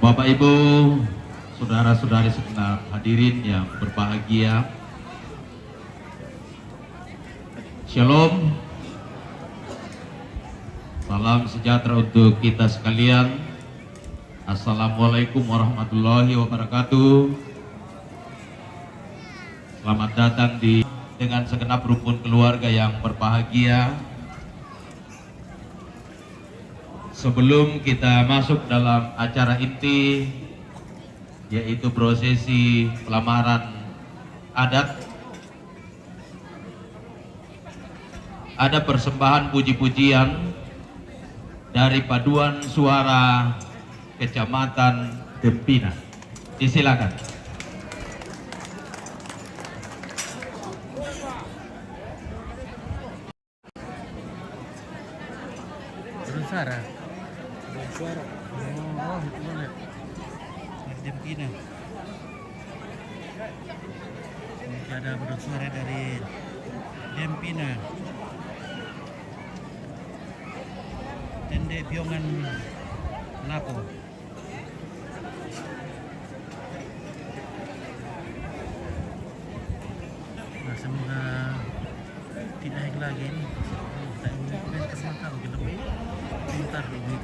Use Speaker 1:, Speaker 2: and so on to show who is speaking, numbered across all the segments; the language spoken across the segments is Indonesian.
Speaker 1: Bapak Ibu, saudara-saudari segenap hadirin yang berbahagia. Shalom. Salam sejahtera untuk kita sekalian. Assalamualaikum warahmatullahi wabarakatuh. Selamat datang dengan segenap rukun keluarga yang berbahagia. Sebelum kita masuk dalam acara inti, yaitu prosesi pelamaran adat, ada persembahan puji-pujian dari paduan suara Kecamatan Dempina. Disilakan.
Speaker 2: Suara. Oh, itu banget. Dempina. Ini ada bersuara dari Dempina. Tende Piongan Nako. Nah, semoga tidak naik lagi ini. Tak ingin kesempatan mungkin lebih pintar ini.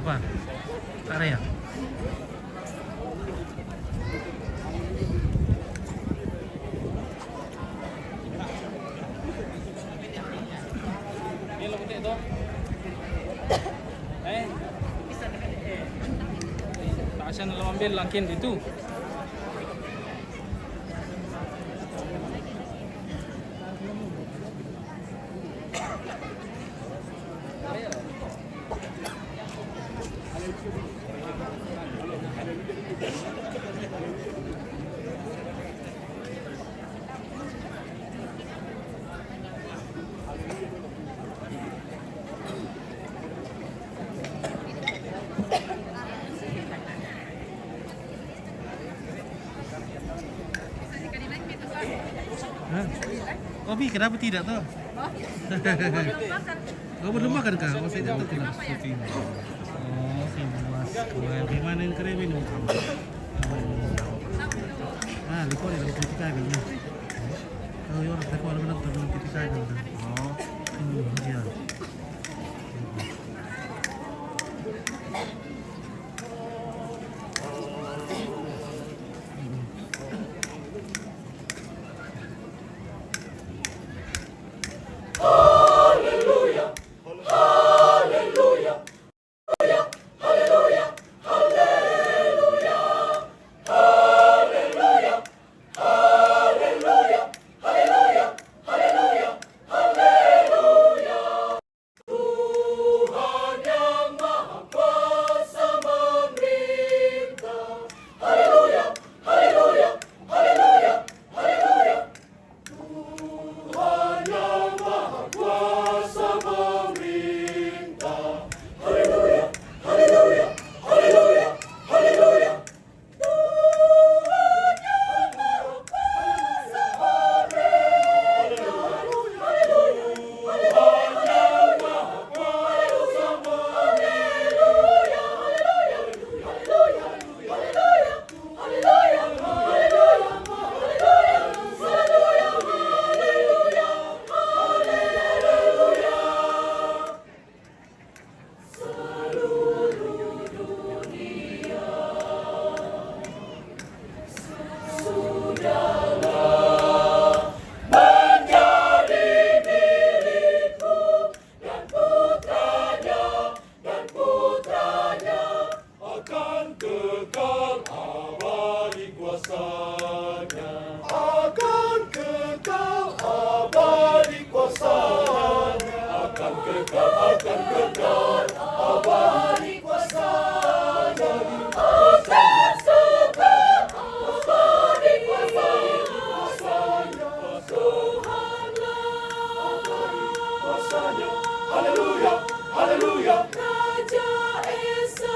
Speaker 2: Apa? Area.
Speaker 3: Taksan dalam ambil langkin itu.
Speaker 2: Kopi kenapa tidak tuh? Oh, belum makan kah? Oh, saya tidak tahu. Oh, sih mas. Gimana yang keren ini? Ah, lupa di dalam titik aja. Oh, ya orang saya dalam titik aja. Oh, iya.
Speaker 3: akan kekal abadi kuasanya. Haleluya, haleluya. Raja Esa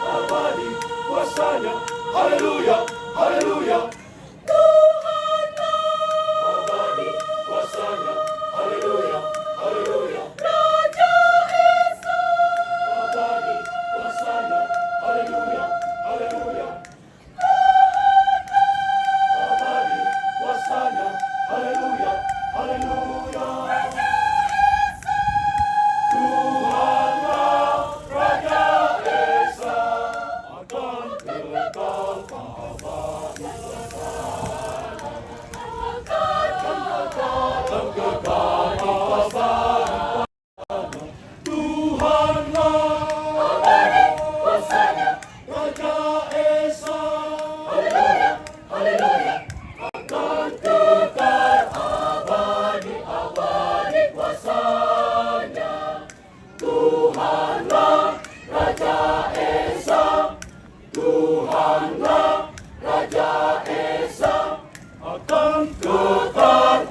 Speaker 3: abadi kuasanya. Haleluya, haleluya. Tuhanlah abadi kuasanya. Haleluya, haleluya. Raja Esa abadi kuasanya. Haleluya, haleluya. Abadi kuasanya. Haleluya, haleluya. Tuhanlah Raja Esa akan kekal abadi kuasanya. Akan kekal abadi. Tuhanlah abadi kuasanya. Raja Esa. Haleluya, haleluya. Akan kekal abadi kuasanya. Tuhanlah Raja Esa. Tuhanlah Raja Esa akan kekal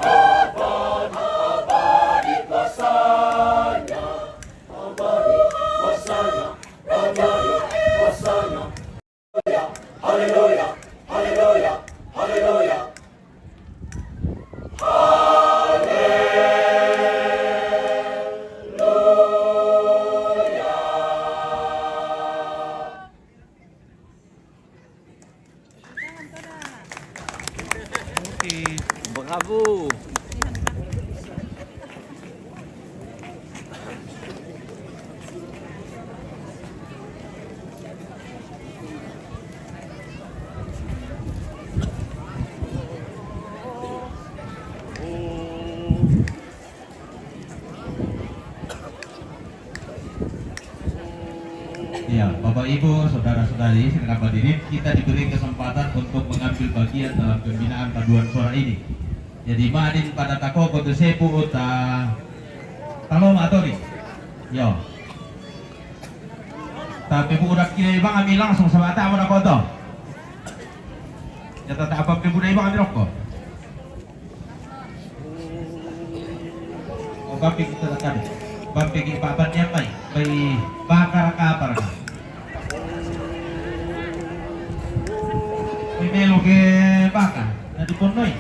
Speaker 3: abadi kuasanya. Abadi kuasanya. Abadi kuasanya. Haleluya, haleluya, haleluya.
Speaker 2: Oke.
Speaker 4: Bravo.
Speaker 1: Ya, Bapak Ibu, saudara-saudari, segenap hadirin, kita diberi kesempatan untuk mengambil bagian dalam pembinaan paduan suara ini. Jadi madin pada tako kote sepu uta talom atori. Yo. Tapi bu udah kira ibang kami langsung sama tak mau koto. Ya tak apa ibu udah ibang kami rokok. Oh kami kita tekan. Bampi papannya mai, bai bakar kapar. Melo ke bakar, nanti ponoi.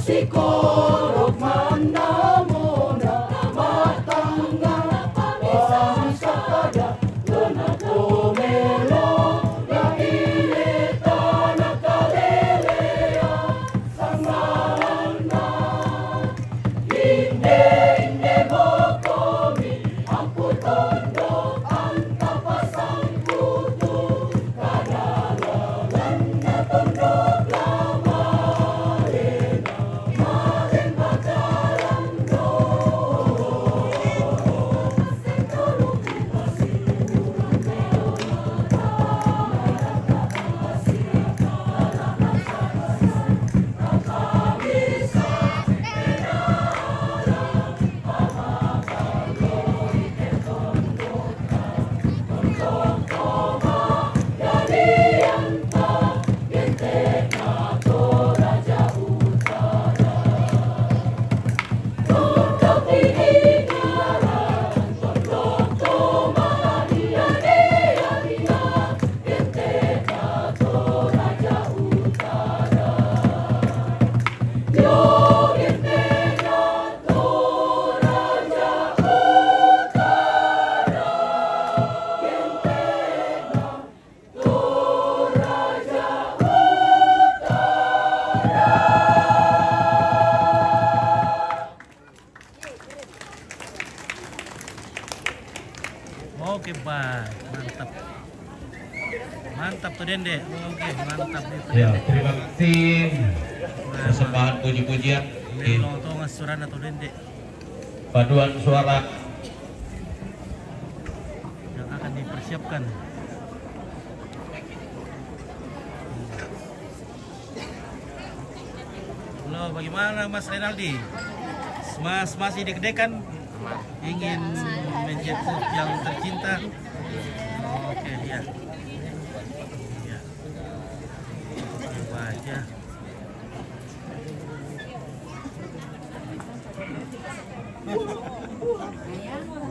Speaker 3: Sikorok manamona matangga Pamisa kada Lena pomelo La ileta nakalelea Sangalana Inde bokomi Ampu tondo Anta pasang kutu Kadalalan na tondo
Speaker 2: Oke, Pak. Mantap. Mantap tuh Dende. Oke, mantap nih.
Speaker 1: Ya, terima kasih persembahan puji-pujian di
Speaker 2: Lontong asuran atau Dende
Speaker 1: paduan suara
Speaker 2: yang akan dipersiapkan. Halo, bagaimana Mas Renaldi? Mas masih deg-degan? Ingin menjemput yang tercinta? Oke, dia. Ya. Coba aja.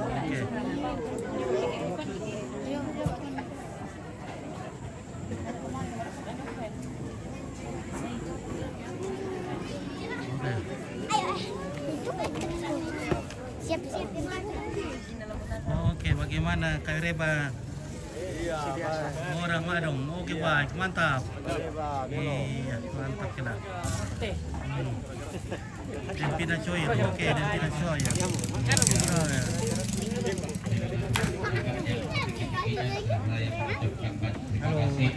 Speaker 2: Oke.
Speaker 4: Siap-siap.
Speaker 2: Oke, bagaimana Kak Reba? Orang Madong. Oke, baik, mantap. Iya, mantap kena. Dempina Choya. Oke, Dempina Choya. Oh, ya.
Speaker 1: Terima kasih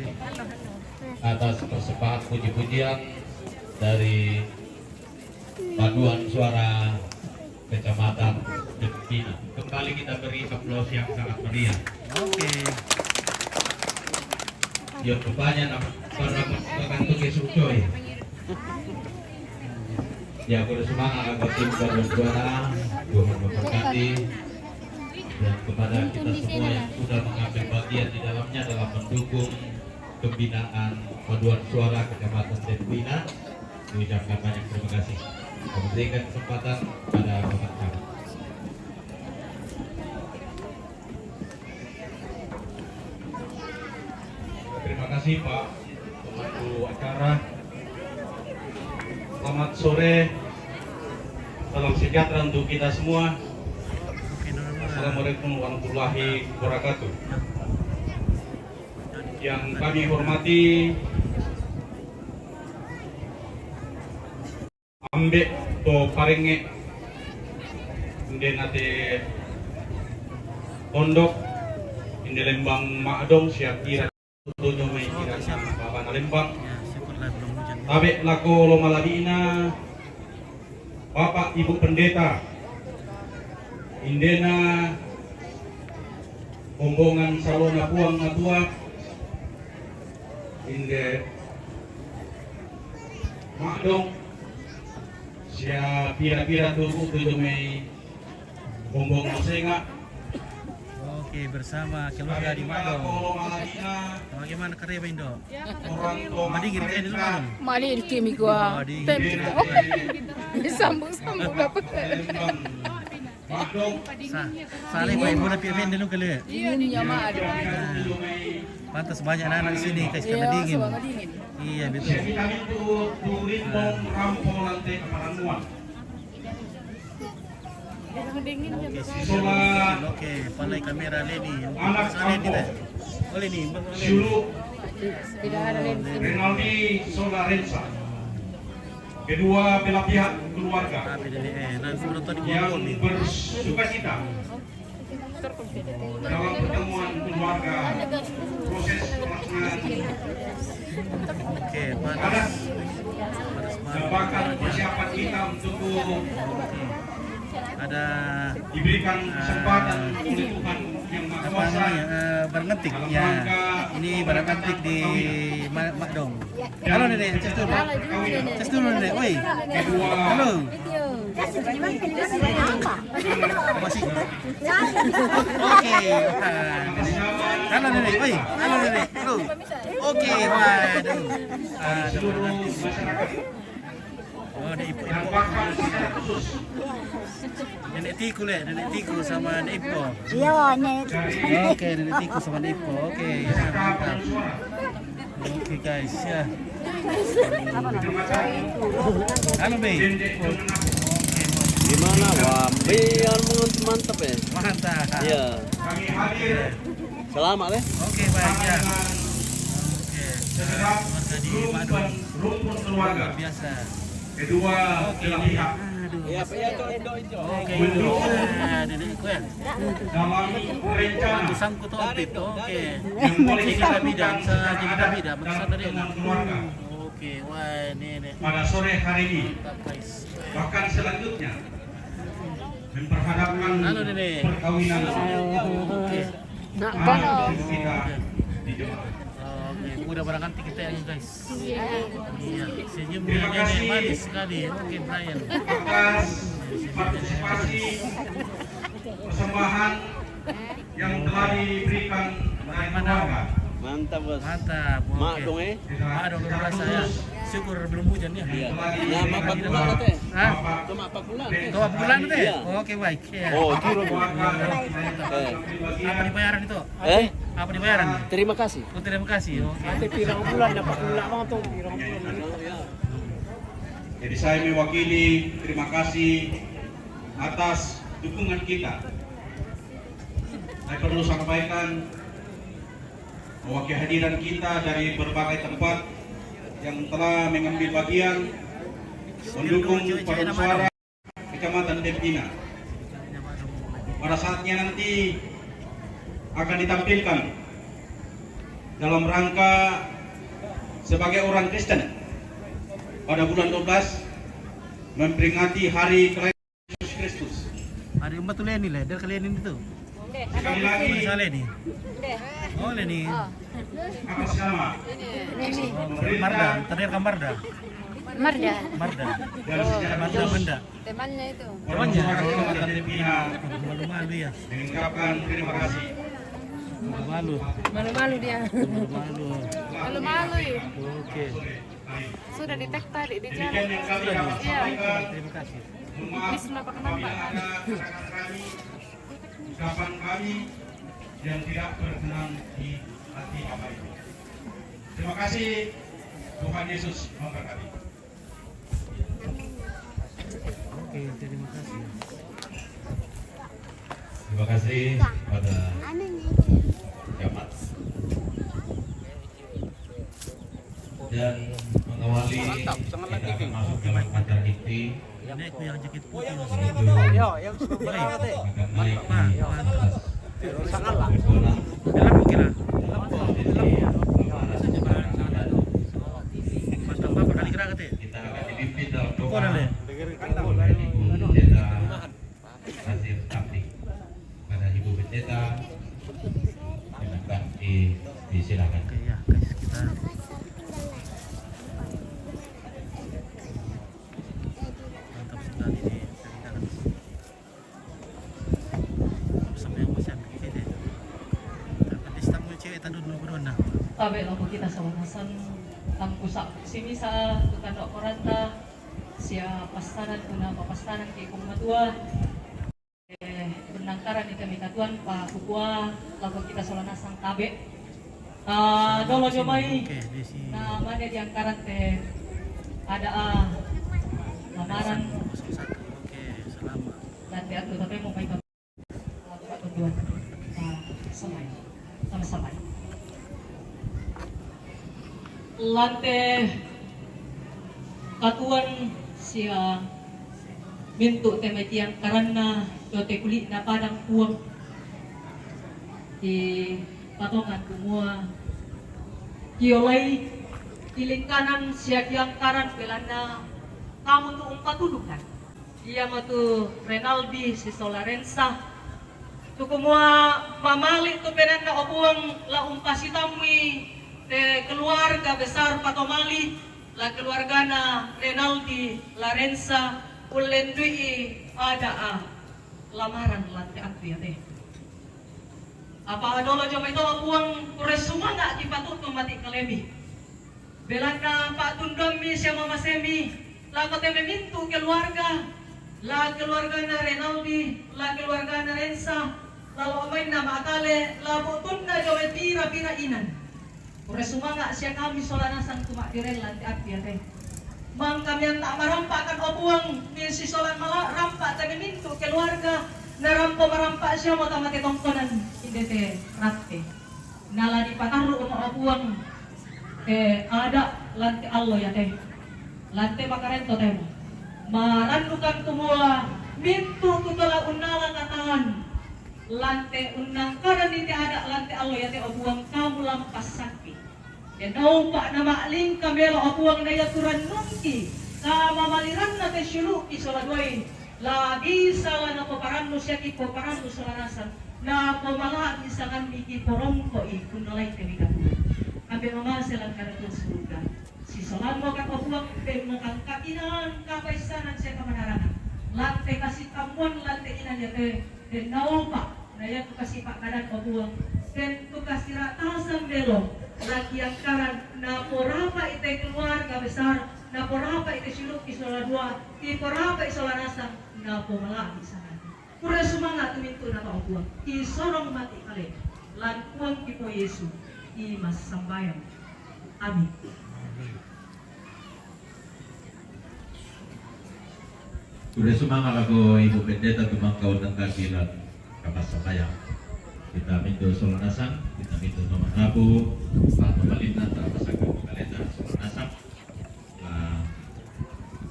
Speaker 1: atas persembahan puji-pujian dari paduan suara Kecamatan Dempina. Kembali kita beri aplaus yang sangat meriah.
Speaker 2: Oke.
Speaker 1: Yang rupanya para merupakan tugas ucoy. Ya, kudu semangat agar tim paduan suara Tuhan memberkati dan kepada kita semua yang sudah mengambil bagian di dalamnya dalam mendukung pembinaan paduan suara Kecamatan Dempina. Mengucapkan banyak terima kasih. Memberikan kesempatan pada Bapak Camat. Terima kasih Pak pemandu acara. Selamat sore. Salam sejahtera untuk kita semua.
Speaker 2: Oke, Nona.
Speaker 1: Assalamualaikum warahmatullahi wabarakatuh. Yang kami hormati ambek to parenge inde nate pondok inde Lembang Makdong siap kira tujuh Mei kira Bapak Lembang
Speaker 2: Ya, syukurlah belum hujan.
Speaker 1: tabe lako lomaladina Bapak Ibu Pendeta indena Rombongan Salona Puang Matua inde Makdong sia pira-pira tujuh Mei Bombong Masenga.
Speaker 2: Oke, bersama keluarga di Madong. Bagaimana Kareba Indo? Madi gini di Madong.
Speaker 5: Mali di kimi gua.
Speaker 2: Madi
Speaker 5: Tem
Speaker 2: gini.
Speaker 5: disambung-sambung dapat.
Speaker 2: Sale pa ibu na pia vende nung kali.
Speaker 5: Yun niya maado.
Speaker 2: Pantas banyak anak di sini guys karena dingin. Iya betul.
Speaker 1: Jadi kami turin bom rampo lantai kepalanuan.
Speaker 2: Oke, pandai kamera Leni.
Speaker 1: Anak
Speaker 2: Leni
Speaker 1: kampung.
Speaker 2: Oh Leni,
Speaker 1: Sulu Renaldi Solarensa. Kedua belah pihak keluarga
Speaker 2: tapi dari nanti menonton di
Speaker 1: yang
Speaker 2: bawah nih.
Speaker 1: bersuka cita dalam pertemuan keluarga proses pelaksanaan
Speaker 2: Oke,
Speaker 1: adat
Speaker 2: panas
Speaker 1: dan bahkan persiapan kita untuk
Speaker 2: ada
Speaker 1: diberikan kesempatan oleh Tuhan yang Maha
Speaker 2: apa
Speaker 1: Kuasa
Speaker 2: namanya barang antik ya. Ini barang antik di Makdong. Halo Nenek, cek dulu. Cek dulu Nenek, woi.
Speaker 1: kedua
Speaker 2: Halo. Masih. Oke. Halo Nenek, woi. Halo Nenek. Halo. Oke, waduh.
Speaker 1: seluruh masyarakat
Speaker 2: Oh, ada ibu.
Speaker 1: dan bahkan secara khusus
Speaker 2: Nenek Tiku sama Nenek Ipo.
Speaker 4: Iya, nih.
Speaker 1: dari
Speaker 2: Oke, Nenek Tiku sama Nenek Ipo. Oke, ya, mantap.
Speaker 1: suara.
Speaker 2: Oke guys, ya.
Speaker 1: Terima kasih
Speaker 2: Halo Be.
Speaker 1: Dendek Domenap
Speaker 5: Gimana? Wah, biar mantap ya.
Speaker 2: Mantap.
Speaker 5: Iya.
Speaker 1: kami hadir
Speaker 5: Selamat ya.
Speaker 2: Oke, baik ya.
Speaker 1: dengan
Speaker 2: Oke.
Speaker 1: segenap
Speaker 2: Keluarga di Madung.
Speaker 1: rumpun keluarga
Speaker 2: Biasa.
Speaker 1: kedua belah pihak
Speaker 2: Aduh.
Speaker 5: Iya, itu.
Speaker 2: Oke,
Speaker 1: Mendukung
Speaker 2: Nenekku ya.
Speaker 1: dalam rencana
Speaker 2: Aku sangkut topik. Oke.
Speaker 1: yang boleh
Speaker 2: Jadi
Speaker 1: kita
Speaker 2: kami dan
Speaker 1: lakukan secara
Speaker 2: jadi
Speaker 1: adat
Speaker 2: kami dan
Speaker 1: dalam
Speaker 2: dari
Speaker 1: pertemuan keluarga
Speaker 2: Oke, wah Nenek.
Speaker 1: pada sore hari ini.
Speaker 2: Mantap guys.
Speaker 1: Bahkan selanjutnya memperhadapkan
Speaker 2: Halo, Nenek.
Speaker 1: perkawinan
Speaker 2: Oke.
Speaker 1: anak kita di jemaah.
Speaker 2: Oke, udah barang antik kita ya guys. Iya. Senyumnya
Speaker 1: Terima
Speaker 2: Nenek
Speaker 1: kasih.
Speaker 2: manis sekali. Oke, Brian.
Speaker 1: Atas partisipasi persembahan yang telah diberikan dari keluarga.
Speaker 5: Mantap, Bos.
Speaker 2: Mantap.
Speaker 5: Mak
Speaker 2: Oke.
Speaker 5: dong
Speaker 2: Mak dong luar biasa ya. Syukur belum hujan ya.
Speaker 5: Iya.
Speaker 1: Telah
Speaker 5: Ya,
Speaker 1: diberikan
Speaker 5: mak
Speaker 1: juga
Speaker 5: bulan teh.
Speaker 2: Hah?
Speaker 5: Cuma 4 bulan.
Speaker 2: Tuh bulan teh?
Speaker 5: Iya.
Speaker 2: Oke baik. Ya.
Speaker 5: Oh, kira.
Speaker 1: keluarga dan
Speaker 5: Eh.
Speaker 2: Apa dibayaran itu?
Speaker 5: Eh,
Speaker 2: Apa dibayaran?
Speaker 5: terima kasih.
Speaker 2: Oh, terima kasih. Oke.
Speaker 3: Pirang bulan dapat pula bang tuh pirang bulan.
Speaker 1: Jadi saya mewakili terima kasih atas dukungan kita. Saya perlu sampaikan bahwa kehadiran kita dari berbagai tempat yang telah mengambil bagian mendukung paduan suara Kecamatan Dempina. Pada saatnya nanti akan ditampilkan dalam rangka sebagai orang Kristen pada bulan 12 memperingati hari kelahiran Yesus Kristus.
Speaker 2: Ada yang betul Leni lah, dari kalian itu.
Speaker 1: Sekali lagi
Speaker 2: Bisa Leni. Oh Leni.
Speaker 1: atas nama
Speaker 2: Marda, tadi rekam Marda.
Speaker 4: Marda.
Speaker 2: Marda.
Speaker 1: dan sejarah
Speaker 2: Marda Benda.
Speaker 4: Temannya itu.
Speaker 2: Temannya.
Speaker 1: Kecamatan Dempina
Speaker 2: Malu-malu ya.
Speaker 1: mengucapkan terima kasih.
Speaker 2: Malu-malu.
Speaker 4: Malu-malu dia.
Speaker 2: Malu-malu.
Speaker 4: Malu-malu ya.
Speaker 2: Oke.
Speaker 4: Sudah di-tag tadi di
Speaker 1: Demikian
Speaker 4: jalan.
Speaker 1: yang kami dapat sampaikan.
Speaker 2: Terima kasih.
Speaker 1: Mohon maaf
Speaker 4: Bismillah, pakai
Speaker 1: apabila
Speaker 4: nama.
Speaker 1: ada kata-kata kami, ucapan kami yang tidak berkenan di hati Bapak Ibu. Terima kasih. Tuhan Yesus memberkati.
Speaker 2: Oke, terima kasih.
Speaker 1: Terima kasih pada jamaat dan mengawali kita akan masuk dalam acara inti
Speaker 2: Nenekku yang jakit putih.
Speaker 3: Yo, yang sudah berapa teh?
Speaker 1: akan naik
Speaker 2: Pak,
Speaker 1: di
Speaker 2: mantap.
Speaker 3: Sangat lah.
Speaker 1: sekolah.
Speaker 2: Dalam kira.
Speaker 1: Jadi
Speaker 2: Mantap apa kali kira kate?
Speaker 1: kita akan dipimpin dalam
Speaker 2: Kok
Speaker 1: doa
Speaker 2: ada?
Speaker 1: oleh Ibu Pendeta Nasir Tamlik. Pada Ibu Pendeta disilakan.
Speaker 2: Oke ya, guys, kita mantap sekali nih. Sampai yang masih ambil ini. Tapi setamu cewek tadi dulu berona.
Speaker 6: Tabe lang po kita sa wanasan ang usak sini sa tukandok koranta siya pastanan una papastanan kay kung madua benangkaran ni kami katuan pa kukua lago kita sa wanasang tabe Dolo jomai
Speaker 2: Oke, Desi.
Speaker 6: na mana di angkaran teh ada lamaran
Speaker 2: 01. Oke, selamat.
Speaker 6: dan di aku tapi mau baik tujuan sama-sama. Lante katuan sia mintu temetian karena dote kulit na padang uang di patongan semua kiolai kiling kanan siak yang karan pelana kamu tuh umpat tudukan dia matu Renaldi si Solarensa tu kumua mamali tu penan na obuang la umpasi tamwi te keluarga besar Patomali la keluarga na Renaldi Larensa ulendui ada lamaran lantai aku ya teh apa dolo jom itu uang kuresuma nggak dipatutu mati kalemi belanda Pak Tundomi siapa Mama Semi la kote mintu keluarga la keluarga na Renaldi la keluarga na Rensa lalu amain nama akale la butunda jom pira inan kuresuma nggak siya kami solanasan tumak direl lantai aku ya teh mang kami yang tak merampakan obuang ni si solan malah rampak tapi mintu keluarga narampo merampak siya mo tamate tongkonan inde te ratte nala di pataru uma obuang ada lantai allo ya teh lantai makarento teh marandukan tumula mintu tutula unala katahan lantai unang karan ini ada lantai allo ya teh obuang kamu lampas sakit ya naupak na maaling kamelo apuang na yaturan nungki kama maliran na tesyuluki soladway lagi salah na paparanno siya ki paparanno solanasan na pamala isangan miki porongko kunalay temikatu ambe mamaselan kada surga si solan mo ka apuang pe mukang kainan kapaisanan siya kamanarangan lante kasih tamuan lante inan ya te den naupak na ya kasih pak kadan apuang den kasih ratasan belo lagi yang karan na porapa ite keluarga besar na porapa ite siluk isola dua ti porapa isola nasang na pomala sana pura semangat tumintu na paupuang ti sorong mati kale lan kuang kipo Yesu i mas sambayang amin.
Speaker 1: Sudah semangat ako Ibu Pendeta tumangkaw ng kagilan kapasakayang. Kita minto solanasan, kita minto nomanabu, patumalina, terpasagin kalenda solanasan.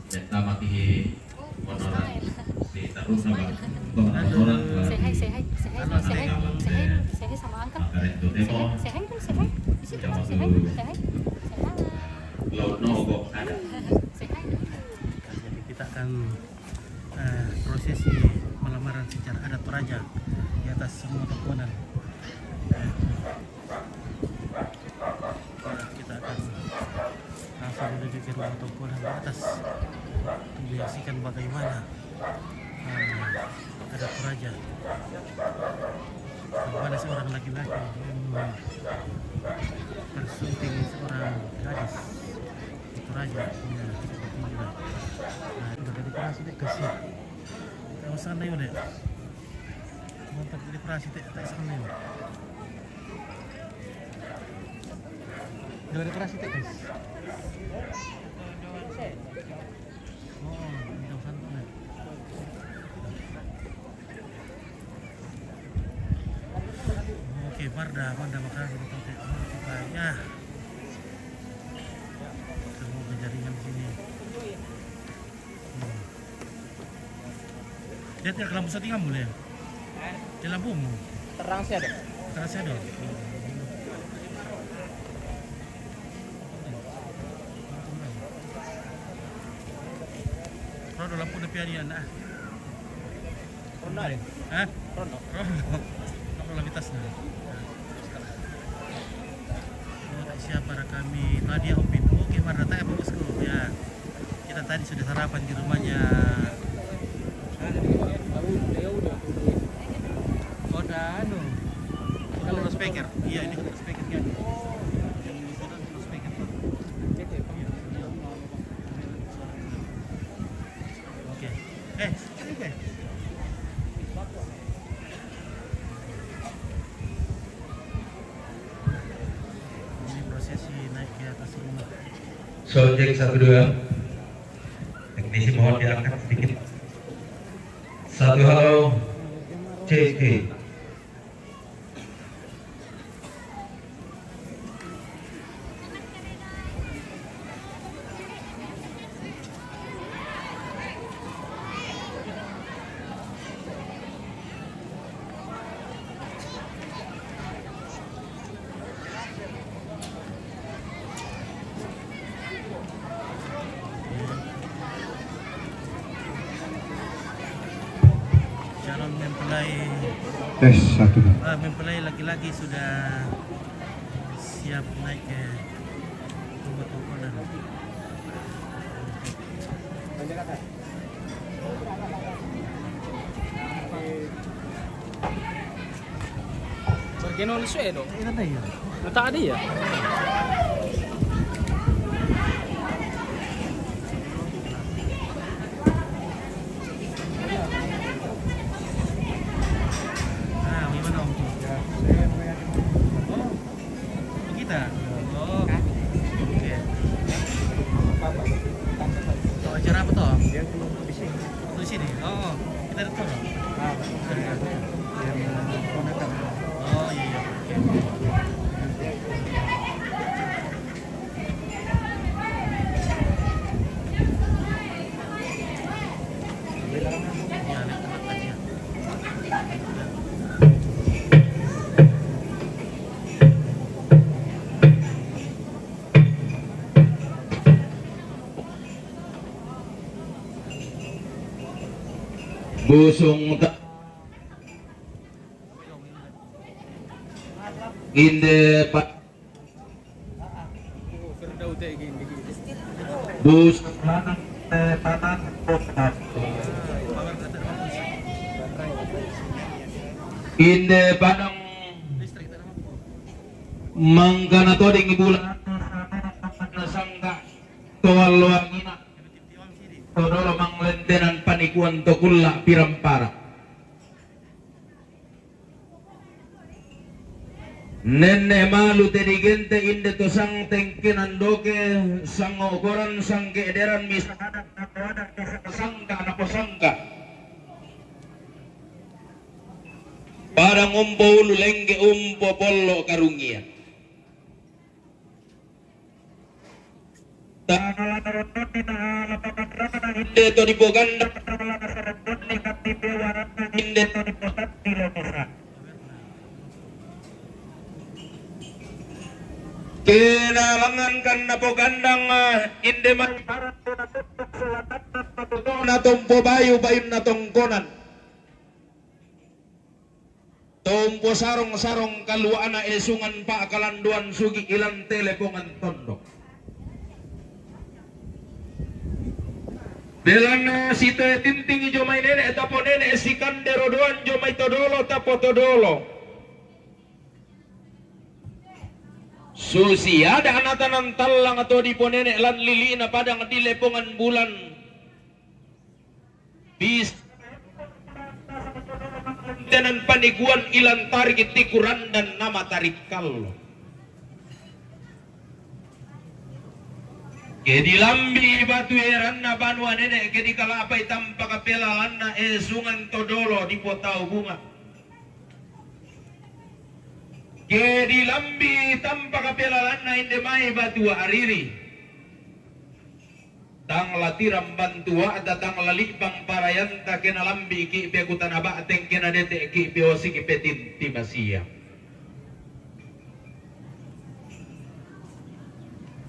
Speaker 1: Benta makihi honoran si Taruna ba? Honoran
Speaker 4: Say hi sama angkat.
Speaker 1: Makarento demo.
Speaker 4: Say hi. Di situ kan, say hi.
Speaker 1: Laut Nogo ada.
Speaker 4: Say hi.
Speaker 2: Jadi kita akan prosesi pelamaran secara adat Toraja di atas semua tokonan. Kita akan langsung menuju ke ruang tokonan di atas untuk menyaksikan bagaimana adat Toraja, bagaimana seorang laki-laki bersunting seorang gadis di Toraja. Udah dari operasi dek kasih. Kalau sana yuk dek. Mantap dari operasi dek tak sana yuk. Dari operasi dek guys. Oh, jauh sana dek. Oke, Marda makanan untuk kita ya. Semoga jaringan di sini. Dia tidak lampu setting kamu ya? Dia lampumu?
Speaker 3: Terang sih ada.
Speaker 2: Terang saya dong. Rodo lampu na pianian na.
Speaker 3: Rono deh.
Speaker 2: Hah?
Speaker 3: Rono.
Speaker 2: Rodo lapitas na. Siap para kami tadi Opin. Oke, Marda tanya bosku ya. Kita tadi sudah sarapan di rumahnya. Oh, anu. Kalau speaker. Iya, ini kalau speaker kan. Yang ini sudah speaker tuh. Oke. Oke.
Speaker 1: Soundcheck 1 2. Teknisi mohon diangkat sedikit. 1 halo. Cek.
Speaker 2: Calon mempelai
Speaker 7: Tes 1
Speaker 2: mempelai laki-laki sudah siap naik ke rumah tongkonan.
Speaker 5: Perché non so dong.
Speaker 2: Ini ada ya?
Speaker 5: Tak ada ya?
Speaker 2: Ah, gimana om? Oh, kita. Oh, oke. Oh, acara apa toh?
Speaker 3: Dia belum di sini.
Speaker 2: Di sini. Oh, kita datang.
Speaker 3: Ah, yang ponakan.
Speaker 2: Oh iya. Oke. Ya, lihat tempatnya.
Speaker 1: Busung inde pak bus inde padang
Speaker 2: Listrik tak ada mampu.
Speaker 1: mangkana toding ibulan nasangka toal luangina
Speaker 2: Tiwang sini.
Speaker 1: todolo manglentenan panikuan tokulla pirampara nenne malu tedigente inde to sang tengkinan doke sang ogoran sang keederan misalkan sangka anak sangka parang umpo ulu lengge umpo pollo karungia inde to dipoganda inde to diposat kinalangan kan na po gandang inde man na tumpo bayo bayon na tongkonan tumpo sarong-sarong kaluan na isungan pa kalanduan sugi ilang telepongan tondok bilang na si tinting jo may nene tapo nene si kandero doan jo may todolo tapo todolo susi ada anatan ng talang atau di ponene lan lili na padang dilepongan bulan bis dan paniguan ilan tarik tikuran dan nama tarik kal kedi lambi batu eran na banua nene kedi kalapay tampa kapelalan na esungan todolo di potau bunga kedi lambi tampa kapelalan na inde mai batua ariri tang latiram bantua datang lalipang parayanta kena lambi ki pe kutana bateng kena dete ki pe osi ki petin timasia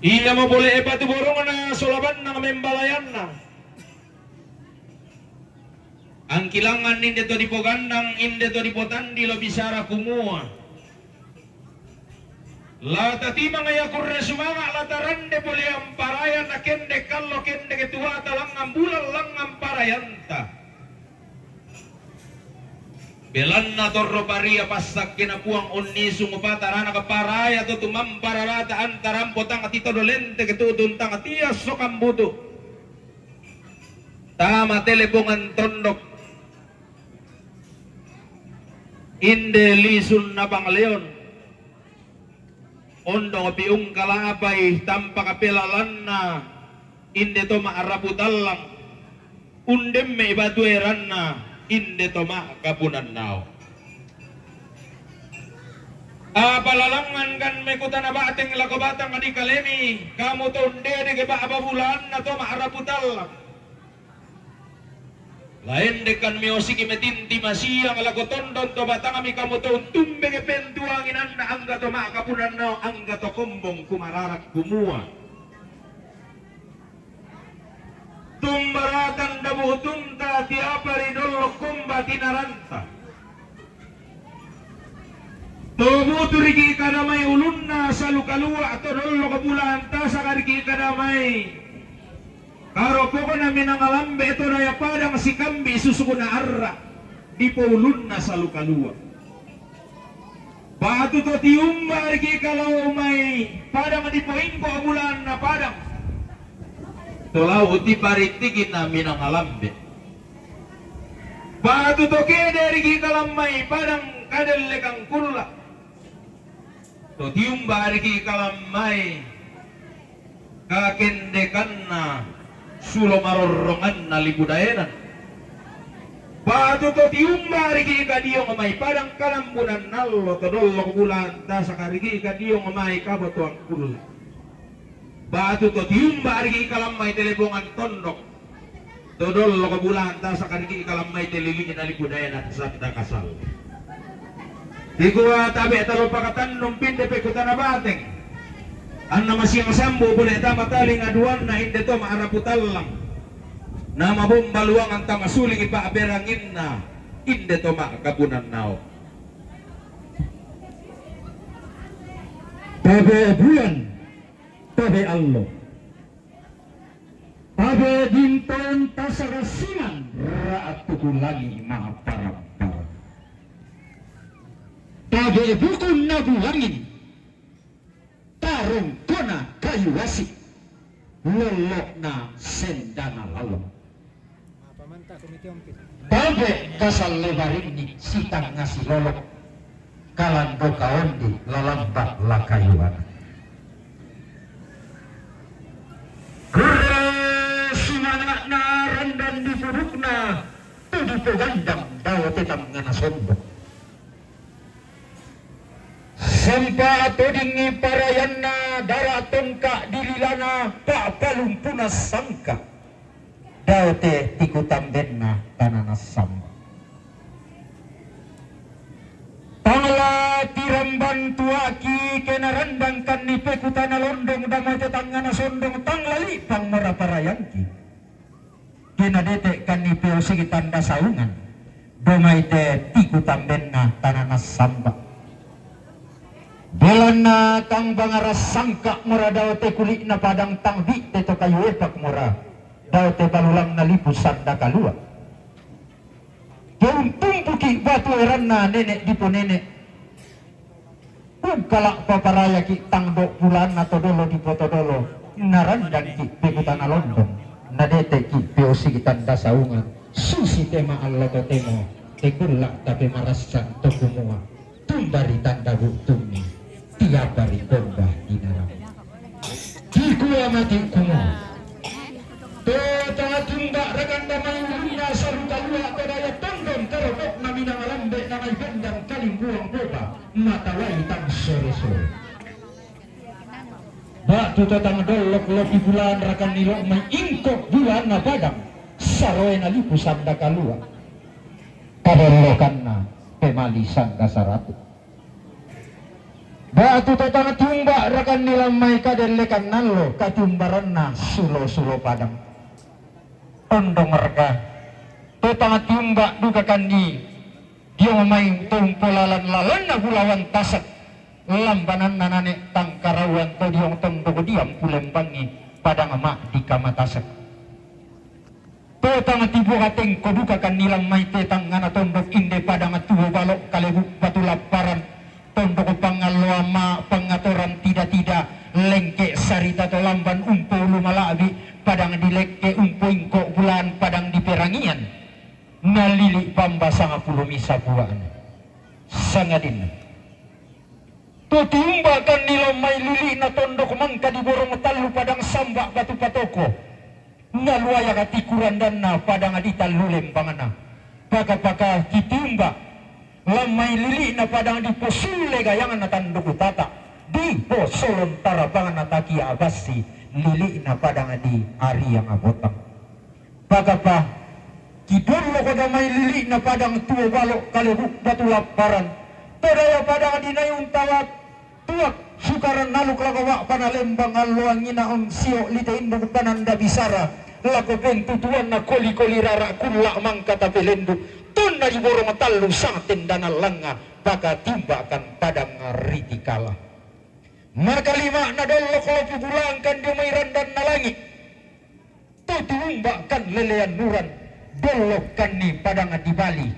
Speaker 1: iya mo boleh batu borong na solaban na membalayan na ang kilangan inde to dipogandang inde to dipotandi lo bisara kumua lata timang aya kurre sumanga lata rande boleh amparayan na kende kallo kende ketua talang bulan lang amparayanta belan na torro paria pasak kinapuang onni sungupatarana kaparaya to tumampararata antaram potang atito dolente ketutuntang atias sokambuto tama telepongan tondok inde lisun na bang leon Ondo piung kalapay tampa kapelalanna inde to maaraputallang undem me batueranna inde to makapunan nao. Palalangan kan me kutana bateng lakobatang adi kalemi kamu to unde de ba ababulan na to maaraputallang. Lain dekan miosiki metinti masiyang lagotondon to batang kami kamu to tumbe ke pentuangin anda angga to makapunan nao angga to kombong kumararak kumua. Tumbaratan dabuhutunta tiapa ridolo kumba tinaranta. Tumuturi kadamay ulunna sa lukalua atau dolo kabulanta sa kariki kadamay. Karo poko namin ang alambe ito na yapadang si kambi susuko na arra di po ulunna sa lukalua. Batu to tiumba ariki kalau may padang di po inko abulan na padang. Tolaw uti paritigin namin ang alambe. Batu to kede ariki kalamay padang kadelle kang kurla. To tiumba ariki kalamay kakendekan na sulo marorrongan na libudaenan. Batu to tiumba ariki kadiyo ngamay padang kalambunan nalo todolo kubulan ta sa kariki kadiyo ngamay kaboto ang kurla. Batu to tiumba ariki kalamay telebongan tondok todolo kubulan ta sa kariki kalamay telilingin na libudaenan sa kasal. Di kuwa tabi talo pakatan numpinde pe kutana bateng. Anna masiyang sambo boleh tama taling aduan na hindi to maaraputal lang. Na mabombaluang ang tamasuling ipaaberangin na hindi to makapunan nao.
Speaker 7: Tabe bulan, tabe allo. Tabe dinton tasarasinan raat tukulagi mga parang-parang. Tabe bukun na bulangin. Tarong kona kayu wasik lolok na sendana lalong.
Speaker 3: Pamanta komite ompit.
Speaker 7: Tabe kasal lebarin ni sitang ngasih lolok kalando kaondi lalambak lakayuan. Sinana na randan di purukna tudi pegandang daw tetang ngana sombong. Sampa todingi parayanna dara tongka dililana pak palumpuna sangka daute tikutambenna tanana samba tangla tiramban tuaki kenarandang kan ni pekutana londong damai tetangana sondong tanglali pangmora parayanki kena detek kan ni peosigi tanda saungan domai te tikutambenna tanana samba Belana tang bangaras sangka mora daw te kulit na padang tangbi te to kayu epak mora daw te balulang na lipusan da kalua. Jaumpung puki batu eran na nenek di po nenek. Kalak paparaya ki tang do bulan na todolo di po todolo narandan ki pekutan alondong na dete ki peosi ki tanda saungan susi tema Allah to temo te kulak tapi marasan to kumua tumbari tanda butumi tiap hari bomba dinarang dikuah mati kumua to tanga tumba rekan damai ulina saru kalua todaya tondong terobok naminang alambe namai bendang kaling buang boba mata waitan sore-sore bak tuto tang dolok lopi bulan rakan nilok mai ingkok bulan na padang saroe na lipusan da kalua kadolokan na pemalisan dasaratu batu tatang tumba rakan nilamai kadelekan nalo katumbaran na sulo-sulo padang ondong reka tatang tumba duka kandi dia mamai tumpolalan lalan na bulawan tasak lambanan nanane tangkarawan to diong tongdo diam pulembangi padang emak di kamatasak tatang tibu kateng koduka kan nilamai tetang ngana tondok inde padang tuho balok kalebuk batu laparan tondok pangaloama pengaturan tidak lengke sarita to lamban umpo lumalabi padang dileke umpo ingko bulan padang diperangian nalili pamba sanga puluh misa buan sangadin tutumbakan nilo may lili na tondok mangka di borong talu padang sambak batu patoko ngaluaya katikuran dan na padang adita lulem pangana paka kitumba lamay lili na padang di posule gayangan na tanduk utata di posolon tarabangan na taki abasi lili na padang di ari yang abotang paka kidolo ko na may lili na padang tuwa balok kalibuk batu laparan todaya padang di nayong tawat tuak sukaran naluk lagawa panalembang aluang inaong siyo lita induk pananda bisara lago bentu tuan na koli rara kulak mangka tapilendo tun na iborong talu satin dana langa baka timbakan padang ritikala maka lima na dolok lopi bulangkan dumairan dan nalangi tutumbakan lelean nuran dolokkan ni padang di Bali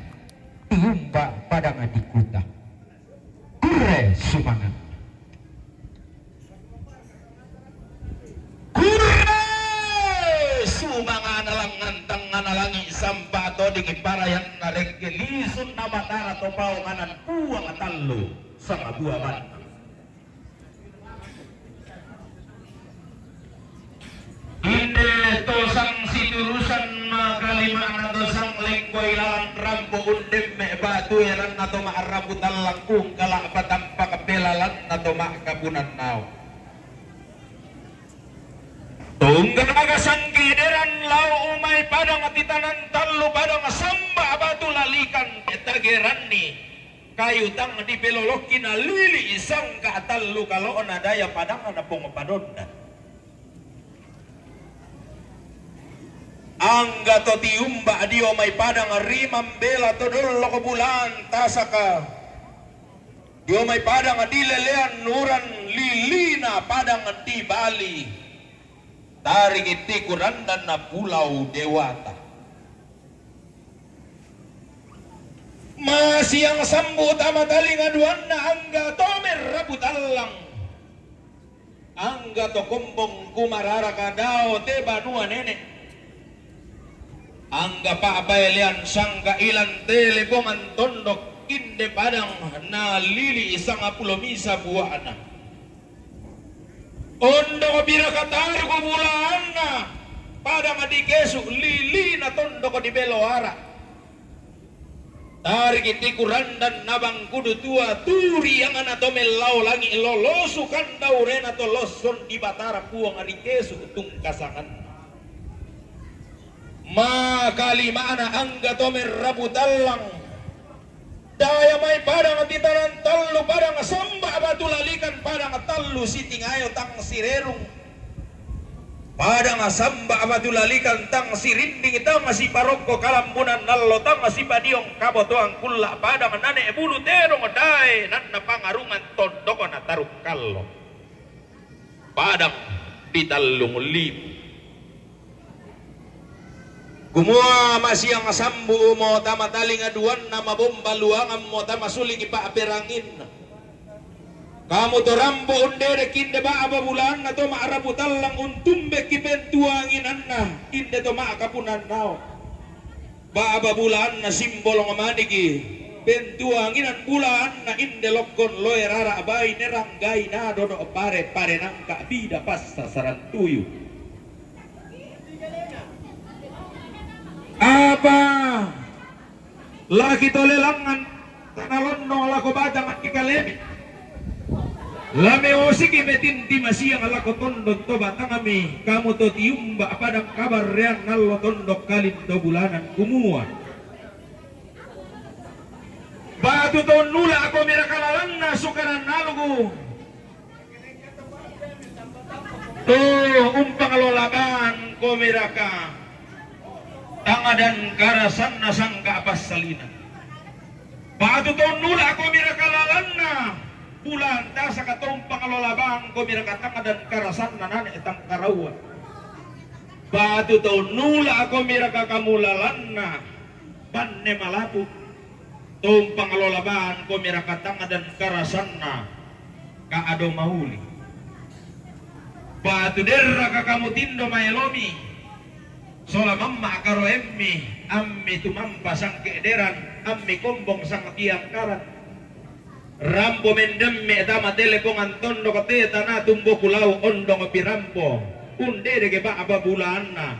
Speaker 7: tiumba padang di Kuta kure sumangan sumangan alang ngantang nganalangi sampato di kiparayan narek lisun nama tara topau nganan puang talu sama buah bantang inde tosang siturusan kalimang tosang lengkoy lalang rampo undem me batu eran nato maarabutan langkung kalak patampa kapelalan nato makabunan nao tunggal agasang kideran lau umay padang atitanan talu padang samba batu lalikan etageran ni kayu tang di pelolokin lili isang ka talu kalau onadaya padang ada pongopadonda angga to tiumba dio may padang rimam bela to dolo ko bulan tasaka dio may padang dilelean nuran lilina padang di Bali tarik itikuran dan na pulau Dewata masih yang sambut amat taling aduan na angga tomer rabutalang angga to kumbong kumarara kadao te banua nenek angga pa abayalian sangga ilan telepongan tondok inde padang na lili isang apulomisa buwana ondo bira katar ko bulan na padang di kesu lili na tondok di beloara tarik itikuran dan nabang kudu tua turi yang anato melau langi lolosukan daurena to loson di batara puang di kesu tung kasangan maka limana angga tomer rabutalang daya may padang titaran talu padang samba batu lalikan padang talu sitingayo tang sirerung padang samba batu lalikan tang sirinding tang si parokko kalambunan nallo tang si padiong kabotoang kulla padang nane bulu terong dae nan pangarungan tondoko na taruk kallo padang ditalung lim Gumua masih yang sambu mo tama taling aduan nama bomba luangan mo tama suling ipa aperangin. Kamu to rambo unde kinde ba aba bulan atau ma arabu talang untumbe kipentuangin anna inde to ma kapunan nao. Ba aba bulan na simbol ngamadigi pentuangin an bulan na inde lokon loe rara abai neranggai na dono pare nangka bida pas sasaran tuyu. Apa laki tole langan tanalon no lako badang at ikalemi lame osiki metinti masiyang alako tondok to batang ami kamu to tiumba padang kabar yang nalo tondok kalin to bulanan kumua batu to nula ako mirakalalan na sukaran nalugo to umpang lolaban ko miraka tanga dan karasan na sangka apas salina batu to nula ako mirakalalan na bulan ta sa katumpang lolabang ko mirakatanga dan karasan na nane etang karawa batu to nula ako mirakakamulan na banne malapu tumpang lolabang ko mirakatanga dan karasan na kaado mauli batu derra kakamutindo maelomi sola mamma karo ammi tumampa sang keederan ammi kombong sang tiang karan
Speaker 1: Rampo mendemme tama telekong antondo kate tanah tumbo kulau ondong pirampo. Unde de ba ababulan na.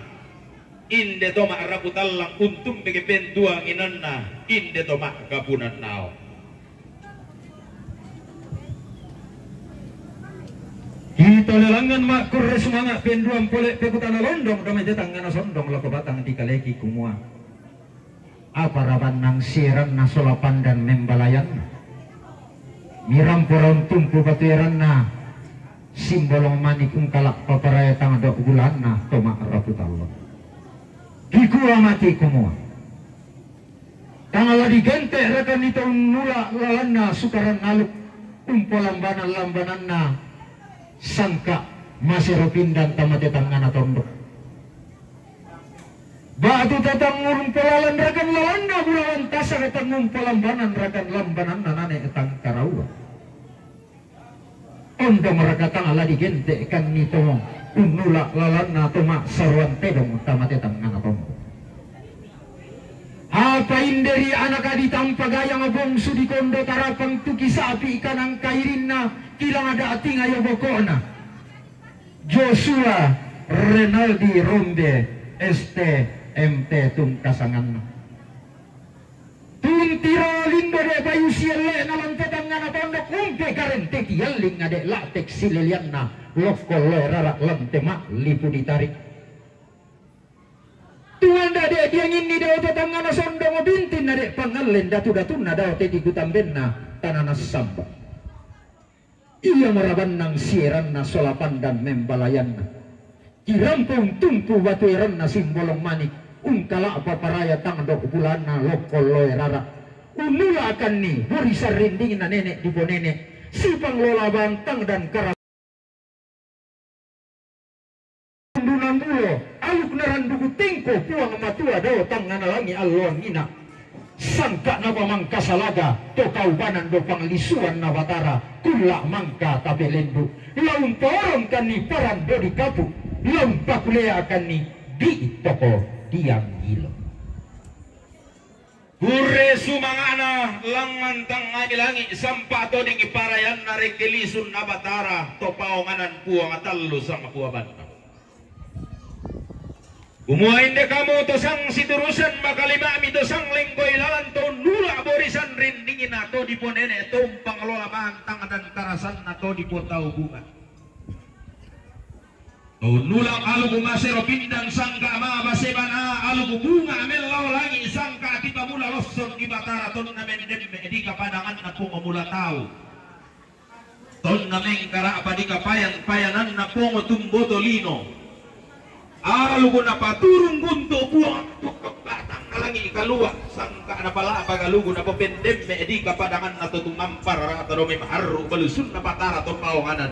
Speaker 1: Inde to maraputallang untum bege pentuang inanna. Inde to kapunan nao.
Speaker 7: Kita lelangan mak kurre sumanga penduam pole pekutana londong damai tetangana sondong lako batang di kaleki kumua. Apa raban nang siran na solapan dan membalayan. Miram porong tumpu batueran na simbolong manik kalak paparaya tang dok bulan na toma raputallo. Kikua mati kumua. Tangala digente rekan itu nula lalanna sukaran naluk lambanan na sangka masih pindan tamate tangana tondok. Batu tatang ngurung pelalan rakan lalanda bulawan tasa ketang ngumpelambanan rakan lambanan nanane etang karaua. Ondo mereka tangala digente kan nito unula lalana toma sarwan tedong tamate tangana tondok. Apa inderi anak aditang pagayang abong sudi kondo tarapang tuki sapi ikan ang kairin na kilang ada ating ayo bokona. Joshua Renaldi Rombe STMT tung kasangan. Tuntiro lindo de bayu siele na lantetang ngana pondok umpe karente kialing ade latek silelian na lokol rarak lantema lipu ditarik. Tuan dade dia ngini daw tetangana sondong bintin dade pangalen datu-datu na daw tedi gutamben na tanana samba. Ia meraban nang siran na solapan dan membalayan na. Kirampung tumpu batueran na simbolong manik. Ungkala apa paraya tangdok bulan na lokol loy rara. Unula akan ni burisan rindingin na nenek di nenek. Sipang lola bantang dan karang. Dunang bulo, aluk narandugu tingko puang matua daw tangan langi alon ina. Sangka na pamangka salaga, to kaubanan do panglisuan na batara, kula mangka tabelendu. Laung porong kan ni paran do di kapu, laung pakulea kan ni di toko diang gilo.
Speaker 1: Hure sumangana langantang langi sampa to di kiparayan na rekelisun na batara, to paonganan puang atallo sang puaban. Umuhain de kamu tosang siturusan makalima mi tosang lengkoy lalan to nula borisan rindingin ato di ponene tumpang lola bantang dan karasan ato di potau bunga. To nula alugu masero pindang sangka ma basebana alugu bunga melau langi sangka kita mula losson di batara ton na mendem di kapadangan na pungo mula tau. Ton na mengkara apa di kapayan-payanan na pungo tumboto lino. Alugo na paturong gunto buang batang nalangi kalua sangka na pala pagalugo na popendem me di kapadangan na tutumampar atau may maharu balusun na patara to paonganan.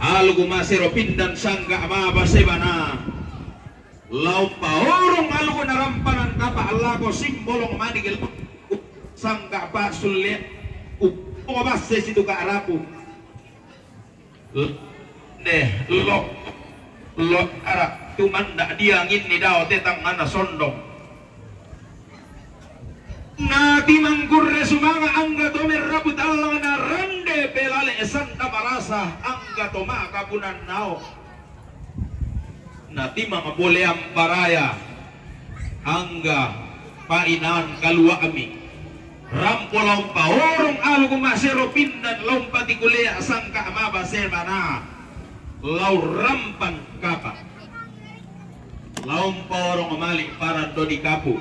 Speaker 1: Alugo masero pindan sangka mabasebana lau paorong alugo na rampanan kapa alako simbolong manigil sangka pasulit upomabase situ ka arapu lok lo arak tumanda diangin ni daw tetang ana sondong na timangkurre sumanga angga to merabut Allah na rande pelale santa marasa angga to makapunan nao na timang boleh amparaya angga painan kalua kami rampolong paorong alu kumasero pindan lompati kulea sangka mabase mana lau rampan kapa laum porong mali para do di kapu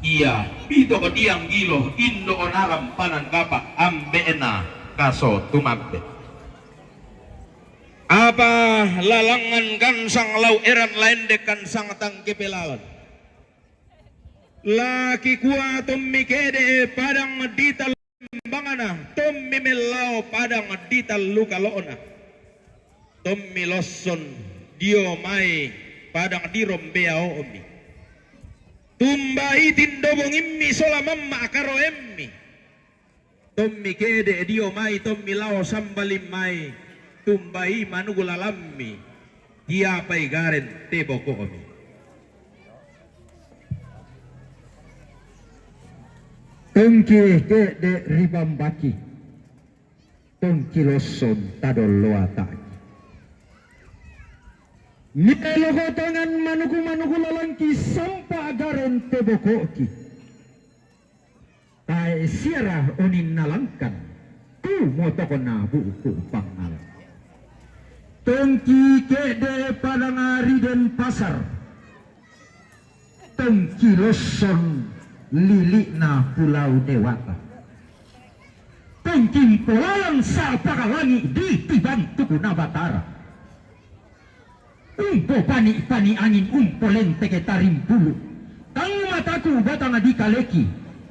Speaker 1: iya pito ko diang gilo indo onaram panan kapa ambena kaso tumagbe apa lalangan gansang lau eran lain dekan sang tangke pelawan laki kuat tommi kede padang dital bangana tommi melau padang dital luka loona tommi losson dio mai padang dirombeao omi tumbai tindobong immi sola mamma karo emmi tommi kede dio mai tommi lao sambalim mai tumbai manugula lammi dia pai garen teboko omi
Speaker 7: Tengki ke de ribambaki tengki loson tadoloa taki Nilo gotongan manuku lalangki sampa agaren tebokoki tae siarah onin nalangkan ku motokona buku pangal tengki kede padangari dan pasar tengki loson lilikna pulau dewata tengki polalang sa pakalangi di tibang tukuna batara umpo pani angin umpo lenteke tarim bulu kang mataku batang di kaleki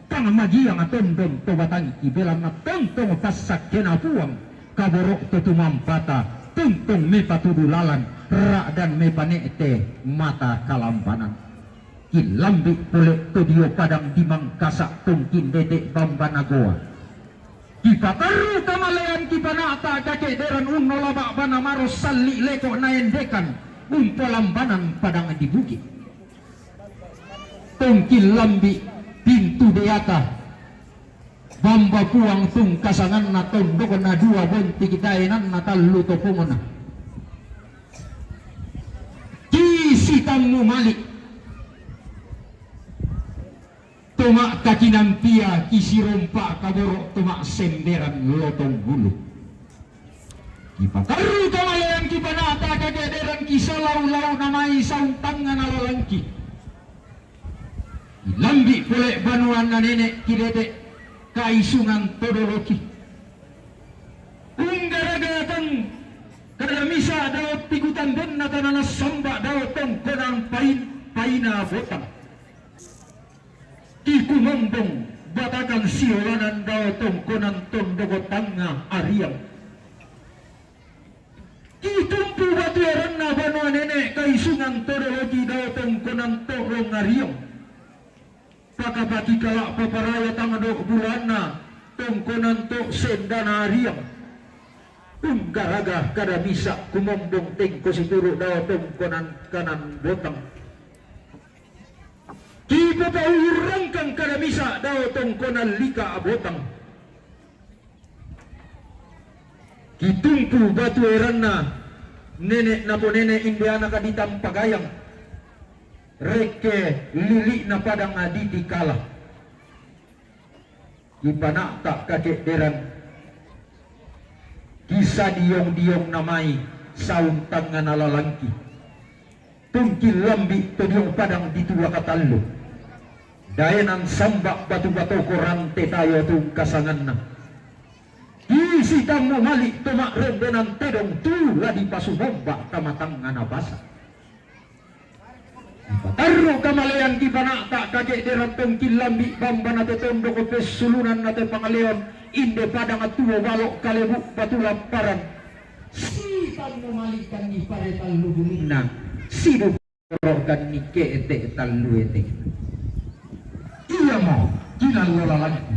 Speaker 7: kang magiang atondon to batangi kibelang na tontong pasak kena puang kaborok to tumampata tuntong me patudulalan rak dan me panete mata kalampanan kilambi pole to dio padang dimang kasak tungkin dedek bambanagoa kipakaru kamalean kipanata kakek deran unolabak bana maros salli leko naendekan umpolambanan padang di bukit tongkil lambi pintu deata bamba puang tung kasangan na tondok na dua bonti kitainan na tallu topongona kisitamu malik tomak kaki nampia kisi rompak kaborok tomak semberan lotong bulu kipakaru kamalean kipanata kagederan kisalau-lau namai saung tangan alalangki lambi pole banuan na nenek kidede kaisungan todoloki unggaragatang kadamisa daot tigutan den na tanana samba daotong konang paina botang ikumombong batakan siolanan daotong konang tondogotanga ariang itumpu batuaran na banua nenek kaisungan todologi daotong konang torong ariang pakapati kalak paparaya tangadok bulana tongkonan to sendana ariang unggaraga kada bisa kumombong tengko situru daotong konan kanan botang kita paurangkang kada bisa daotong konan lika abotang kitumpu batu eranna nenek napo nenek indiana kaditam pagayang reke lili na padang aditi kala kipanak tak kakek deran kisah diong namai saung tangan alalangki tungkil lambi todiong padang ditua katallu dayanan sambak batu-batu korante tayo tung kasangan na isi tamu malik tomak rembenan tedong tula di pasumomba kamatangan abasa taruh kamalean kipanak tak kakek deran tongkil lambi bambana tetondo kopes sulunan nate pangaleon inde padang atuo walok kalebuk batu lamparan si tamu malik kan ni pare tallu gulina sidu rogan ni keete tallu ete iya mo kinan lola lagi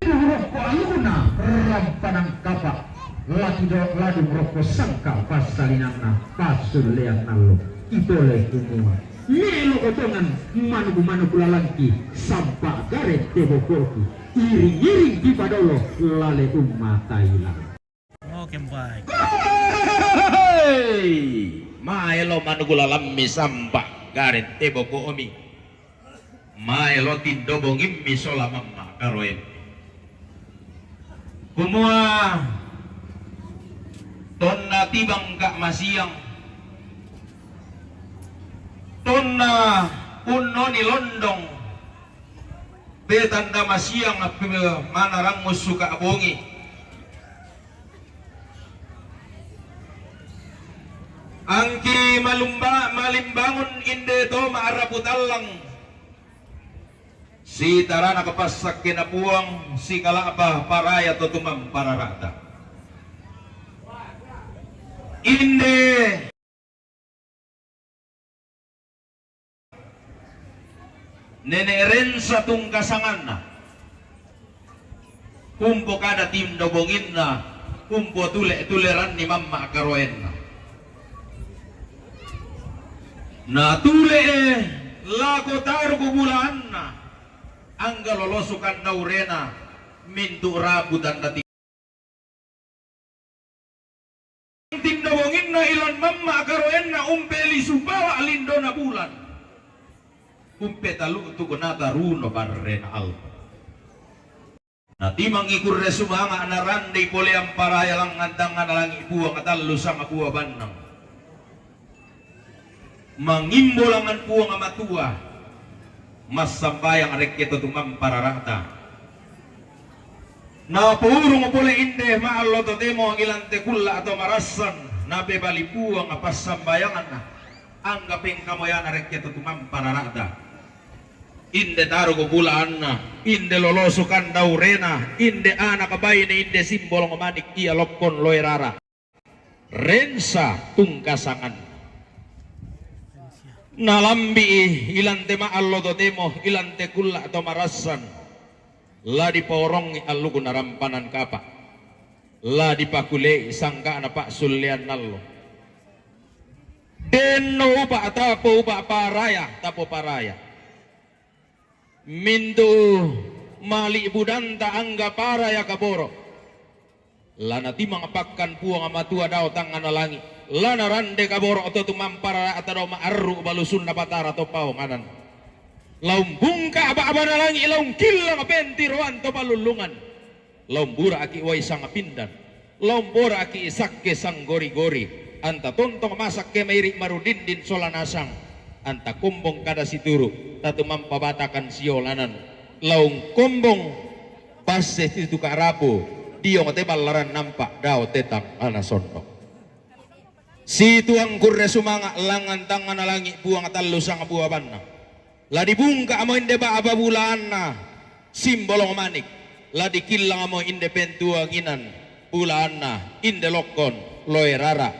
Speaker 7: rokok aluna rampanang kapak laki dok ladung rokok sangka pasalinana pasul leang nalo itoleh semua melo kotongan manuku lalangki sampak garet tebokoki iring-iring di padolo lale umatailang
Speaker 2: Oke, baik.
Speaker 1: Maelo manuku lalammi sampak garet teboko omi maelo tindobo ngimmi solamamma karoen kumua tonna tibang kak masiang tonna unno ni londong betanda masiang manarang musuka bongi angki malimbangun inde to maaraputalang si tarana kapasak kinapuang si kalapa paraya to tumam pararata inde neneren sa tung kasangan na kumpo kada tim dobongin na kumpo tuleran ni mamma karoen na tule lako taru kubulaan na angga lolosukan daurena mintu rabu dan dati tindawangin na ilan mamma karoen na umpeli subawa lindona bulan umpe talu tu gunata runo barrena al nati mangikur resumanga narandi pole ang paraya lang ngandangan lang ibuang atallu sang abuwa banang mangimbolangan puang amatua mas sambayang rekketo tumam pararata na purung pole inde maallo to demo ilante kulla atau marasan na bebali puang apas sambayangan na anggaping kamoyan rekketo tumam pararata inde taruh kubulaan na inde lolosukan daurena inde anak kabayin inde simbol ngamanik iya loppon loerara rensa tungkasangan nalambi ilante maallo to demo ilante kulla atau marasan la diporong allu narampanan kapa la dipakule sangka anak pak sulian nallo deno upa tapo upa paraya tapo paraya mintu mali budanta angga paraya kaboro lana timang apakkan puang amatua dao tangan alangi lana rande kaboro atau tumampara atau ma'arru balusun napatara atau pawanganan laum bungka aba-aba nalangi laum kilang pentiroan to palulungan laum bura aki waisang pindan laum bura aki isakke sang gori-gori anta tontong masak ke mairik marudindin solanasang anta kumbong kada situru tatu mampabatakan siolanan laung kumbong passe itu karapo dio ngote balaran nampak dao tetang ana sondo si tuang kurre sumanga langan tangan alangi buang atallu sang buah banna la dibungka amo inde ba ababulana simbolong manik la dikilang amo inde pentua nginan bulana inde lokon loerara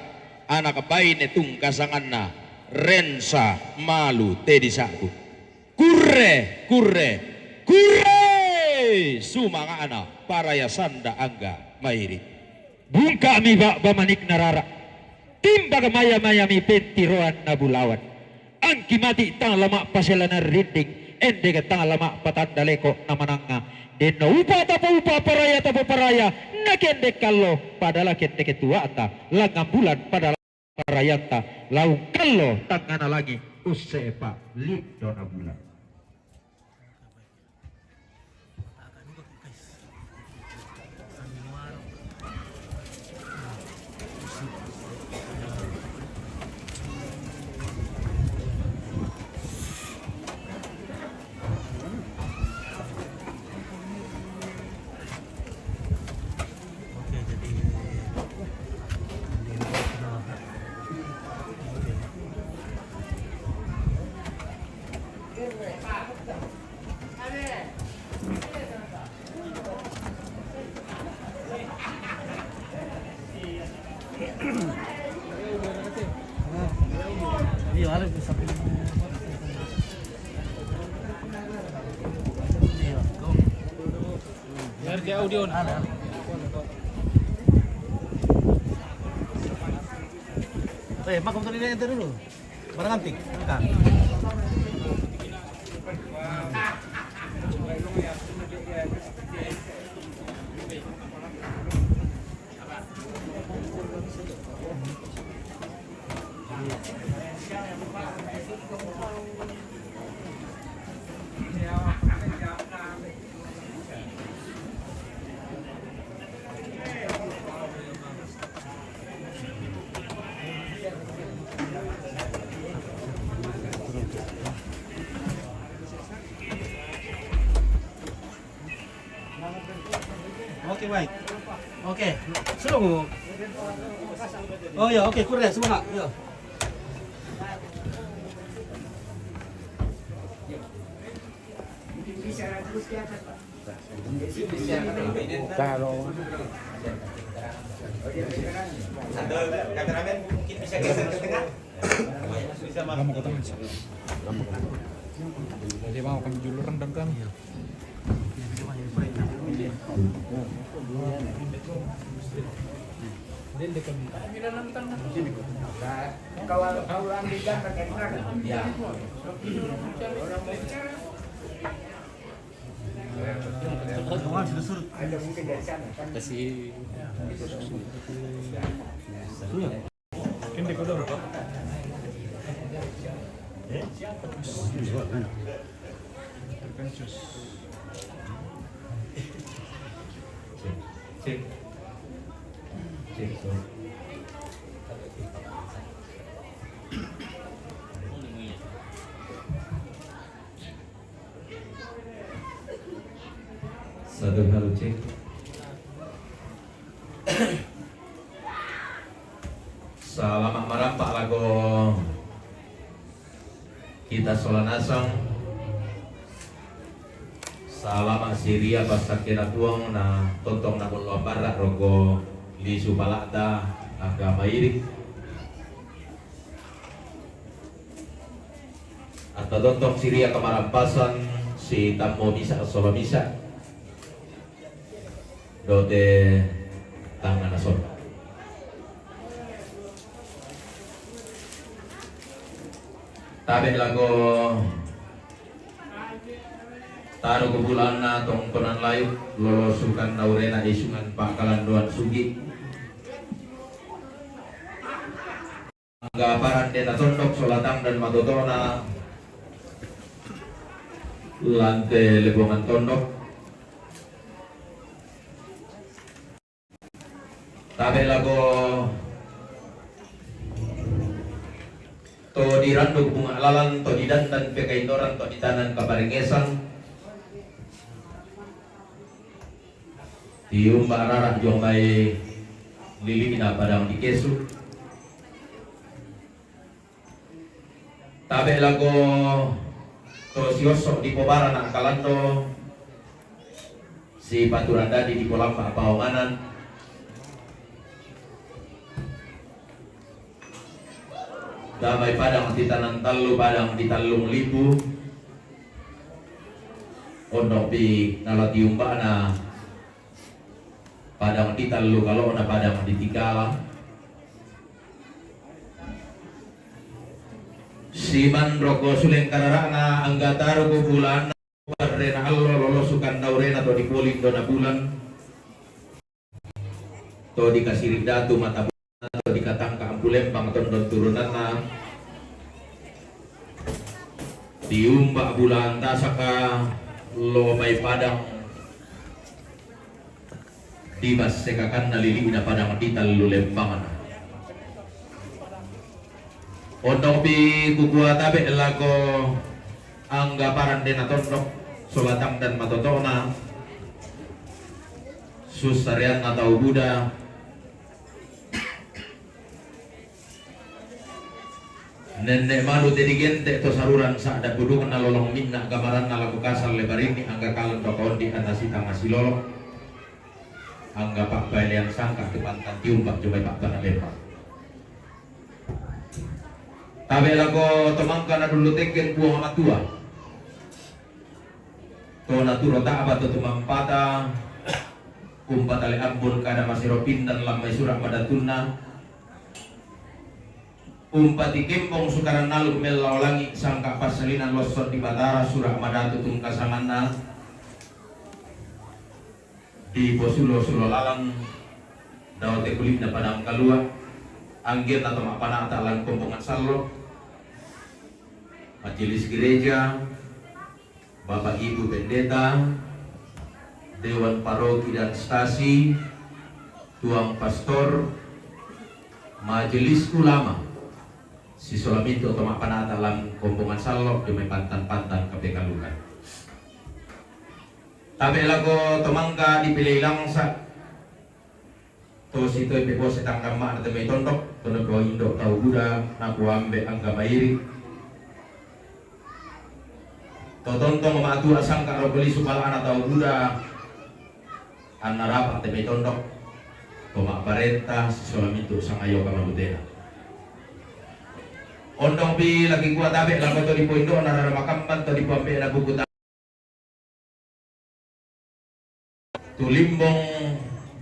Speaker 1: anak baine tungkasanganna rensa malu tedi saku kurre sumanga ana paraya sanda angga mairi bungka mi ba manik narara timba maya mi pentiroan nabulawan angki mati tang lama paselanan rinding ende ke tang lama patanda leko namananga deno upa paraya nakende kallo padahal kente ketua ata langang bulan padahal parayanta laung kallo tangana lagi usepa lidona bulan
Speaker 3: audio
Speaker 2: mak kamu tadi enter dulu. Barang antik. Kan. Oke baik. Oke, suruh. Oh ya, oke, kurang semua. Yo.
Speaker 5: Kameramen mungkin bisa geser ke tengah.
Speaker 3: Lama ke tengah. Jadi mau kami dulu rendam kan.
Speaker 2: Tungan sudah surut.
Speaker 3: Kasih. Hindi ko daw.
Speaker 1: Cek. Cek. Satu hal cek. Selamat merampak lagu kita solanasang. Salamat Syria basta kira tuang na tontong na mula barat rogo lisu palakda agama irik atau tontong Syria kemarampasan si tamo bisa solo bisa dote tangan asor. Tabe lago taruh ke bulan na tongkonan layu lolosukan naurena isungan pakalan doan sugi anggaparan dena tondok solatang dan matotona lantai lebongan tondok tabe lago to diranduk bunga lalan to didantan pekaindoran to ditanan kabarengesan tium bararah jomai lili na padang di kesu tabe lago to siosok di pobara na kalando si paturanda di polamba paonganan damai padang di tanan talu padang di talung libu ondok di nalatiumba na padang di talu kalau na padang di tikala siman roko suleng kararana anggataro ko bulan barrena allo lolosukan naurena to di puling do na bulan to di kasirik datu mata bulan to di katang ka ampulempang tondon turunan na diumba bulan tasaka lo may padang dibas sekakan nalili na padang di talu lembangan ondok pi kukuha tabe lago anggaparan dena tondok solatang dan matotona susarian atau Buddha nenek malu tedigente to saruran saada budungan na lolong minna gamaran na lagu kasar lebar ini angga kalon tokon di atasi tangasi lolong angga pak bailian sangka kepantan tium pak coba pak bana lebar tabe lago tomangka na dulu teken buang amat tua to naturo tak apa to tumampata umpat ale ambon kada masiropin dan lamai surak pada tunna umpati kempong sukaran nalu melaulangi sangka pasalinan losot di batara surak madatu tungkasanganna di posulo sulo lalang daote kulitna padang kalua anggir atau mapana talan kompongan sallo majelis gereja bapak ibu pendeta dewan paroki dan stasi tuang pastor majelis ulama si solamito atau mapana talan kompongan sallo demi pantan-pantan kepekalukan tabe lago tomangka dipilih langsa to sito ipe bose tangkama na teme tondok tono ko indo tau Buddha na kuambe angga mairi to tontong matu asang karo beli supala ana tau Buddha anarapa teme tondok to mak parenta solamito sangayo ka mabutena ondong bi lagi kuat tabe lago to di poindo na makampan to di puambe na bukuta tulimbong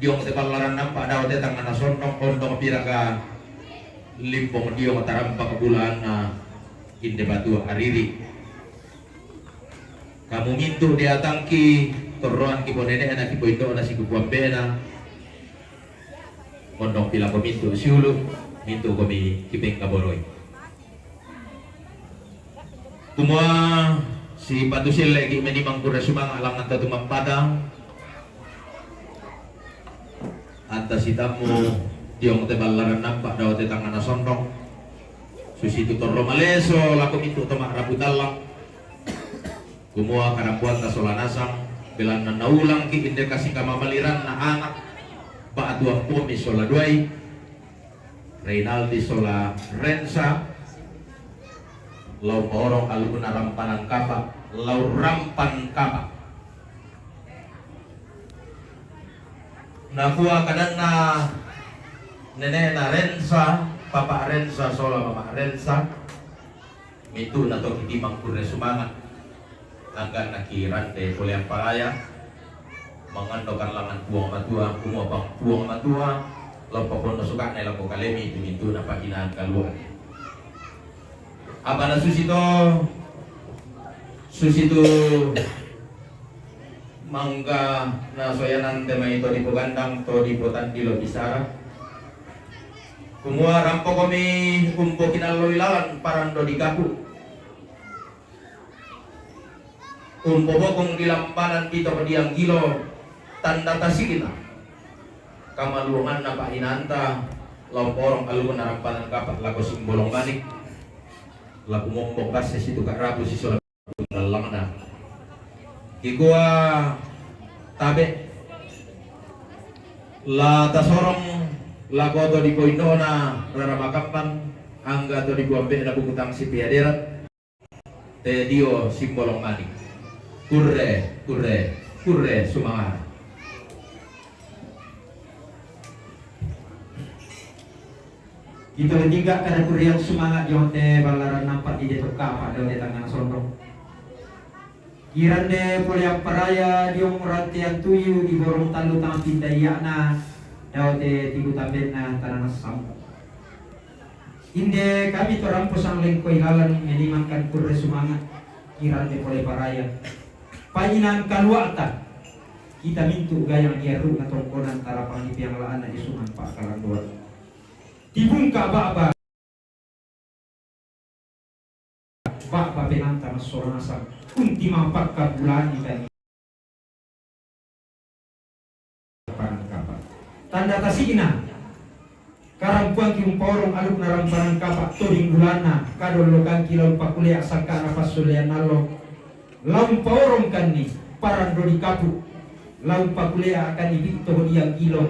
Speaker 1: diong te palaran nampak daw te tangan nasonok ondong piraka limbong diong tarampak bulan na inde batu hariri kamu mintu dia tangki torroan kipo nene na kipo indo na si kupuambe na mondong pila ko minto siulu minto ko mi kipeng kaboroy. Kumua si Patusil lagi menimang kura sumang alang anta tumampadang anta si tamu diong te ballaran nampak daw te tangan sondong susi tutor romaleso laku minto tomak rabutalak kumua karambuan ta solanasang belan na naulang ki indikasi kamamaliran na anak paatuang pumi sola duay Reynaldi sola Rensa lau porong aluna rampanan kapa lau rampan kapa nakua kadana nenek na Rensa papa Rensa sola mama Rensa itu na to kitimang kurne sumangat angga nakirante oleh ang paraya mangandokan langan puang matua kumua bang puang matua lopakon nasuka na ilang kalemi tuminto na paginaan kaluan apa na susito mangga na soyanan tema ito di pugandang to di potan di lobisara kumua rampo kami kumpo kinaloilalan parando di kapu kumpo bokong di lampanan dito padiang gilo tanda tasikina kamaluangan na pahinanta lomporong alun narampanan kapat lago simbolong manik lagu mombok kas situ kak rabu si solat dalam na kigua tabe la tasorong lago to di poindona raramakappan angga to di buambe na bukutang si piaderat te dio simbolong manik kurre sumangar
Speaker 7: Itu ketiga karena kuriang semangat jonte balaran nampak di detok kapa daun tangan sondong. Kirande poliang paraya diong rantian tuyu di borong talu tangan pindayana daute tigu tabena tanah sampo. Inde kami torampo sang lengkoi lalan menimangkan kurre semangat kirande poli paraya. Panyinan kaluata kita mintu gayang geru na tongkonan tarapang ipiang laan na isuman pak kalang dua. Dibungka baba penanta masorang asal kunti mampak bulan kita tanda tasina karampuan kiung porong aluk naramparang kapak toding bulana kadolokan kilau pakuliak sangka nafas sulian nalo laum porong kan ni parang dodi kapu laum pakuliak akan ibito diang kilo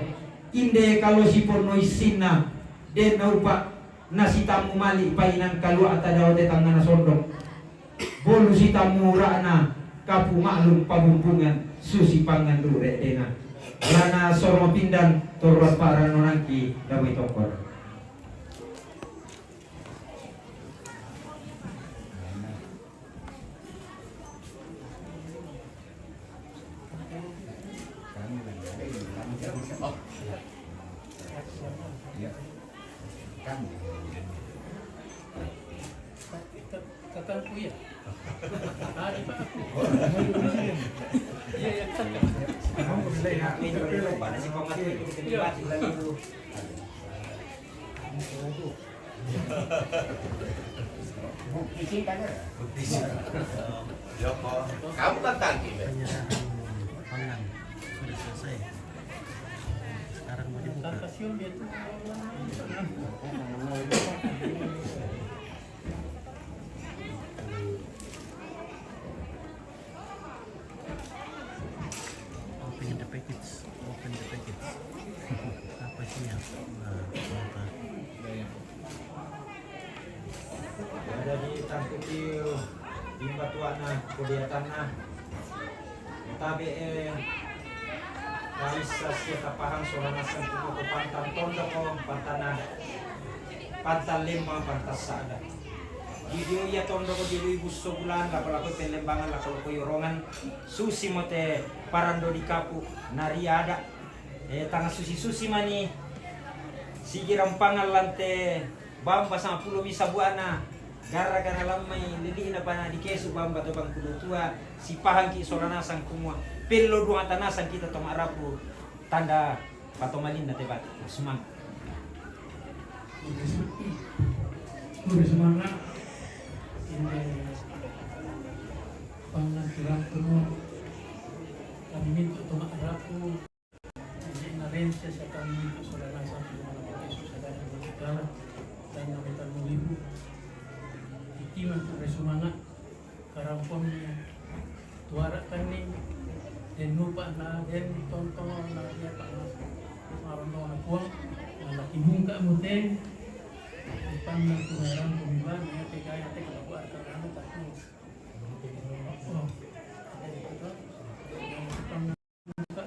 Speaker 7: inde kalau si pornoisina den naupa nasi tamu mali painan kalu atadaw de tangan sondong bolu si tamu rana kapu maklum pabumpungan susi pangan dure dena lana sorma pindan torwas para nonangki dawai tokor
Speaker 1: kamu kan tangki
Speaker 2: Penang sudah selesai. Sekarang mau dibuka. Open the package. Apa sih ya?
Speaker 7: ada di tangkil di batuana kudiatana tabe realisasi kapahang soranasan tubuh ke pantan tondo ko pantana pantan lembang pantas sada video ya tondo ko di gusto bulan kapala ko pelembangan la ko yorongan susi mote parando di kapu nariada tanga susi mani sige rampangan lante bamba sama pulo bisa buana
Speaker 8: gara-gara lamai lili na pa na di kesu bamba to bang kudu tua si pahang ki soranasang kumua pelo dua tanasan kita tong arapu tanda patomalin na tebat sumang
Speaker 9: semangat ini pangaturan kuno kami minta tomak arapu ini narense sa kami minta soranasang kumua na Yesus sa dahil ng segala dan nabitan mo libo itiman ko semangat karampon niya tuara kani dan lupa na dan tonton na dia pak marono na kuang na kibungka mo ten pang na tumaran kumiban ya tegaya te kalau buat kan tak tu oh jadi itu pang buka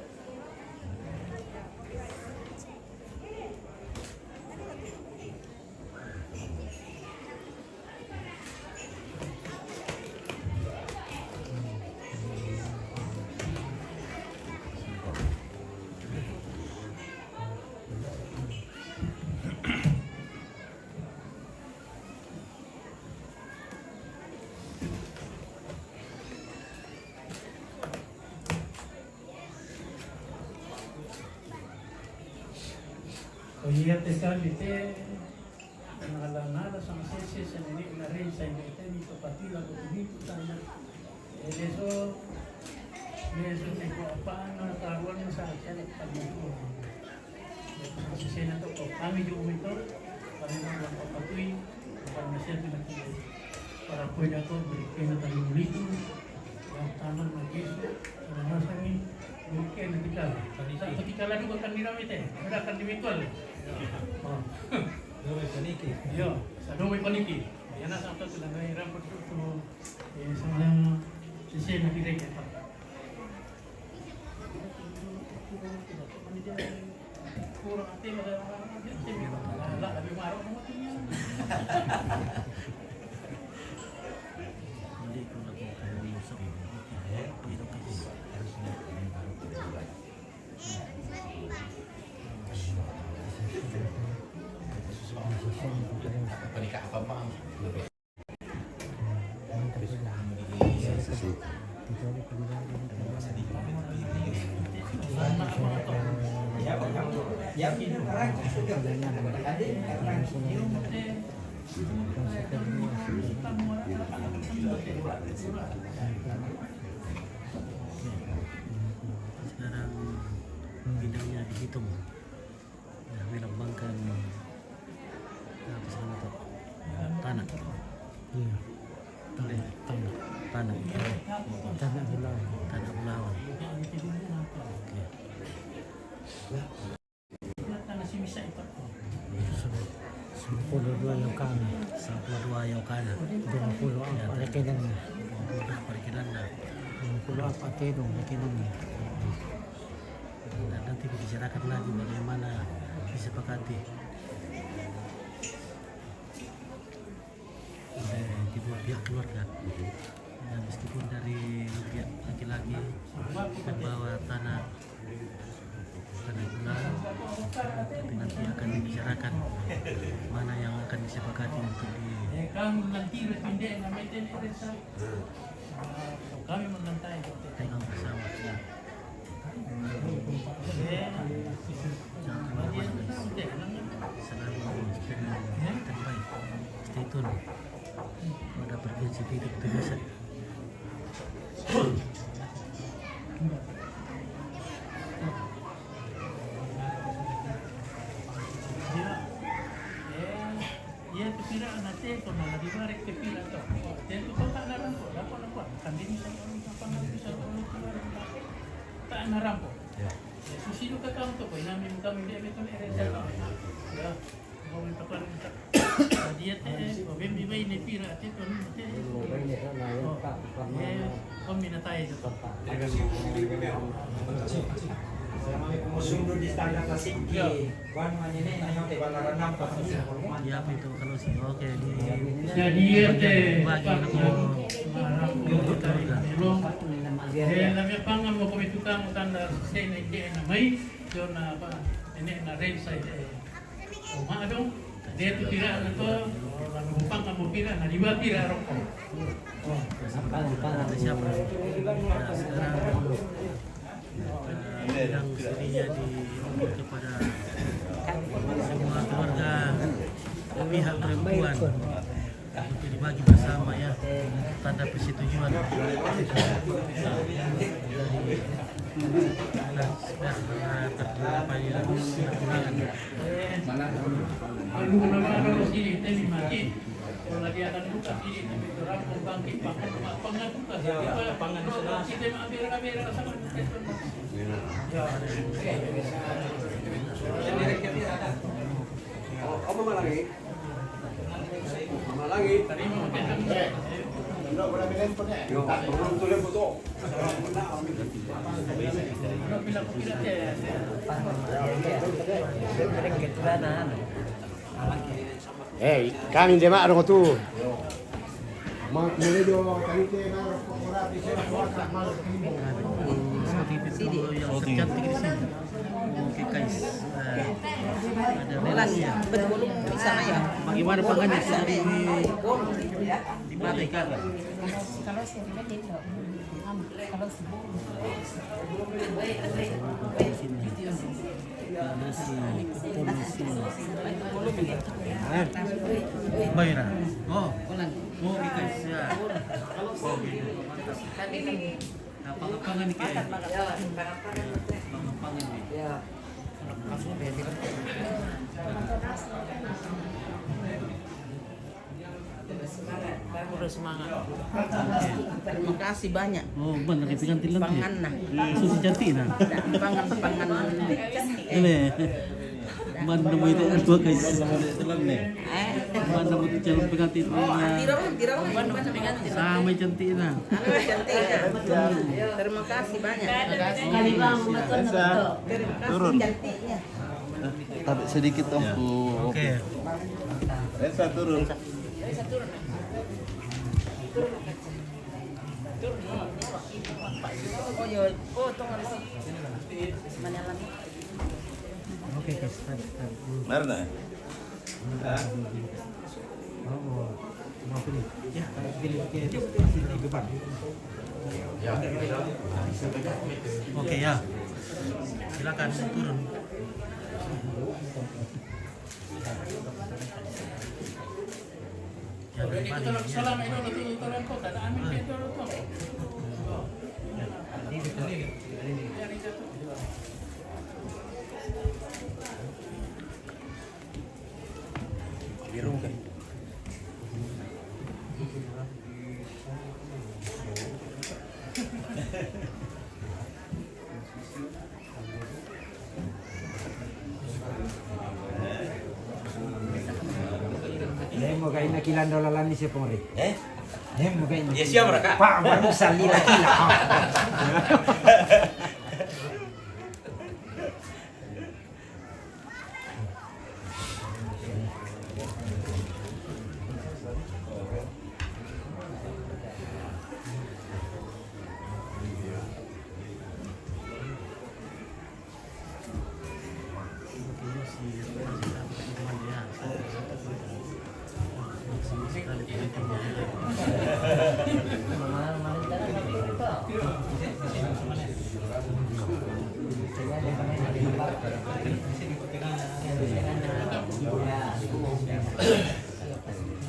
Speaker 9: Iya sekali teh nala sama sesi sendiri na rin sa inyo ito ni kapatila ko dito sana eso ne ko apa na tawon mo sa akin pag mo sesi na to ko kami yung umito para na papatuy para na siya pinatuloy para po na to bigay na tayo ulito ang tanong ng Yesu para nasangin bigay na kita ketika lagi bukan dinamit ada akan dimikul Dome paniki. Yo, sa dome paniki. Yan na sa ato sila na hirap po sa mga sisi na direct pa. Puro ate wala abi maro mo tinya.
Speaker 2: Hindi ko na kung kayo musok. Pero kasi harus na
Speaker 3: Panika apa bang?
Speaker 2: Sekarang bidangnya dihitung. Nah, melambangkan apa sih nama itu? Tanah. Iya. Tanah. Tanah Bulawan. Tanah Bulawan. Oke.
Speaker 9: Dua yang kanan,
Speaker 2: 12 yang kanan.
Speaker 9: 20
Speaker 2: Ya,
Speaker 9: rekenan,
Speaker 2: 20 perikiran dah.
Speaker 9: 20 apa kedong rekenan.
Speaker 2: Dan nanti dibicarakan lagi bagaimana disepakati oleh kedua pihak keluarga. Ya, meskipun dari pihak laki-laki membawa tanah bulan, tapi nanti akan dibicarakan mana yang akan disepakati untuk
Speaker 9: kami menantai
Speaker 2: dipegang bersama. Jangan lupa guys, selalu terbaik. Stay tune pada bergensi hidup biasa.
Speaker 9: Ya, kepira nanti kalau lagi barek kepira tu. Dan tu tak narampo, dapat. Kandini saya orang kapan bisa orang keluar tak narampo. Ya. Susi juga kamu tu, namin kami dia betul eresa. Ya. Mau minta kan minta. Dia teh, bem di bayi ni pira teh tu ni. Kami nak tanya tu.
Speaker 8: Musundo di standar klasik di wan manene ayo te balaran nampak
Speaker 2: Ya apa itu kalau sih oke di
Speaker 9: Jadi teh
Speaker 2: bagi aku
Speaker 9: Nabi pangan mo kami tukang tanda sa inay na may doon na apa ini na red side. O maadong dito tira na to, ano pang mo kira, nah dibagi lah rokok.
Speaker 2: Ada siapa? Nah, sekarang bidang studinya kepada semua keluarga pihak perempuan untuk dibagi bersama ya, tanda persetujuan dari
Speaker 9: Kalau nama sini, tadi mati. Kalau lagi akan buka sini, tapi orang membangkit pangan buka. Pangan sudah. Kita ambil sama.
Speaker 5: Mama lagi. Mama lagi.
Speaker 9: Tadi mau tentang
Speaker 5: Yo, turun tulen foto.
Speaker 9: bila aku tidak ya.
Speaker 5: Kami jemaah orang tu.
Speaker 2: seperti itu yang tercantik di sini. Oke guys, ada relasinya. Bagaimana pangannya dari di mana ikan?
Speaker 4: Kalau sendiri itu, kalau
Speaker 2: Bayra. Oh, guys ya. Oh, mantas. Pangan nih kayak. Pangan nih. Ya.
Speaker 10: Semangat. Terima kasih banyak.
Speaker 2: Oh, benar itu ganti lagi.
Speaker 10: Pangan nah.
Speaker 2: Susi cantik nah.
Speaker 10: Pangan.
Speaker 2: Ini. Mana mau itu dua guys. Telan nih. Mana mau itu calon pengantin. Sama cantik nah.
Speaker 10: Cantik. Terima kasih banyak.
Speaker 4: Kali bang, betul.
Speaker 10: Turun. Cantiknya.
Speaker 5: Tapi sedikit aku.
Speaker 2: Oke.
Speaker 5: Resa turun.
Speaker 10: Oh yo, tunggu mana lagi?
Speaker 2: Oke guys.
Speaker 5: Mana?
Speaker 2: Oh, mau pilih. Ya, pilih ke depan. Oke ya. Silakan turun.
Speaker 9: Salam itu tolong kok ada amin itu tuh.
Speaker 8: Mo kayo nakilan daw lalan ni siya pong rin. Mo kayo.
Speaker 3: Ya siya mereka.
Speaker 8: Pa, baru salila kila.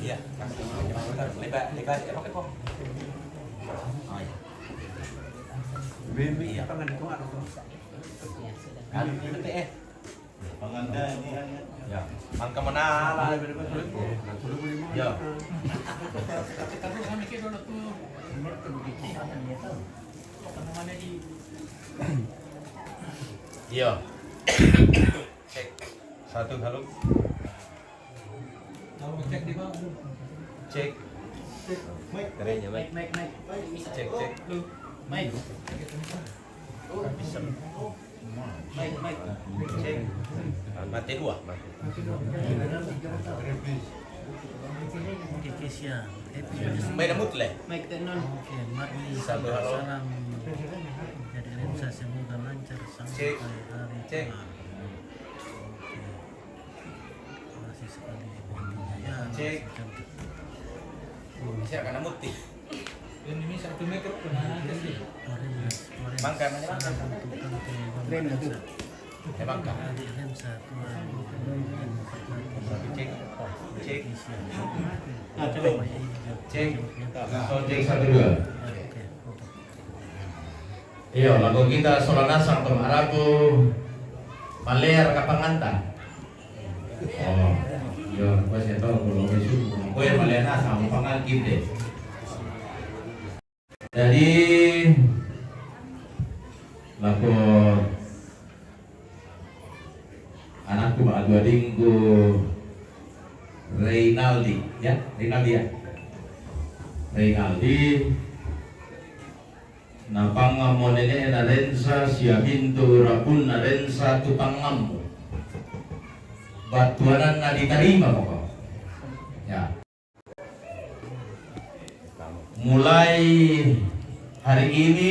Speaker 3: Iya. Lebar apa kok? Bibi apa nggak dikuat? Kan ini panganda ini ya. Angka mana lah? Ya.
Speaker 9: Kami kira dulu tuh. Mana di
Speaker 3: Iya. Cek. Satu halo.
Speaker 9: cek di bawah.
Speaker 3: Cek. Kerenya baik. Cek.
Speaker 9: Baik.
Speaker 3: Bisa.
Speaker 9: Baik.
Speaker 3: Cek. Mati dua.
Speaker 2: Oke Kesia.
Speaker 3: Baik namut le.
Speaker 9: Baik tenon.
Speaker 2: Oke, mari
Speaker 3: Satu halo.
Speaker 2: salam. Jadi realisasi semoga lancar sampai
Speaker 3: Cek.
Speaker 2: hari
Speaker 3: Cek.
Speaker 2: kelak. Oke. Terima kasih sekali. Ya,
Speaker 3: Cek.
Speaker 2: cantik.
Speaker 3: Bisa karena muti.
Speaker 2: Ini satu meter pun ada sih.
Speaker 3: Mangka mana? Mangka. Cek. Cek.
Speaker 1: Cek 1 2. Iya, lagu kita Solanasang Tomarabu Maler Kapanganta. Oh, iya, gua sih tahu kalau besok gue Maler Nasang pangan kita. Jadi lagu anakku Pak Adwadingku Reynaldi ya, Reynaldi napang monene na rensa siya bintu rapun na rensa tutangam batuanan na diterima mo ya. Mulai hari ini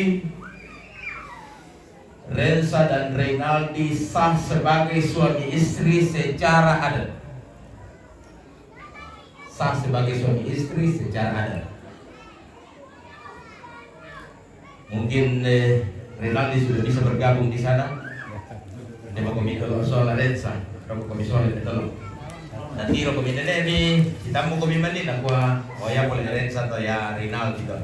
Speaker 1: Rensa dan Reynaldi sah sebagai suami istri secara adat. Sah sebagai suami istri secara adat. Mungkin Reynaldi sudah bisa bergabung di sana. Dia komite soal Rensa, komite soal itu. Nanti komite ini kita mau komite mandi nak gua, oh ya boleh Rensa atau ya Reynaldi gitu.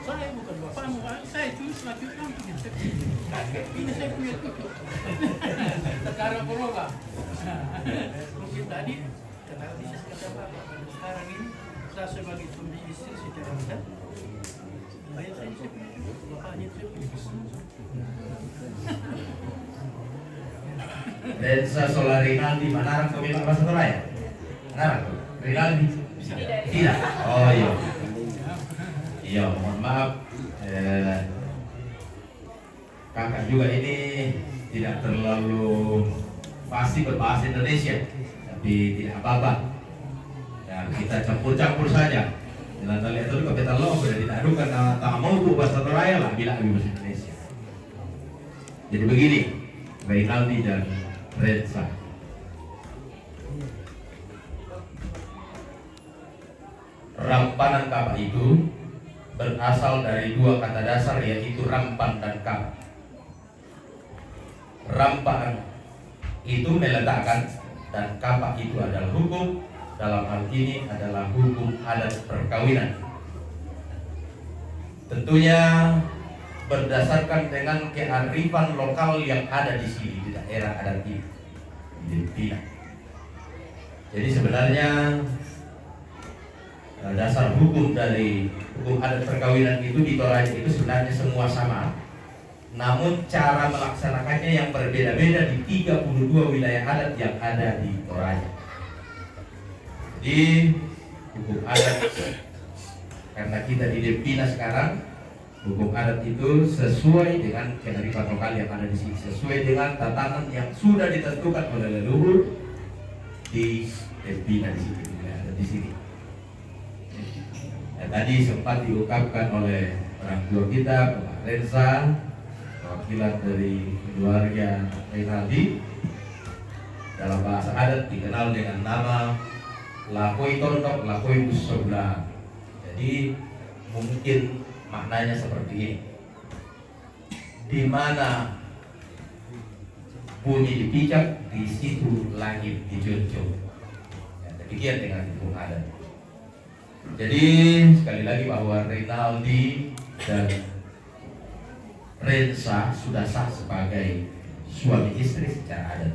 Speaker 9: Saya bukan bapakmu, saya itu selanjutnya ini saya punya cucu. Sekarang berubah. Mungkin tadi kenal bisa kata bapak. Sekarang ini saya sebagai suami istri secara adat. Baik saya punya cucu, bapaknya saya punya cucu.
Speaker 1: Rensa soal Reynaldi mana kami apa setelah ya? Mana Reynaldi? Tidak. Oh iya. Iya, mohon maaf. Kakak juga ini tidak terlalu pasti berbahasa Indonesia, tapi tidak apa-apa. Ya, kita campur-campur saja. Jangan lihat dulu kita lo sudah ditaruh karena tak mau tuh bahasa Toraya lah bila bahasa Indonesia. Jadi begini, Reynaldi dan Rensa. Rampanan kapal itu berasal dari dua kata dasar, yaitu rampan dan kap. Rampan itu meletakkan dan kapak itu adalah hukum. Dalam hal ini adalah hukum adat perkawinan. Tentunya berdasarkan dengan kearifan lokal yang ada di sini, di daerah adat ini, di Pina. Jadi sebenarnya dasar hukum dari hukum adat perkawinan itu di Toraja itu sebenarnya semua sama, namun cara melaksanakannya yang berbeda-beda di 32 wilayah adat yang ada di Toraja. Jadi hukum adat, karena kita di Depina sekarang, hukum adat itu sesuai dengan kearifan lokal yang ada di sini, sesuai dengan tatanan yang sudah ditentukan oleh leluhur di Depina di sini, ada di sini. Tadi sempat diungkapkan oleh orang tua kita, Pak Rensa, wakilan dari keluarga Reynaldi, dalam bahasa adat dikenal dengan nama Lakoi Tondok, Lakoi Busobla. Jadi mungkin maknanya seperti ini: di mana bumi dipijak, di situ langit dijunjung. Ya, demikian dengan hukum adat. Jadi sekali lagi bahwa Reynaldi dan Rensa sudah sah sebagai suami istri secara adat.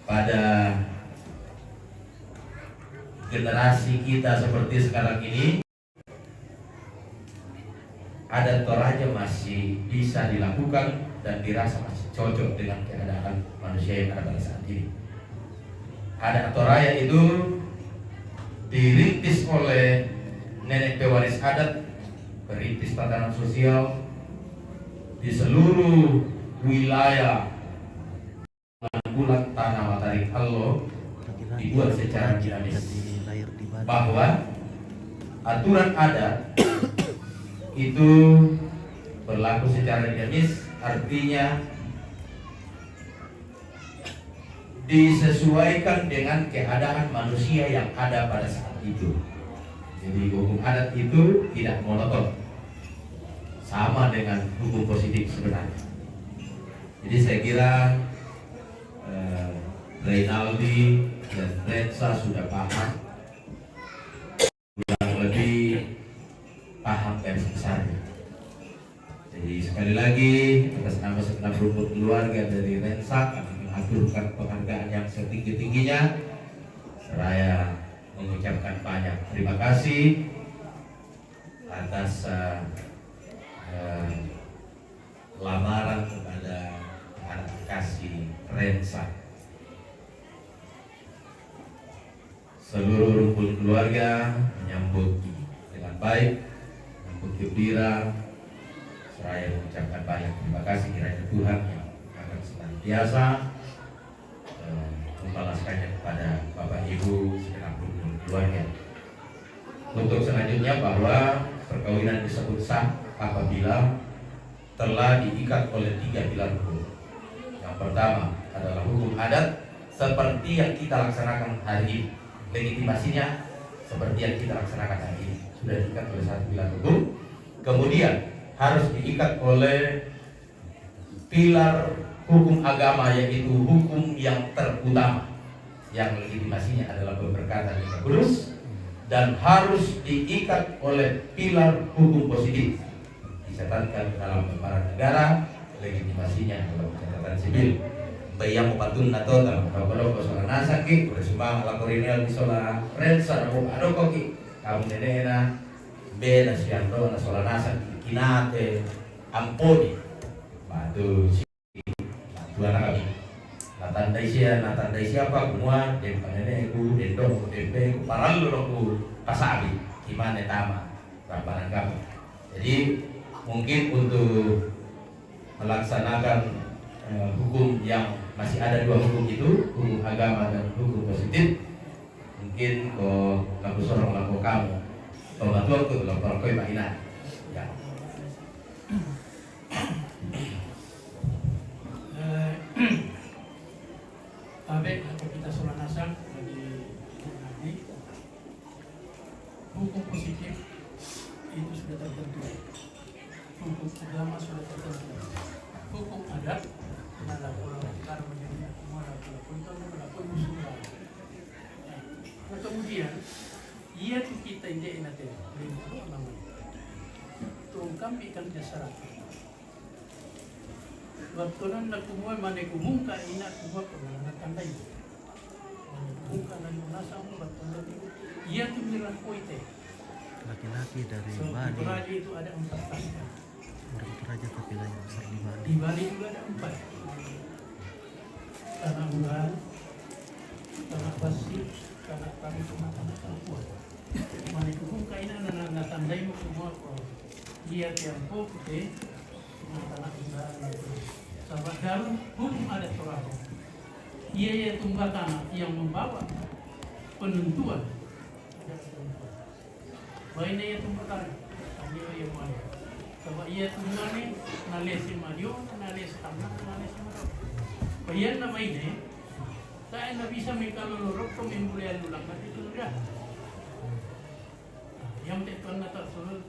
Speaker 1: Pada generasi kita seperti sekarang ini, adat Toraja masih bisa dilakukan dan dirasa masih cocok dengan keadaan manusia yang ada pada saat ini. Adat Toraja itu dirintis oleh nenek pewaris adat, perintis tatanan sosial di seluruh wilayah bulan, tanah, matahari, Allah dibuat secara dinamis. Bahwa aturan adat itu berlaku secara dinamis, artinya disesuaikan dengan keadaan manusia yang ada pada saat itu. Jadi hukum adat itu tidak monoton, sama dengan hukum positif sebenarnya. Jadi saya kira Reynaldi dan Rensa sudah paham, kurang lebih paham garis besarnya. Jadi sekali lagi atas nama segenap rumput keluarga dari Rensa, kami mengaturkan penghargaan yang setinggi-tingginya, seraya mengucapkan banyak terima kasih atas lamaran kepada anak kasih Rensa. Seluruh rumpun keluarga menyambut dengan baik, menyambut gembira, seraya mengucapkan banyak terima kasih kiranya Tuhan yang akan senantiasa membalaskannya kepada Bapak Ibu segenap rumpun keluarga. Untuk selanjutnya, bahwa perkawinan disebut sah apabila telah diikat oleh 3 pilar hukum. Yang pertama adalah hukum adat seperti yang kita laksanakan hari ini. Legitimasinya seperti yang kita laksanakan hari ini sudah diikat oleh 1 pilar hukum. Kemudian harus diikat oleh pilar hukum agama, yaitu hukum yang terutama yang legitimasinya adalah berkata Tegak Kudus, dan harus diikat oleh pilar hukum positif dicatatkan dalam lembaran negara, legitimasinya dalam catatan sipil. Bayang upatun nato dalam kalau soal nasaki, bersembang ala korinel di soal Rensa nabu adokoki, kamu nenena, be nasianto nasoal nasak kinate amponi, batu Tuhan kami. Natandai siapa semua dan panene ku dendong ku tempe ku paralu ku pasabi gimana tama rambanan kami. Jadi mungkin untuk melaksanakan hukum yang masih ada 2 hukum itu, hukum agama dan hukum positif, mungkin ko laku sorong laku kamu pembantuan ku laku koi mainan ya.
Speaker 9: Abek atau kita solanasang bagi nanti hukum positif itu sudah tertentu, hukum agama sudah tertentu, hukum adat adalah kalau menjadi nah, kemudian ia tu kita ini nanti tungkam ikan dasar waktu nanda kumua mana kumungka ina kumua kumana tandai kumungka nanda nasa waktu nanda ia tu mirah koite
Speaker 2: laki-laki dari Bali.
Speaker 9: Di Bali itu ada 4 pasukan.
Speaker 2: Orang Toraja tapi lain besar di Bali.
Speaker 9: Di Bali juga ada 4. Tanah bulan, tanah pasir, tanah kami cuma tanah perempuan. Mana kumungka ina nanda tandai mo semua ko dia tiampo kute tanah bulan. Sahabat Garut, hukum adat Toraja. Ia yang tunggal tanah yang membawa penentuan. Baina ia tunggal tanah, kami ia mana. Sebab ia tunggal ni nalesi maju, nalesi tanah, nalesi maju. Bayan nama ini, tak nak bisa mengkaluluruk kau memulai lulang nanti tu dah. Yang tuan nak suruh,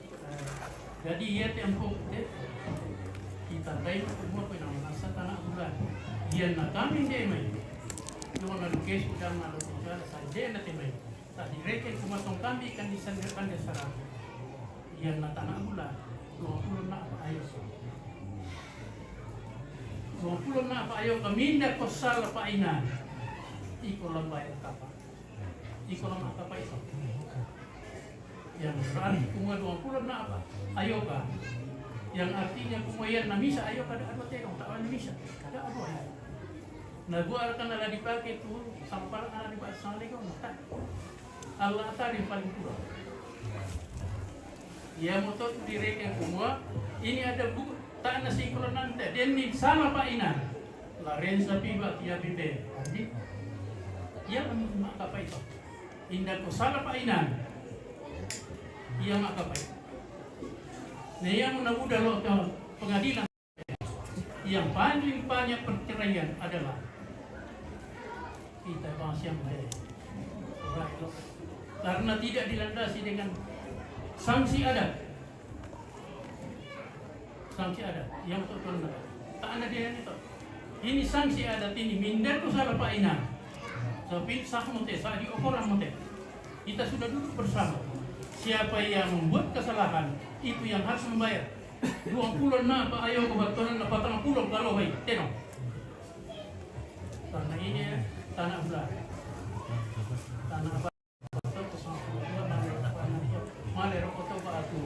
Speaker 9: jadi ia tempung kita tahu semua pernah merasa tanah bulan. Dia nak kami dia main. Cuma nak kes sudah nak sudah saja nanti main. Tak direken kumasong kami kan disandarkan dasar. Dia nak tanah bulan. 20 nak apa ayo. 20 nak apa ayo kami nak kosal apa inan. Ikolam bayar apa? Ikolam apa itu? Yang berarti kumua 20 nak apa? Ayo kan? Yang artinya kumayan na misa ayo kada ano terong tawan misa kada ano ay nabuar kan ala dipakai tu sampal ala dipakai sangli ko tak Allah tadi paling kurang ya moto direken kumua ini ada buku tak nasi kolonan dan ini sama Pak Inan La rensa piba tia bibe. Jadi, ia apa itu? Indah ko salah painan. Ia apa itu? Nah, yang mudah-mudah lo ke pengadilan. Yang paling banyak perceraian adalah kita bahas yang lain. Karena tidak dilandasi dengan sanksi adat. Sanksi adat yang betul tak ada dia itu. Ini sanksi adat ini minder ku salah painan. Tapi sah mote, sah diukur mote. Kita sudah duduk bersama. Siapa yang membuat kesalahan itu yang harus membayar. 20 na pa ayo kebaturan na 40 kalau baik. Tenong. Karena ini tanah belah. Tanah apa? Maler foto pa aku.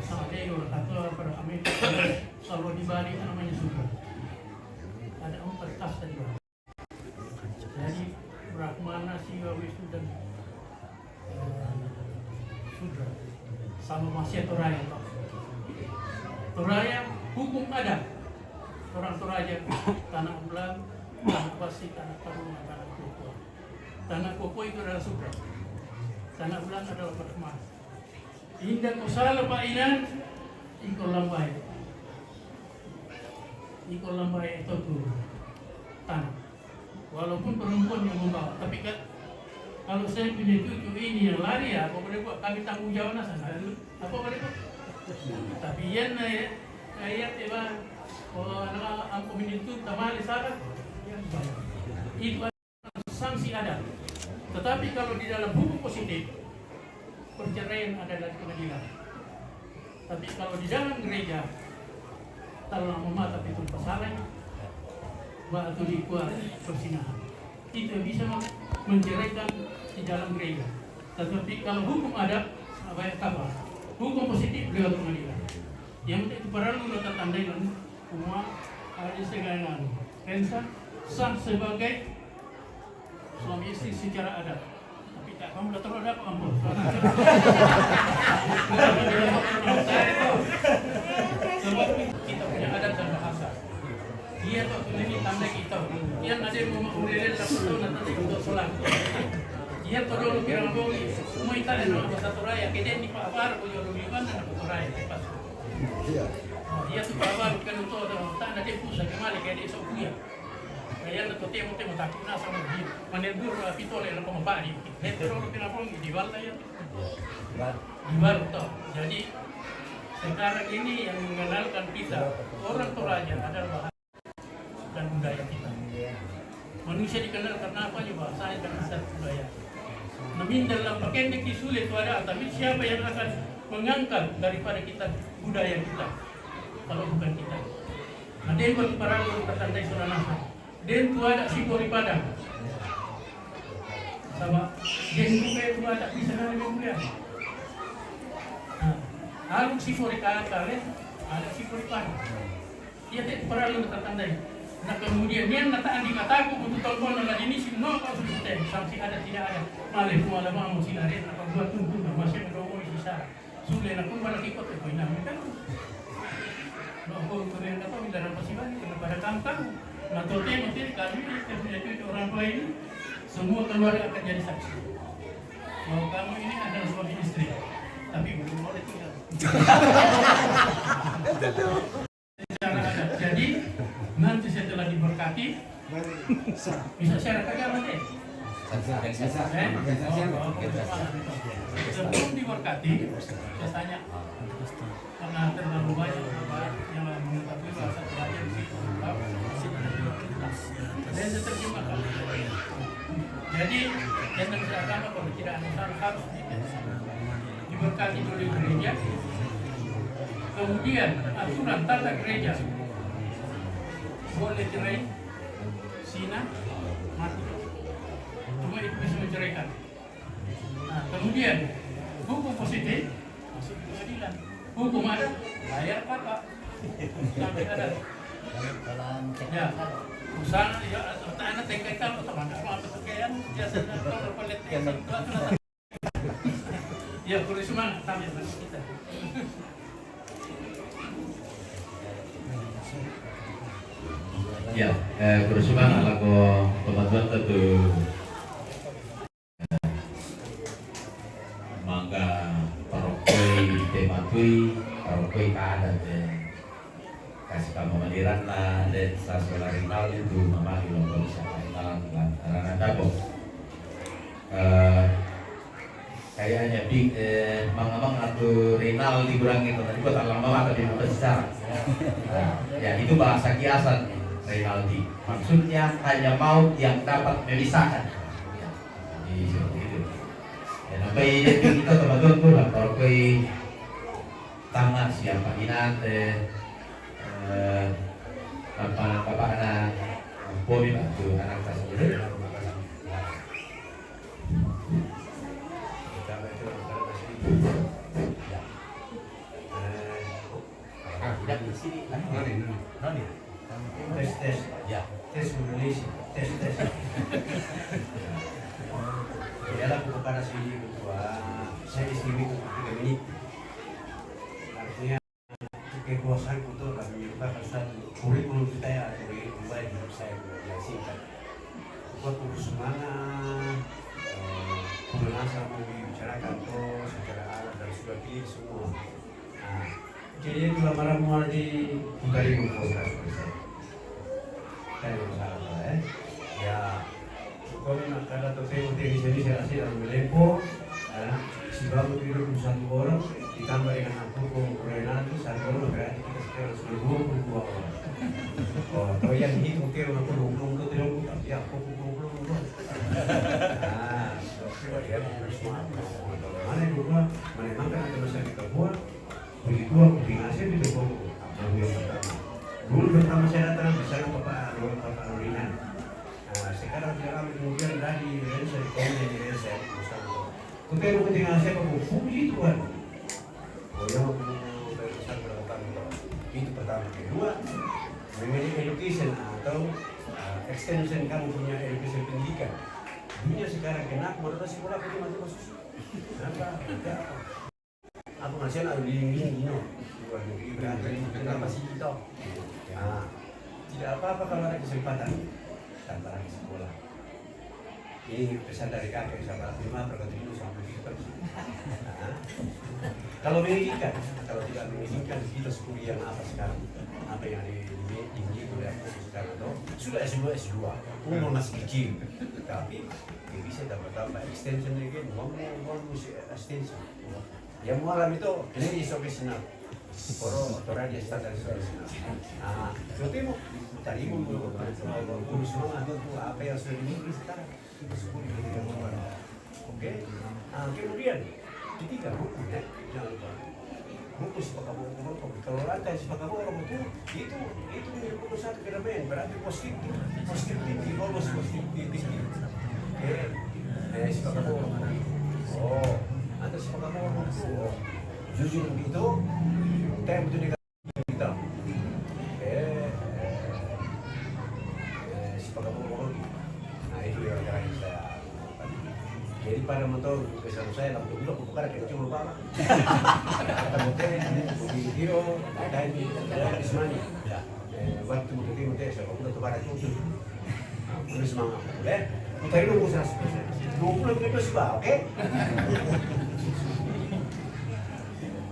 Speaker 9: Sama dia atau pada Amerika selalu di Bali namanya sudah ada 4 tas tadi. Jadi Brahmana, Siwa, Wisnu dan Sudra sama masih Toraya. Toraya hukum ada. Orang Toraja tanah bulan, tanah basi, tanah tarung, tanah kopo. Tanah kopo itu adalah Sudra. Tanah bulan adalah Brahmana. Indah ko salah painan, ikol lambai. Ikol lambai itu tuh tanah. Walaupun perempuan yang membawa, tapi kan kalau saya punya cucu ini yang lari ya, apa boleh buat kami tanggung jawab sana. Apa boleh buat? Tapi yang ayat tiba, kalau anak aku itu tamali salah, itu sanksi ada. Tetapi kalau di dalam hukum positif, perceraian adalah pengadilan. Tapi kalau di dalam gereja, kalau mata itu pasaran, atau di kuat persinahan, itu yang bisa menceraikan di dalam gereja. Tetapi kalau hukum adat, apa ya kabar? Hukum positif lewat pengadilan. Yang itu perlu kita tandai semua ada segala rensa sah sebagai suami istri secara adat. Kamu udah terlalu apa kamu? Sebab kita punya adat dan bahasa. Dia tuh ini tanda kita. Dia ada yang mau mengulirin satu tahun nanti untuk sholat. Dia tuh dulu kira bongi. Semua kita ada nama bahasa Toraya. Kita ini Pak Baru punya rujukan dan Pak Toraya. Dia tuh Pak Baru kan untuk tanda dia pusat kemana kayak dia sokuya. Kaya na temo takut na sama dia. Manegur pitole na pamabali. Pero pinapong diwal na yan. Diwal to. Jadi sekarang ini yang mengenalkan kita orang Toraja adalah bahasa dan budaya kita. Manusia dikenal karena apa ya bahasa dan asal budaya. Namun dalam pakaian yang sulit itu ada, tapi siapa yang akan mengangkat daripada kita budaya kita kalau bukan kita. Ada yang berparang tertandai Suranasa. Dan tu ada si Pori Padang sama dan juga itu ada bisa dari Mulia. Aluk si Pori Padang ada si Pori Padang. Ia tidak perlu tertandai. Nah kemudian dia nata andi kataku untuk telepon dan ini si no kau sudah sanksi ada tidak ada. Malah malah mau sinari apa buat tunggu masih menunggu sisa. Sudah aku malah ikut ke poin nama kan. No kau kemudian kata bila nampak si bani pada kampung. Nah, nanti kami punya cucu orang tua ini semua keluarga akan jadi saksi. Bahwa kamu ini adalah suami istri, tapi belum boleh tinggal. Jadi nanti setelah diberkati bisa syarat agama deh. Sebelum diberkati, saya tanya karena terlalu banyak yang mengetahui bahasa Toraja di situ. Dan diterjemahkan. Jadi jangan beragama kalau tidak ada harus diberkati oleh gereja. Kemudian aturan tata gereja boleh cerai, zina, mati. Cuma itu bisa menceraikan. Nah, kemudian hukum positif masuk ke pengadilan. Hukum adat bayar kakak sampai adat. Ya, usaha ya tanah tengkekan atau mana pakaian biasa kalau pelet ya kuris mana tampil kita.
Speaker 1: Ya, berusaha lagu teman-teman tentu mangga parokoi tematui parokoi keadaan kasih kamu madiran lah dan sasola rinal itu mama ilmu bisa rinal lantaran dabo kayaknya big mang atau rinal dikurangi itu tadi buat lama atau di besar ya itu bahasa kiasan Rinaldi maksudnya hanya maut yang dapat memisahkan jadi seperti itu ya sampai jadi kita teman-teman tuh lah kalau ke tangan siapa inate apa anak poli lah tuh anak kasih tidak di sini nani tes ya tes Indonesia tes ya lah bukan nasi ketua saya istri itu 3 menit artinya kekuasaan untuk kami bahkan satu kurikulum kita ya kurikulum baik menurut saya singkat buat urus semangat kemudian sama dibicarakan tuh secara alat dan sudah pilih semua jadi itu lamaran mual di dari kumpulkan saya masalah ya kalau nak kada tu saya mesti di sini saya dalam lempo si baru tidur satu orang ditambah dengan aku Korea itu satu orang berarti kita sekarang sudah 22 orang kalau yang hitung kira aku 20 ke 30 tapi aku 20 mana yang dua mana makan ada masalah kita buat begitu aku binasnya di depan yang pertama dulu pertama saya datang di sana Bapak Nurinan sekarang tidak lama kemudian dari Indonesia di Indonesia aku tengok ketinggalan saya aku puji Tuhan yang aku besar pertama itu pertama kedua mengenai education atau extension kamu punya education pendidikan dunia sekarang kenapa menurut sekolah aku cuma masuk kenapa aku ngasih anak dingin luar negeri berarti kenapa sih kita tidak apa-apa kalau ada kesempatan tanpa lagi sekolah ini pesan dari kakek sama lima berkontribusi sampai kita kalau menginginkan kalau tidak menginginkan kita kuliah apa sekarang apa yang tinggi kuliah sekarang itu sudah S2 umur masih kecil tapi bisa tambah extension lagi mau extension yang mualam itu ini profesional orang dia standar profesional jadi mau tadi mau urus itu apa yang sudah dimiliki sekarang oke kemudian ketiga buku ya jangan lupa buku sepakat buku kalau lantai sepakat buku itu buku satu fenomen berarti positif bonus positif sepakat buku ada sepakat buku jujur begitu tem itu kita sepakat buku nah itu yang akan saya jadi pada motor pesan saya langsung dulu aku bukan kecil lupa kata motor ini video dan di semani waktu begitu motor saya aku udah kepada itu udah semangat boleh kita nunggu 100% 20 menit sih oke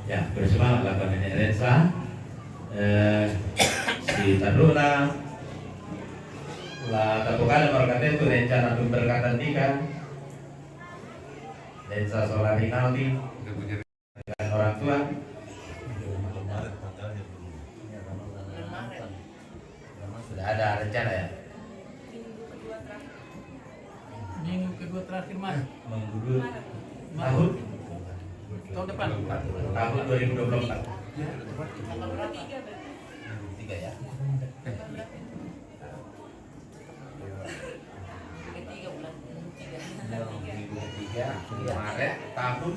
Speaker 1: ya bersemangat lakukan ini Rensa si Taruna lah terbuka berkata itu rencana berkata nikah Lensa seorang Rinaldi dengan orang tua sudah ada rencana ya
Speaker 9: minggu kedua terakhir mas
Speaker 1: menggudut
Speaker 9: tahun depan
Speaker 1: tahun 2024 tiga ya Maret tahun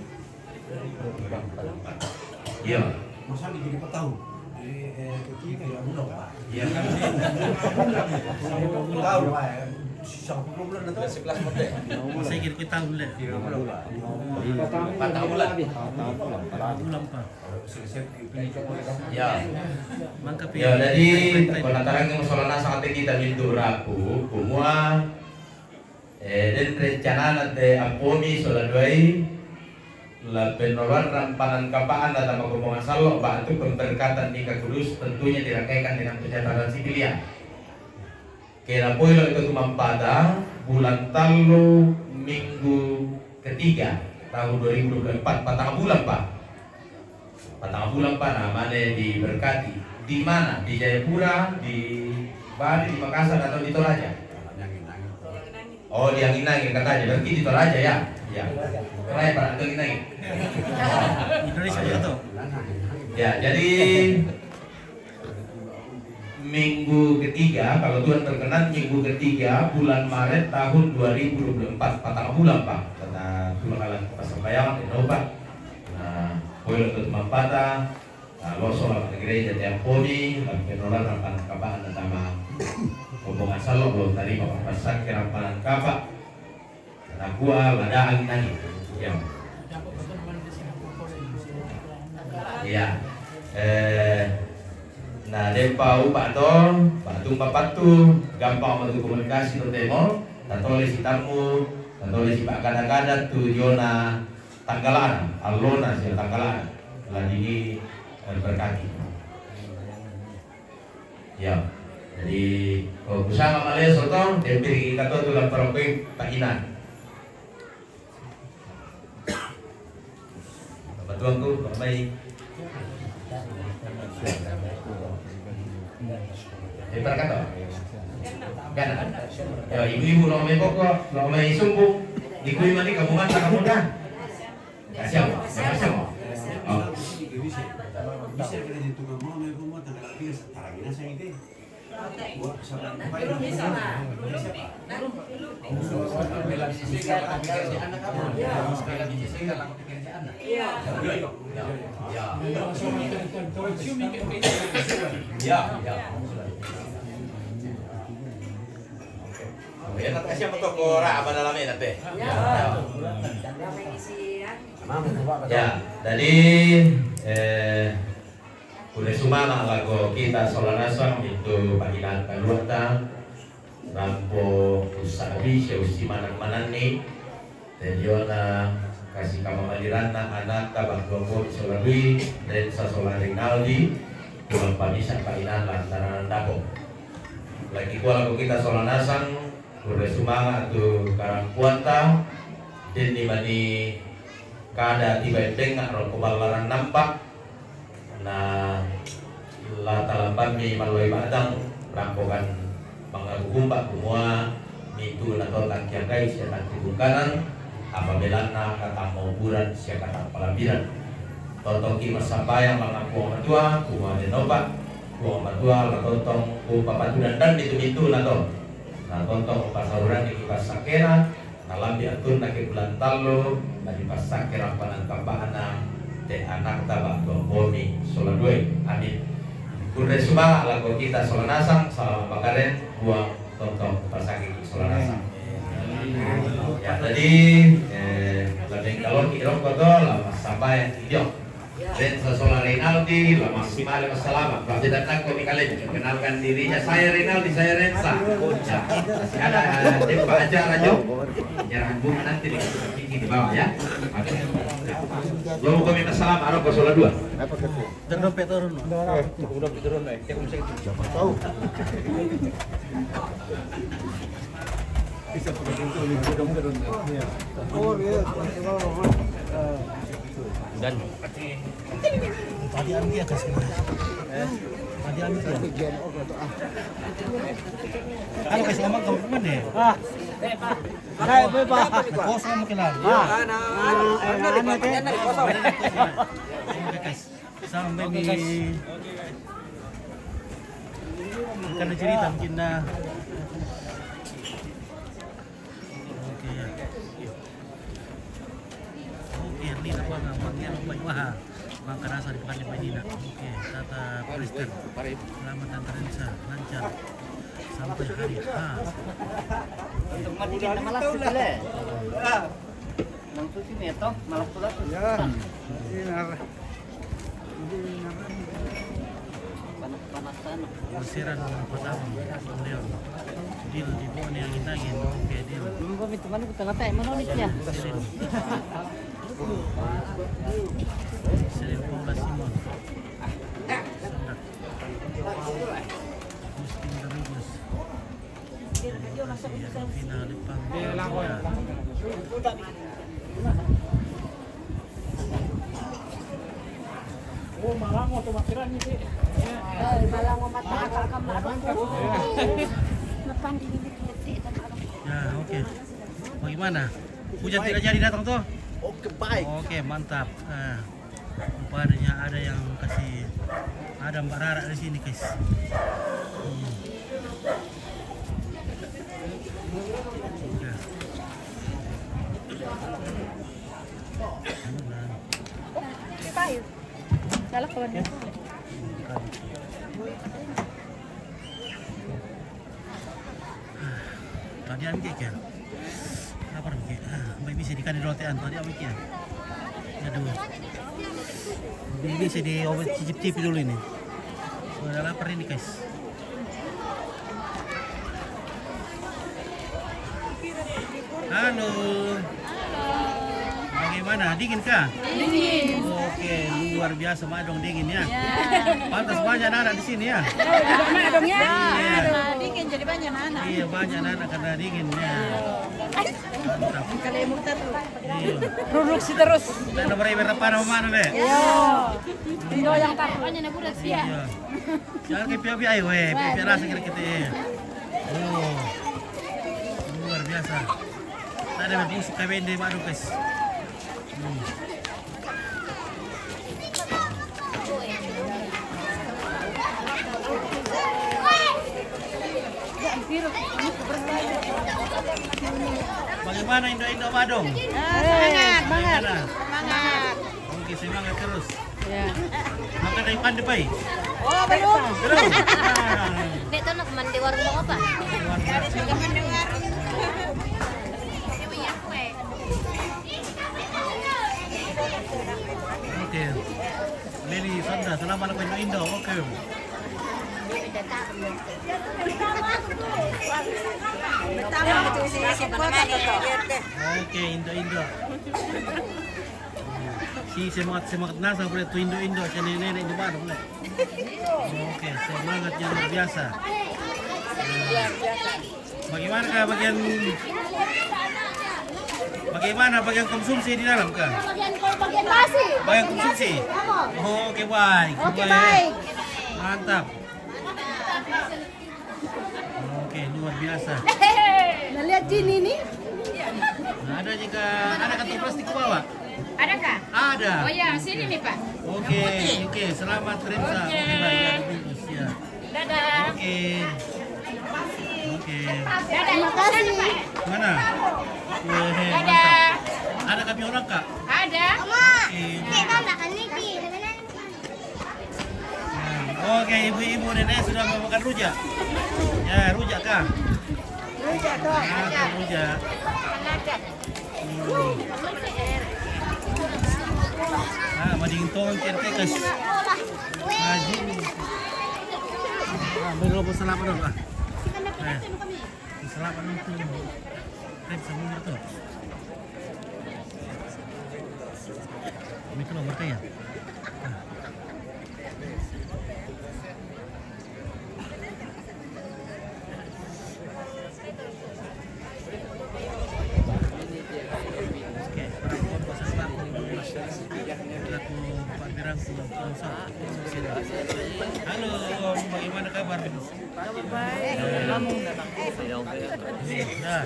Speaker 1: 2024 iya
Speaker 3: masa jadi 4 tahun ketiga ya belum pak
Speaker 1: iya kan
Speaker 3: 10 tahun pak 11 mode.
Speaker 2: Saya kira kita tahu deh.
Speaker 3: 4 bulan.
Speaker 2: Bulan pak.
Speaker 3: Ya.
Speaker 2: Mangka
Speaker 1: Ya, jadi penataran yang masalah saat kita mintu rapu, semua dan rencana nanti ampuni soladwai la penolakan rampanan kapaan dan magomongan salok bantu pemberkatan di Kudus tentunya dirangkaikan dengan pencatatan sipilian. Kira poilo itu pada bulan Talu minggu ketiga tahun 2024 patang bulan pak. Patang bulan pak namanya diberkati. Di mana? Di Jayapura, di Bali, di Makassar atau di Toraja? Oh, di Angin-Angin katanya. Berarti di Toraja ya? Ya. Kenapa Pak Angin-Angin?
Speaker 2: Indonesia ya tuh.
Speaker 1: Ya, jadi minggu ketiga, kalau Tuhan berkenan minggu ketiga bulan Maret tahun 2024 patang bulan Pak. Kata Tuhan alam pasambayangan Innova. Nah, poin untuk mampata, loso la gereja di Amponi, la penolakan rampanan kapaan sama hubungan salok belum tadi Bapak pasak ke rampanan kapa. Kata gua lada angin-angin. Ya. Iya. Nah, dempau Pak Tom, Pak Patu, gampang untuk komunikasi temo, tatole si tamu, tatole si Pak kadang-kadang tu Yona tanggalan, alona si tanggalan, lagi ini berkati. Ya, jadi kalau bersama Malaysia sotong, dempiri kata tu lapor koi pakinan. Bapak tuanku, Bapak baik. Berkata, kan? Ya ibu-ibu lo main pokok, lo main sumbung, ibu mandi kamu mata kamu dah. Kasih apa? Kasih apa? Oh.
Speaker 11: Bisa kita itu kamu mau mau tanggal lagi lagi nasi ini. Buat sama
Speaker 10: Belum bisa lah.
Speaker 3: Ya, nanti siapa tuh kora apa dalamnya nanti?
Speaker 1: Ya, jadi udah sumama lagu kita solanasang itu panggilan keluarga rampo usabi seusi manang-manang nih Tediona kasih kamu malirana anak tabak gombo solarui dan sasola Rinaldi kurang panisan panggilan lantaran dako lagi gua lagu kita solanasang udah sumama tuh karang kuanta dan dimani kada tiba tengah rokobal larang nampak. Nah, lata lampan mi maloi badang rampokan mangagumba semua itu nato tangkiang guys ya tangki bukanan apabila nak kata mauburan siapa kata pelabiran totong ki masambayang mangaku matua kuma denoba kuma matua la totong ku papatudan dan itu nato nah totong pasaruran di pasakera nalam diatur nak bulan talo di pasakera panan kampana te anak tabak bombomi soladue amin kurde sumang lagu kita solanasang salam bakaren buang tonton pasaki solanasang ya tadi lebih kalau kirok kotor lama sampai video dan sesolah Rinaldi lama simale masalama berarti datang kami kalian kenalkan dirinya saya Rinaldi saya Rensa ya masih ada Pak acara Jo jangan bunga nanti di bawah ya lo mau kami salam arah solah 2
Speaker 2: Terdompet turun.
Speaker 3: Udah turun deh. Kita mesti siapa tahu. Bisa pakai itu udah turun. Oh iya, dan
Speaker 2: Tadi ambil ya kasih. Tadi ambil ya. Kalau kasih ngomong kamu mana ya? Pak. Kosong mungkin lah. Sampai di karena cerita mungkin dah. Oke, ini apa namanya? Wah, Bangka Rasa di Pekan Medina. Oke, kata Kristen. Selamat dan lancar sampai hari H.
Speaker 10: Untuk matikan na malas sila. Nang susi nito, malas pula. Panas-panasan.
Speaker 2: Bersiran pertama Leon. Deal di bawah ni angin. Oke deal.
Speaker 10: Belum pamit mana kita ngatai menonit ya.
Speaker 2: Sering Paula Simon. Sandak. Agustin Domingos. Final Ipang.
Speaker 9: Oh, malam mau tumakiran ni si.
Speaker 4: Malang mo matakal ka malang. Napandi ni detik
Speaker 2: Ya, oke. Bagaimana? Hujan tidak jadi datang tuh?
Speaker 5: Oke, baik.
Speaker 2: Oke, mantap. Nah, rupanya ada yang kasih, ada Mbak Rara di sini, guys. Oke.
Speaker 4: tayo. Salah kawan.
Speaker 2: Tadi ambil kan? Lapar mungkin. Baik bisa di kantor rotean tadi ambil kan? Aduh. Ini bisa di obat cicip-cicip dulu ini. Sudah lapar ini guys. Halo. Bagaimana? Dingin kah?
Speaker 4: Dingin.
Speaker 2: Oke, luar biasa madong dingin ya. Pantas banyak anak di sini ya.
Speaker 4: Banyak dong ya.
Speaker 2: Iya.
Speaker 4: Dingin jadi banyak anak.
Speaker 2: Iya, banyak anak karena dingin ya. Mantap.
Speaker 4: Kalau yang muter tuh.
Speaker 2: Iya.
Speaker 4: Produksi terus.
Speaker 2: Dan nomor berapa mana deh?
Speaker 4: Iya. Indo yang taruhannya nak budak sia.
Speaker 2: Iya. Jangan ke pipi ayo pipi rasa kita. Oh. Luar biasa. Ada musik KBND baru guys. Bagaimana Indo Badung?
Speaker 4: Semangat, semangat.
Speaker 2: Semangat. Oke, semangat terus.
Speaker 4: Ya.
Speaker 2: Makan dari pandai pai.
Speaker 4: Oh, belum.
Speaker 2: Belum.
Speaker 10: Dek tuh nak mandi warung mau apa?
Speaker 2: Oke. Leli Sonda, selamat datang Indo. Oke. Oke, Indo. Si semangat nasa boleh tu Indo macam nenek di Bandung boleh. Oke, semangat yang luar biasa. Bagaimana bagian konsumsi di dalam kah?
Speaker 4: Bagian basi.
Speaker 2: Bagian konsumsi. Oh, oke baik.
Speaker 4: Oke, baik.
Speaker 2: Mantap. Oke, luar biasa.
Speaker 4: Nah, lihat Jini nih.
Speaker 2: Nah, ada kantong plastik ke bawah?
Speaker 4: Ada kah?
Speaker 2: Ada.
Speaker 4: Oh ya, sini nih Pak.
Speaker 2: Oke, selamat Renza. Oke, baik. Ya.
Speaker 4: Dadah.
Speaker 2: Oke.
Speaker 4: Dadah. Terima kasih.
Speaker 2: Mana? Mantap. Ada kami orang kak?
Speaker 4: Ada.
Speaker 2: Oke, ibu-ibu nenek sudah mau makan rujak. Ya, rujak kah?
Speaker 4: Rujak dong.
Speaker 2: Rujak. Nah, mading tong kertekas. Haji. Belum selamat dong ah. Selamat dong. Semua tu. Ini kalau bertanya. Halo, bagaimana kabar?
Speaker 4: Kabar baik.
Speaker 2: Nah.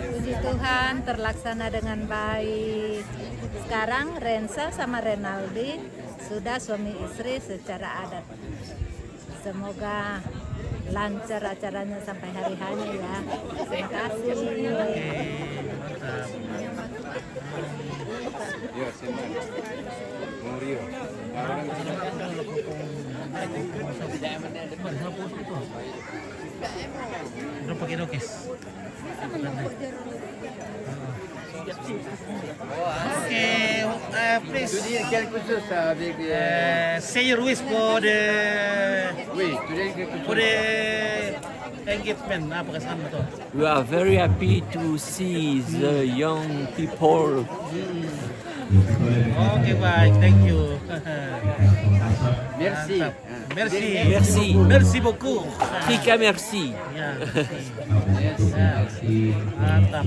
Speaker 12: Puji Tuhan terlaksana dengan baik. Sekarang Rensa sama Renaldi sudah suami istri secara adat. Semoga lancar acaranya sampai hari hanya ya. Terima kasih.
Speaker 2: Oke, mantap.
Speaker 5: Iya, senang. Mau Rio.
Speaker 2: Berapa kilo kes? Okay, please.
Speaker 10: Today quelque chose avec
Speaker 2: Say your wish for the
Speaker 10: today quelque
Speaker 2: for the engagement. Apa kesan betul?
Speaker 13: We are very happy to see the young people.
Speaker 2: Okay, baik. Thank you.
Speaker 10: Merci.
Speaker 2: Mantap. Merci.
Speaker 13: Merci.
Speaker 2: Merci beaucoup.
Speaker 13: Kika merci.
Speaker 2: Ya, mantap.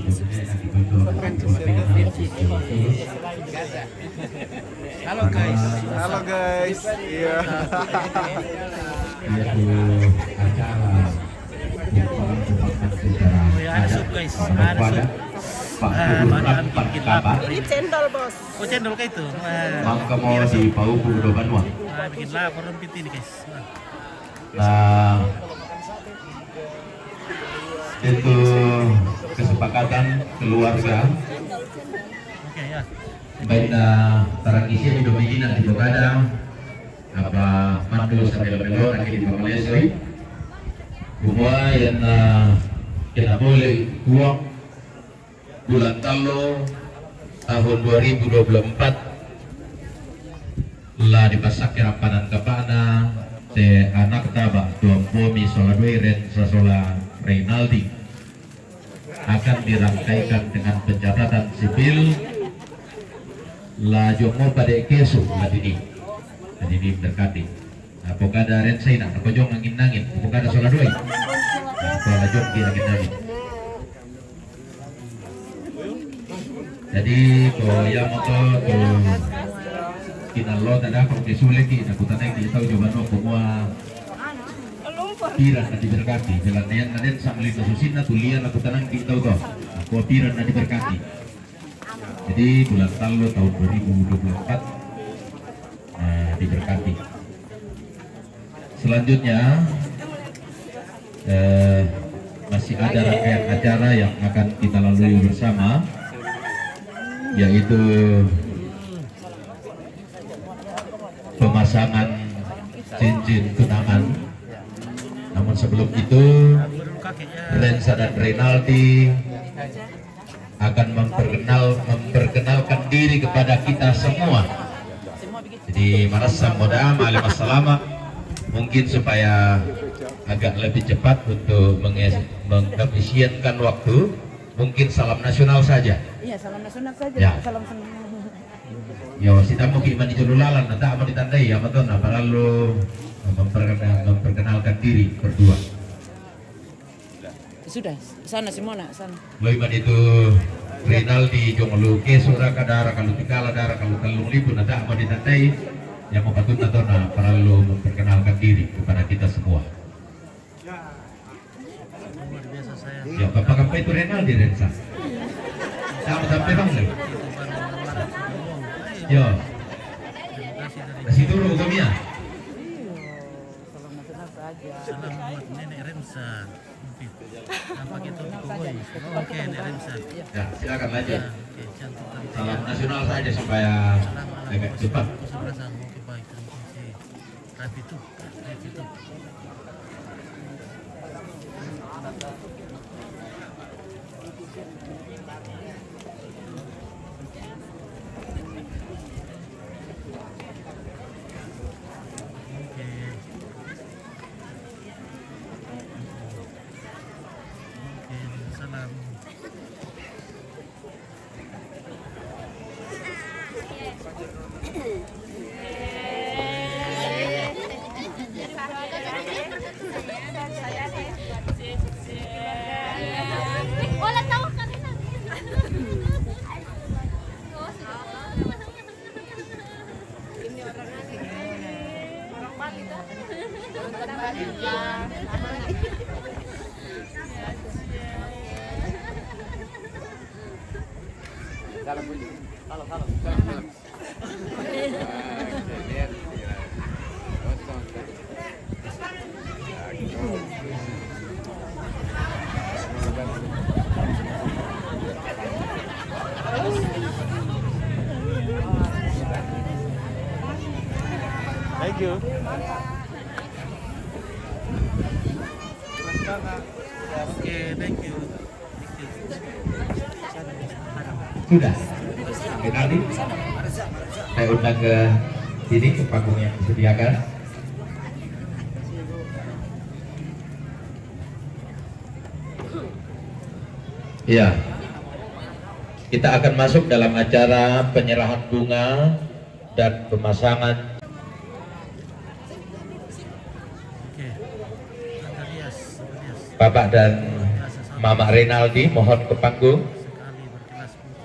Speaker 2: Halo guys.
Speaker 5: Halo guys. Iya.
Speaker 2: Oh ya, ada sup guys. Ada sup. Bikin lapar.
Speaker 4: Ini cendol, Bos.
Speaker 2: Oh, cendol kayak itu.
Speaker 1: Mangka mau di Paubu do Banua.
Speaker 2: Bikin lapar rempit ini guys.
Speaker 1: Nah, itu kesepakatan keluarga.
Speaker 2: Oke ya.
Speaker 1: Baik na tarangisi di Domina di Bogada, apa mandu sambil melo nak di Malaysia. Semua yang kita boleh uang bulan Talo tahun 2024 lah dipasak kerapanan kapana te anak taba tuan pomi soladui ren sasola Reynaldi akan dirangkaikan dengan pencatatan sipil la jomo pada kesu ladini ladini berkati apakah ada ren saya nak apa jong angin nangin apakah ada soladui kalau jong dia angin nangin. Jadi kalau yang motor tuh kinalo ada kalau disulit kita kutanai kita tahu coba no semua piran nanti berkati jalan yang nanti sambil itu susin na tulian aku tanang kita tahu toh aku piran nanti berkati. Jadi bulan Talo tahun 2024 diberkati. Selanjutnya masih ada rangkaian acara yang akan kita lalui bersama, yaitu pemasangan cincin tunangan. Namun sebelum itu Rensa dan Reynaldi akan memperkenalkan diri kepada kita semua. Jadi marasam moda ma'alim assalama, mungkin supaya agak lebih cepat untuk mengefisienkan waktu, mungkin salam nasional saja.
Speaker 4: Iya, salam nasional saja.
Speaker 1: Ya.
Speaker 4: Salam senang.
Speaker 1: Yo, kita mau gimana jululalan, nanti mau ditandai ya, betul. Nah, perlu memperkenalkan diri berdua.
Speaker 4: Sudah, sana Simona, sana.
Speaker 1: Loiman itu Reynaldi jonglu ke surah kadara kalau tikala darah kalau telung libu nanti mau ditandai yang mau patut atau nah perlu memperkenalkan diri kepada kita semua.
Speaker 2: Luar biasa saya.
Speaker 1: Ya, apa itu Reynaldi Rensa? Sampai bang nih. Yo, kasih dulu kami ya.
Speaker 4: Salam nasional saja.
Speaker 2: Salam buat nenek Rensa. Nampak itu boy. Oke, nenek Rensa.
Speaker 1: Ya, silakan lanjut.
Speaker 2: Oke, cantik.
Speaker 1: Salam nasional saja supaya agak cepat.
Speaker 2: Oke, baik. Terima kasih. Rapi tuh. Salam.
Speaker 4: Boleh tahu kan? Ini orang Bali kan? Orang Bali.
Speaker 5: Thank you.
Speaker 2: Oke, thank you.
Speaker 7: Sudah. Renaldi, saya undang ke sini ke panggung yang disediakan. Ya, kita akan masuk dalam acara penyerahan bunga dan pemasangan. Bapak dan Mama Renaldi mohon ke panggung,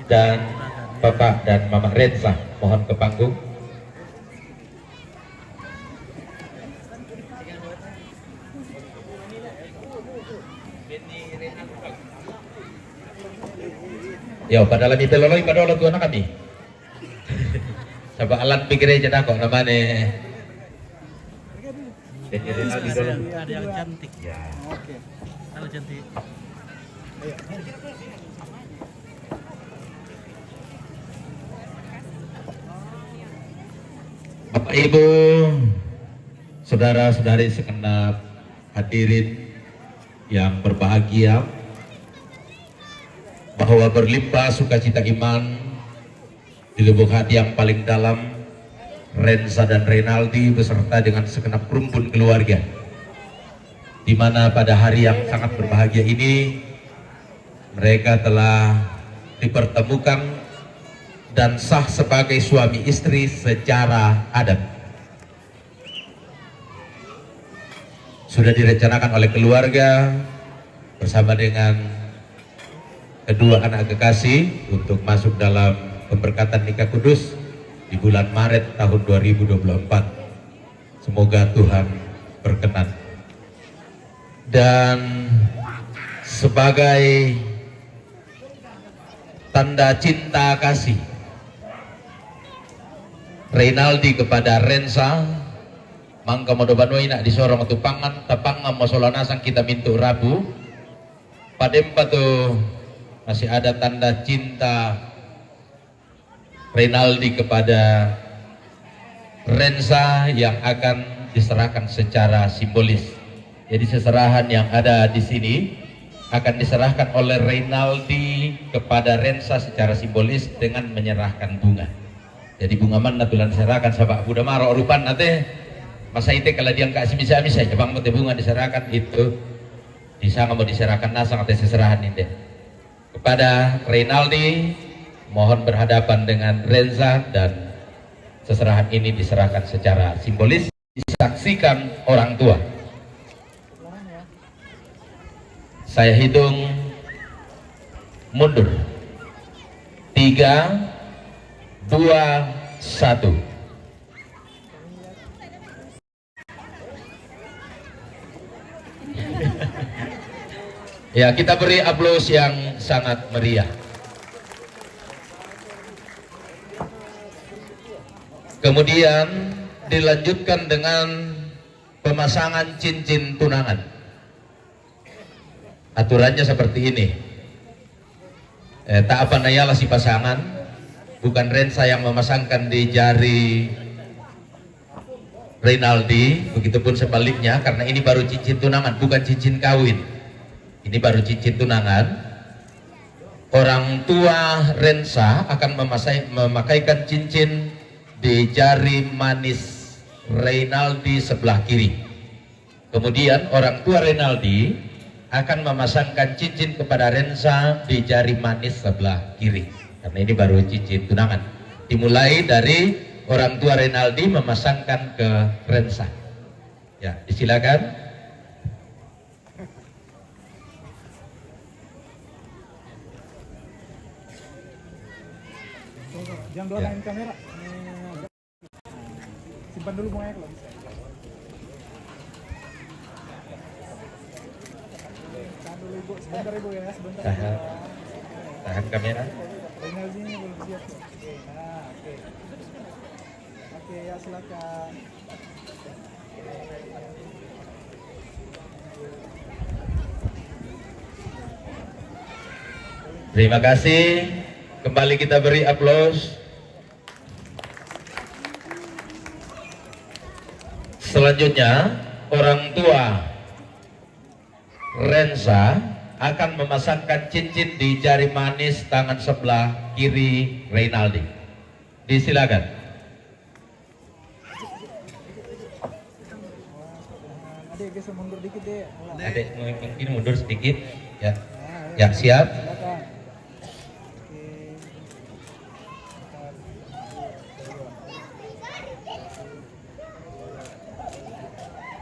Speaker 7: dan Bapak dan Mama Rensa mohon ke panggung. Ya, pada lagi teloloi pada orang tua kami. Coba alat pikirnya jadi kok namanya.
Speaker 2: Ada yang cantik.
Speaker 7: Ya.
Speaker 2: Oke. Halo cantik.
Speaker 7: Bapak Ibu, saudara-saudari segenap hadirin yang berbahagia, bahwa berlimpah sukacita iman di lubuk hati yang paling dalam, Rensa dan Renaldi beserta dengan segenap rumpun keluarga, di mana pada hari yang sangat berbahagia ini mereka telah dipertemukan dan sah sebagai suami istri secara adat. Sudah direncanakan oleh keluarga bersama dengan kedua anak kekasih untuk masuk dalam pemberkatan nikah kudus di bulan Maret tahun 2024. Semoga Tuhan berkenan. Dan sebagai tanda cinta kasih Renaldi kepada Rensa, mangka modobanoi nak disorong tu pangan tapang masolana sang kita mintu Rabu padempa tu masih ada tanda cinta Renaldi kepada Rensa yang akan diserahkan secara simbolis. Jadi seserahan yang ada di sini akan diserahkan oleh Renaldi kepada Rensa secara simbolis dengan menyerahkan bunga. Jadi bunga mana tulan diserahkan sabak budak maro rupan nate masa itu kalau dia kasih bisa-bisa jabang mote bunga diserahkan itu bisa mau diserahkan nasang atau seserahan ini kepada Renaldi. Mohon berhadapan dengan Rensa dan seserahan ini diserahkan secara simbolis, disaksikan orang tua. Saya hitung mundur 3, 2, 1. Ya, kita beri aplaus yang sangat meriah. Kemudian dilanjutkan dengan pemasangan cincin tunangan. Aturannya seperti ini. Tak apa nayalah si pasangan, bukan Rensa yang memasangkan di jari Renaldi, begitupun sebaliknya, karena ini baru cincin tunangan, bukan cincin kawin. Ini baru cincin tunangan. Orang tua Rensa akan memakaikan cincin di jari manis Renaldi sebelah kiri. Kemudian orang tua Renaldi akan memasangkan cincin kepada Rensa di jari manis sebelah kiri. Karena ini baru cincin tunangan. Dimulai dari orang tua Renaldi memasangkan ke Rensa. Ya, disilakan.
Speaker 5: Jangan belakangin kamera. Simpan dulu bunganya kalau bisa. Tahan dulu ibu, sebentar ibu ya, sebentar.
Speaker 7: Tahan kamera.
Speaker 5: Renaldinya belum siap. Oke, nah, oke. Oke, ya silakan.
Speaker 7: Terima kasih. Kembali kita beri aplaus. Selanjutnya orang tua Renza akan memasangkan cincin di jari manis tangan sebelah kiri Reynaldi. Disilakan.
Speaker 5: Adik geser mundur dikit deh.
Speaker 7: Adik mungkin mundur sedikit. Ya, ya siap.
Speaker 5: Silakan.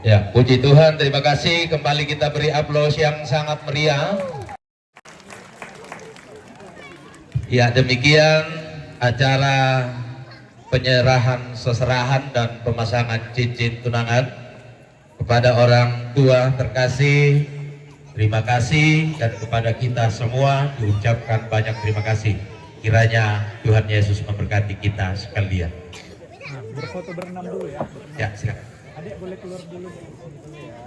Speaker 7: Ya, puji Tuhan, terima kasih. Kembali kita beri aplaus yang sangat meriah. Ya, demikian acara penyerahan seserahan dan pemasangan cincin tunangan kepada orang tua terkasih. Terima kasih, dan kepada kita semua diucapkan banyak terima kasih. Kiranya Tuhan Yesus memberkati kita sekalian.
Speaker 5: Nah, berfoto berenam dulu ya.
Speaker 7: Ya, silakan.
Speaker 5: Adik boleh keluar dulu ya.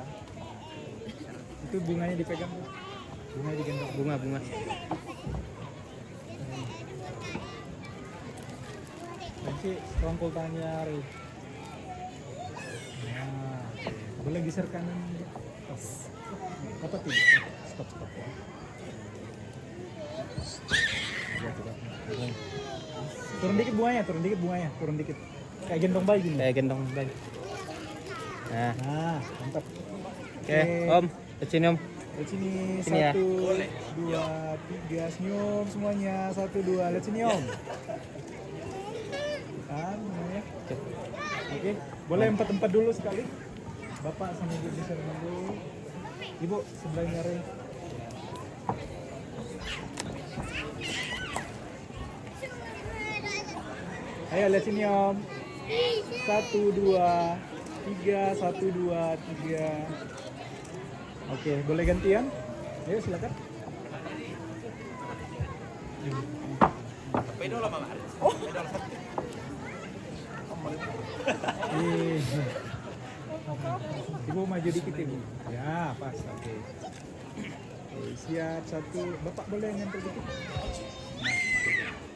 Speaker 5: Itu bunganya dipegang. Bunganya digendong. Bunga. Nanti rangkul tangannya, Ri. Nah, oke. Boleh geser kanan. Apa tidak? Stop. Ya, coba. Turun dikit bunganya, turun dikit. Kayak gendong bayi gini.
Speaker 10: Kayak gendong bayi.
Speaker 5: Nah, mantap.
Speaker 10: Oke, Om, ke sini Om.
Speaker 5: Ke sini,
Speaker 10: Sini ya.
Speaker 5: 1, 2, 3, senyum semuanya. 1, 2, lihat sini Om. Kan, ya. Oke, boleh empat dulu sekali. Bapak sama Ibu geser dulu. Ibu sebelahnya Rey. Ayo lihat sini Om. 1, 2, 3, 1, 2, 3. Oke, boleh gantian? Ayo silakan. Ibu maju dikit Ibu. Ya, pas. Oke. Oke, siap. 1. Bapak boleh nyentuh dikit.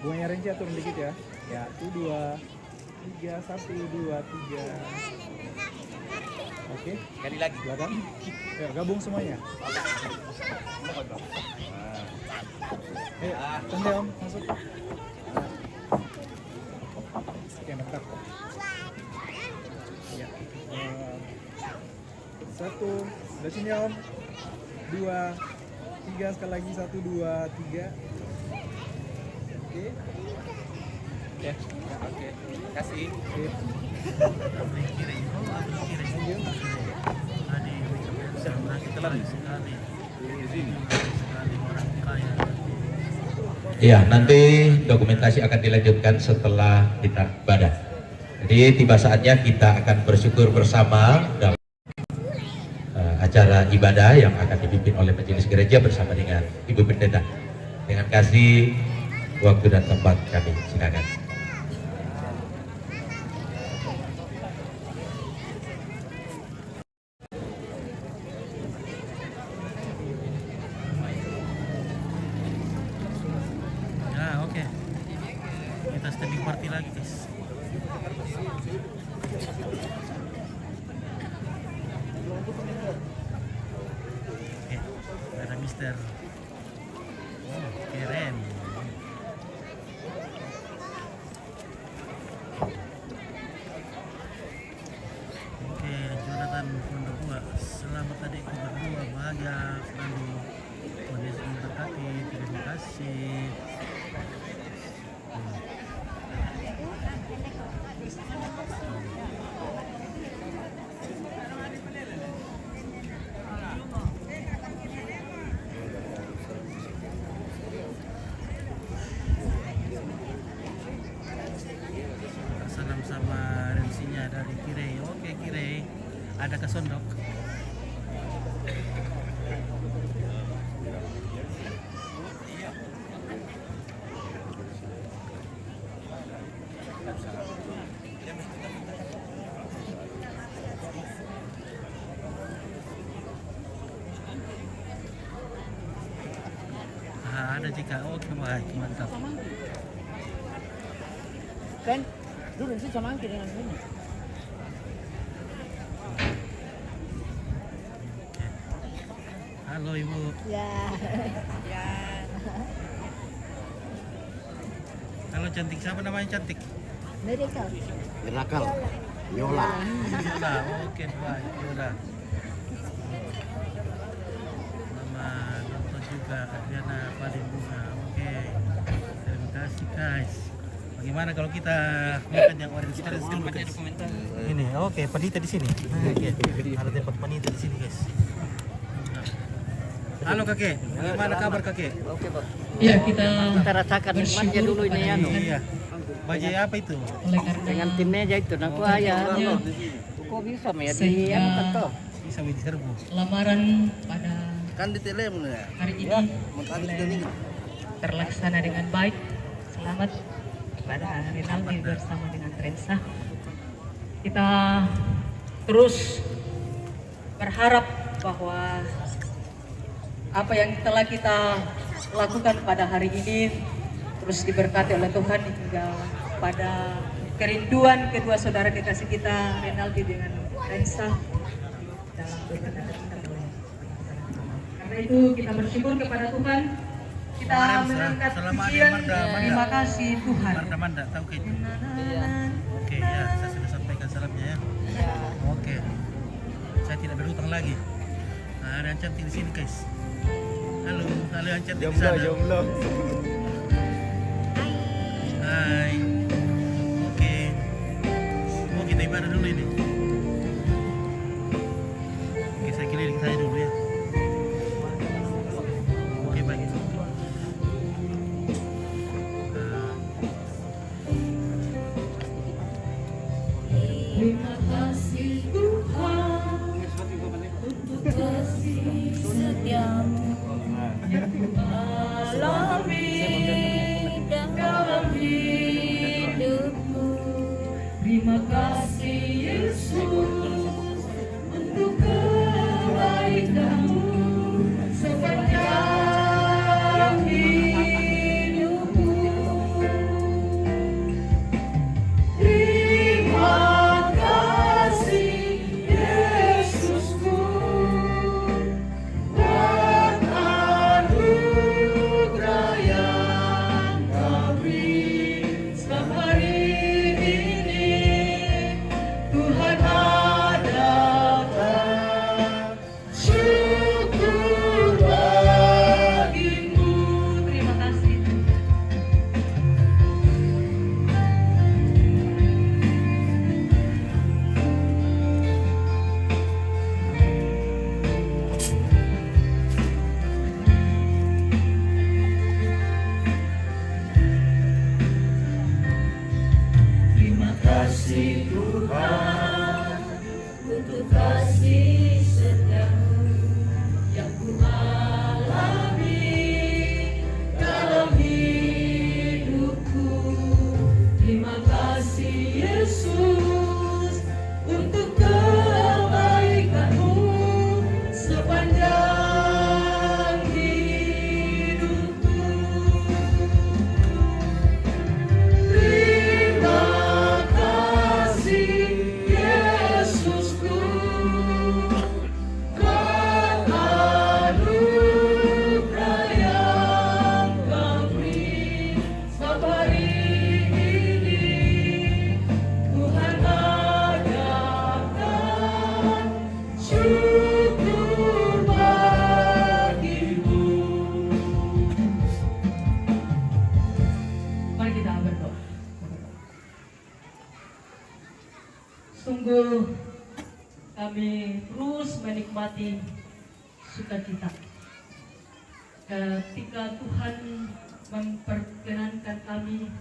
Speaker 5: Buahnya Renca turun dikit ya. Ya, 1, 2, 3, 1, 2, 3. Oke,
Speaker 3: Sekali lagi.
Speaker 5: belakang. Ya, gabung semuanya. Ayo, santai Om, masuk. Oke, mantap. Ya. 1, dari sini Om. 2, 3, sekali lagi. 1, 2, 3. Oke.
Speaker 3: Ya, oke. Kasih.
Speaker 5: Oke.
Speaker 7: Iya, nanti dokumentasi akan dilanjutkan setelah kita ibadah. Jadi tiba saatnya kita akan bersyukur bersama dalam acara ibadah yang akan dipimpin oleh majelis gereja bersama dengan Ibu Pendeta. Dengan kasih, waktu dan tempat kami silakan.
Speaker 2: Ya, oke. Kita standing party lagi, guys. Oke, ada Mister. Keren. Oke, Jonathan berdua. Selamat adikku berdua, bahagia selalu. Tuhan Yesus memberkati. Terima kasih. Salam sama Rensinya dari Kirei. Oke, Kirei. Ada kesondok. Ada jika oke, baik, mantap.
Speaker 10: Kan, dulu sih sama angki dengan ini.
Speaker 2: Halo Halo Ibu.
Speaker 12: Ya. Ya.
Speaker 2: Halo cantik, siapa namanya cantik?
Speaker 12: Miracle.
Speaker 10: Miracle. Yola.
Speaker 2: Yola, oke baik, Yola. Nama nonton juga Adriana Paling Bunga. Oke, terima kasih guys. Bagaimana kalau kita makan yang orange dulu guys? Ini, oke, panita di sini. Oke, ada tempat panita di sini guys. Halo kakek, bagaimana kabar kakek?
Speaker 10: Oke, Pak.
Speaker 6: Ya, kita
Speaker 10: rasakan nikmatnya dulu ini ya.
Speaker 2: Iya. Bajai apa itu?
Speaker 6: oleh karena
Speaker 10: Dengan tim meja itu nak ayah. Kok bisa ya di
Speaker 6: sehingga
Speaker 2: Bisa diserbu.
Speaker 6: lamaran pada
Speaker 10: kan di telem ya.
Speaker 6: hari ini terlaksana dengan baik. Selamat kepada Rinaldi bersama dengan Rensa. Kita terus berharap bahwa apa yang telah kita lakukan pada hari ini terus diberkati oleh Tuhan hingga pada kerinduan kedua saudara kekasih kita Rinaldi dengan Rensa dalam berkata-kata kita boleh. Karena itu kita bersyukur kepada Tuhan. Kita mengangkat pujian. Terima kasih Tuhan.
Speaker 2: Manda, tahu kayak itu? Oke, ya, saya sudah sampaikan salamnya ya. Oke, saya tidak berhutang lagi. Nah, ada yang cantik di sini guys. Halo yang cantik di sana.
Speaker 5: Jomblo.
Speaker 2: Hai. Oke. Oh, kita ibadah dulu ini. Oke, saya keliling saya dulu ya. Oke, baik.
Speaker 6: Terima kasih Tuhan untuk kasih setiamu yang ku alami dalam hidupku. Terima kasih Yesus untuk kebaikanmu sepanjang hidupku. Terima kasih Yesusku buat anugerah yang Kau beri hari ini. Tuhan adakan syukur bagimu. Terima kasih. Terima kasih Tuhan untuk kasih setiamu yang ku alami dalam hidupku. Terima kasih Yesus untuk kebaikanmu sepanjang hidupku. Terima kasih Yesusku buat anugerah yang Kau beri hari ini. Tuhan adakan syukur bagimu. Mari kita berdoa. Sungguh kami terus menikmati sukacita ketika Tuhan memperkenankan kami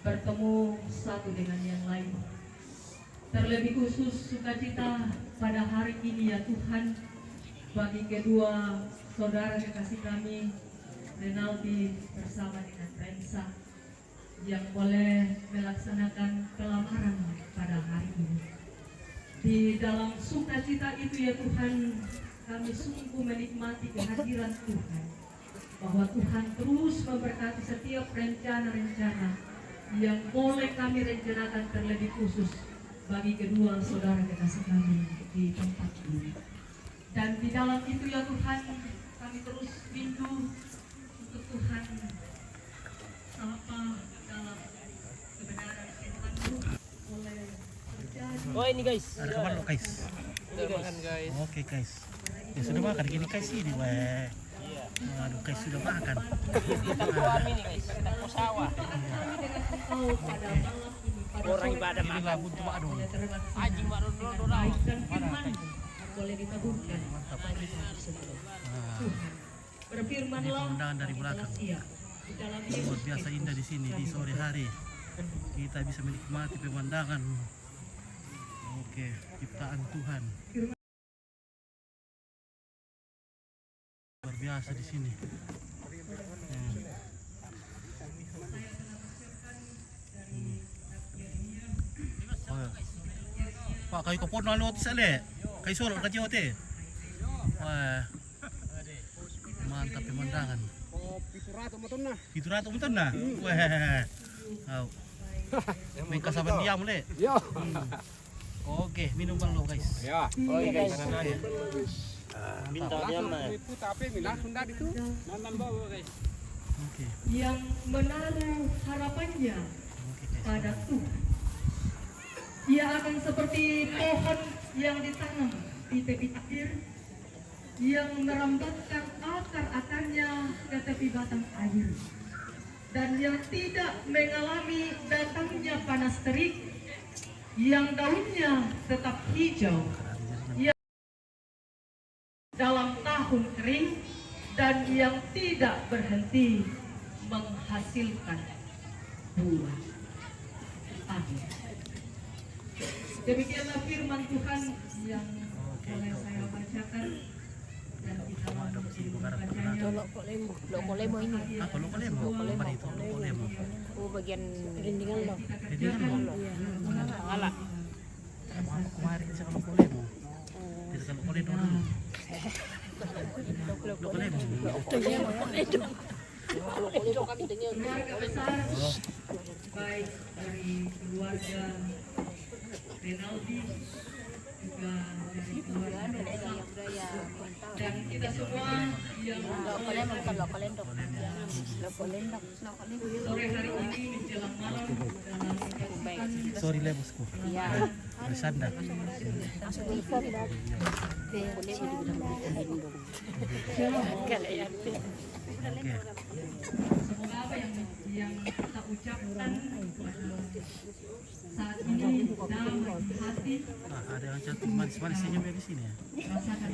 Speaker 6: bertemu satu dengan yang lain. Terlebih khusus sukacita pada hari ini ya Tuhan bagi kedua saudara kekasih kami Rinaldi bersama dengan Rensa yang boleh melaksanakan pelamaran pada hari ini. Di dalam sukacita itu ya Tuhan, kami sungguh menikmati kehadiran Tuhan, bahwa Tuhan terus memberkati setiap rencana-rencana yang boleh kami rencanakan terlebih khusus bagi kedua saudara kekasih kami di tempat ini. Dan di dalam itu ya Tuhan, kami terus rindu untuk Tuhan apa dalam kebenaran firman-Mu oleh terjadi.
Speaker 2: Oh ini guys. Ada kabar lo guys.
Speaker 13: Udah makan guys.
Speaker 2: Oke guys. Ya sudah makan gini guys ini weh. Aduh guys sudah makan.
Speaker 8: Kita kami nih guys, kita ke sawah. Orang ibadah
Speaker 2: Ini lah buntu aduh.
Speaker 8: Anjing baru dulu
Speaker 6: Dan firman boleh ditaburkan air tersebut. Tuhan, berfirmanlah
Speaker 2: Ini pemandangan dari belakang.
Speaker 6: Ia di dalam
Speaker 2: Luar biasa indah di sini di sore hari. Kita bisa menikmati pemandangan. Oke, ciptaan Tuhan. Luar biasa di sini. Pak, kayu kapon na lot sale. Kayu solo ka jote. Wah. Mantap pemandangan. Piturato betul na. Wah. Au. Main kasaban dia mulai.
Speaker 10: Yo.
Speaker 2: Oke, minum lo guys.
Speaker 10: Ya. Oke guys.
Speaker 2: Minta dia mah.
Speaker 10: Tapi minah Sunda itu. Nandan bawa guys.
Speaker 2: Oke.
Speaker 6: yang menaruh harapannya pada Tuhan. Ia akan seperti pohon yang ditanam di tepi air, yang merambatkan akar-akarnya ke tepi batang air, dan yang tidak mengalami datangnya panas terik, yang daunnya tetap hijau, yang dalam tahun kering, dan yang tidak berhenti menghasilkan buah. Amin. Demikianlah firman Tuhan yang boleh saya bacakan, dan kita membacanya.
Speaker 12: Loko lemo ini.
Speaker 2: Apa loko lemo? Apa itu loko lemo?
Speaker 12: Oh, bagian rindingan lo.
Speaker 2: Rindingan lo.
Speaker 12: Ala.
Speaker 2: Apa kemarin saya loko lemo? Tidak kalau loko lemo dulu. Loko lemo.
Speaker 6: Keluarga besar, baik dari keluarga Renaldi, juga dari keluarga besar, dan kita semua yang sore hari ini menjelang malam dalam kesibukan.
Speaker 2: Sorry lebosku. Bersandar.
Speaker 6: Semoga apa yang kita ucapkan saat ini dalam hati.
Speaker 2: Ada yang cantik manis-manis senyumnya di sini ya.
Speaker 6: Rasakan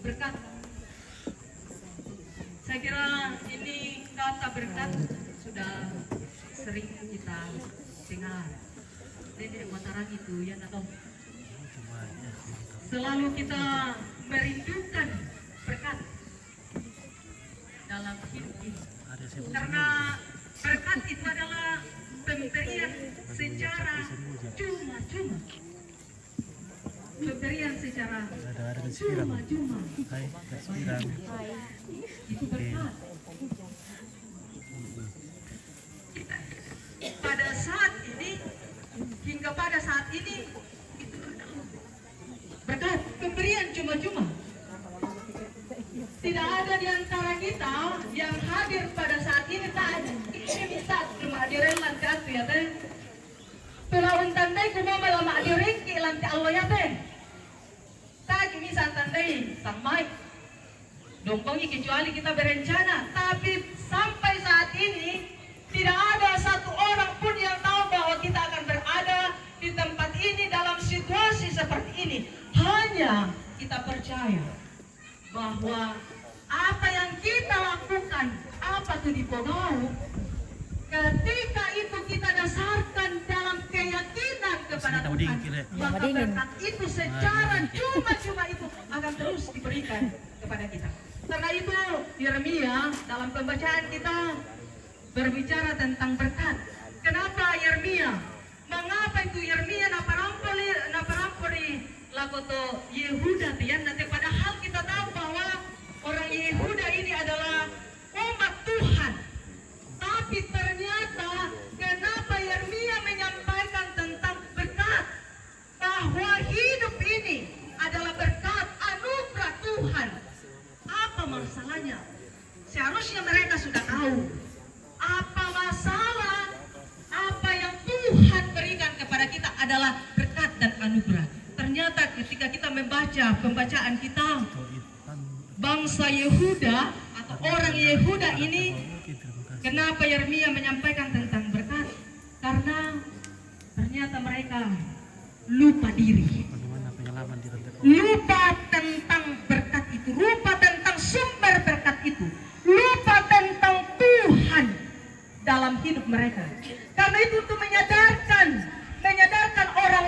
Speaker 6: berkat. Saya kira ini kata berkat sudah sering kita dengar. Nenek Mataram itu ya atau selalu kita merindukan berkat dalam hidup ini. Karena berkat itu adalah pemberian secara cuma-cuma. Pemberian secara cuma-cuma.
Speaker 2: Hai, Kaspiran.
Speaker 6: Itu berkat. Pada saat ini, hingga pada saat ini, berkat pemberian cuma-cuma. Tidak ada di antara kita yang hadir pada saat ini tak minta cuma hadirin lantai atu ya teh. Pelawan tandai kuma malam hadirin ke lantai Allah ya teh. Tak bisa tandai sampai dompongi kecuali kita berencana, tapi sampai saat ini tidak ada satu orang pun yang tahu bahwa kita akan berada di tempat ini dalam situasi seperti ini. Hanya kita percaya bahwa apa yang kita lakukan, apa itu di Podau, ketika itu kita dasarkan dalam keyakinan kepada Tuhan, maka berkat itu secara cuma-cuma itu akan terus diberikan kepada kita. Karena itu Yeremia dalam pembacaan kita berbicara tentang berkat. Kenapa Yeremia? Mengapa itu Yeremia naparampori lakoto Yehuda tian nanti, padahal kita tahu bahwa orang Yehuda ini adalah umat Tuhan. Tapi ternyata kenapa Yeremia menyampaikan tentang berkat? Bahwa dan anugerah. Ternyata ketika kita membaca pembacaan kita, bangsa Yehuda atau orang Yehuda ini, kenapa Yeremia menyampaikan tentang berkat? Karena ternyata mereka lupa diri, lupa tentang berkat itu, lupa tentang sumber berkat itu, lupa tentang Tuhan dalam hidup mereka. Karena itu untuk menyadarkan orang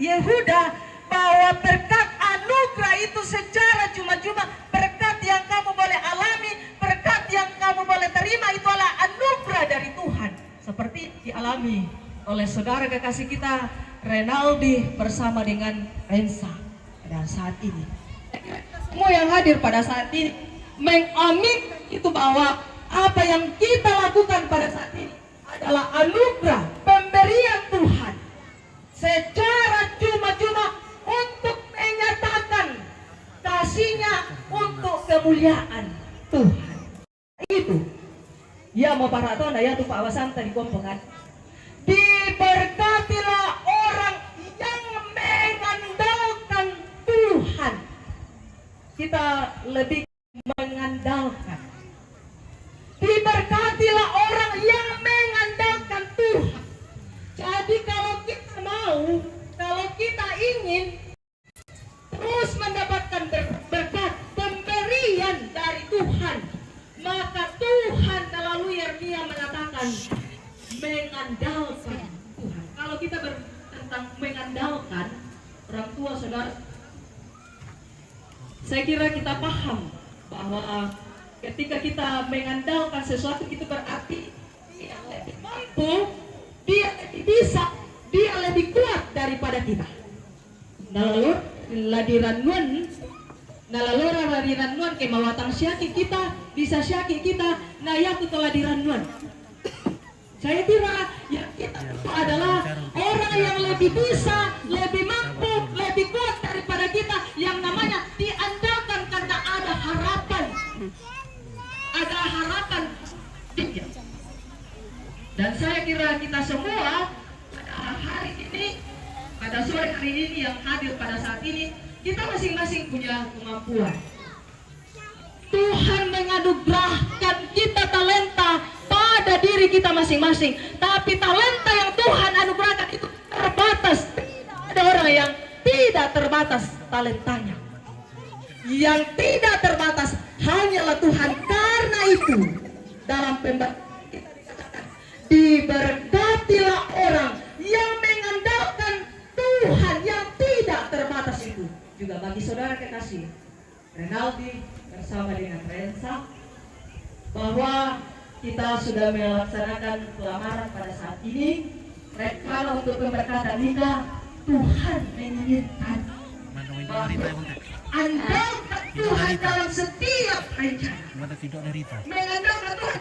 Speaker 6: Yehuda bahwa berkat anugerah itu secara cuma-cuma, berkat yang kamu boleh alami, berkat yang kamu boleh terima itu adalah anugerah dari Tuhan, seperti dialami oleh saudara kekasih kita Renaldi bersama dengan Rensa pada saat ini. Semua yang hadir pada saat ini mengamin itu bahwa apa yang kita lakukan pada saat ini adalah anugerah pemberian Tuhan secara cuma-cuma untuk menyatakan kasih-Nya untuk kemuliaan Tuhan. Itu ya mau para tona ya tuh Pak Wasan tadi kompongan. Diberkatilah orang yang mengandalkan Tuhan. Kita lebih mengandalkan. Diberkatilah orang yang mengandalkan Tuhan. Jadi kalau kita mau, kalau kita ingin terus mendapatkan berkat pemberian dari Tuhan, maka Tuhan melalui Yeremia mengatakan mengandalkan Tuhan. Kalau kita tentang mengandalkan orang tua saudara, saya kira kita paham bahwa ketika kita mengandalkan sesuatu itu berarti dia lebih mampu, dia lebih bisa, dia lebih kuat daripada kita. Nalalur ladiranun, nalalura ladiranun kemawatang syaki kita, bisa syaki kita, nah yaku teladiranun. Saya kira yang kita itu adalah orang yang lebih bisa, lebih mampu, lebih kuat daripada kita, yang namanya diandalkan karena ada harapan. Ada harapan. Dan saya kira kita semua pada hari ini, pada sore hari ini yang hadir pada saat ini, kita masing-masing punya kemampuan. Tuhan menganugerahkan kita talenta pada diri kita masing-masing. Tapi talenta yang Tuhan anugerahkan itu terbatas. Tidak ada orang yang tidak terbatas talentanya. Yang tidak terbatas hanyalah Tuhan. Karena itu dalam pembacaan kita dikatakan, diberkatilah orang yang mengandalkan Tuhan yang tidak terbatas itu. Juga bagi saudara kekasih Renaldi bersama dengan Rensa, bahwa kita sudah melaksanakan pelamaran pada saat ini. Kalau untuk pemberkatan nikah, Tuhan menginginkan andalkan Tuhan dalam setiap rencana. Mengandalkan Tuhan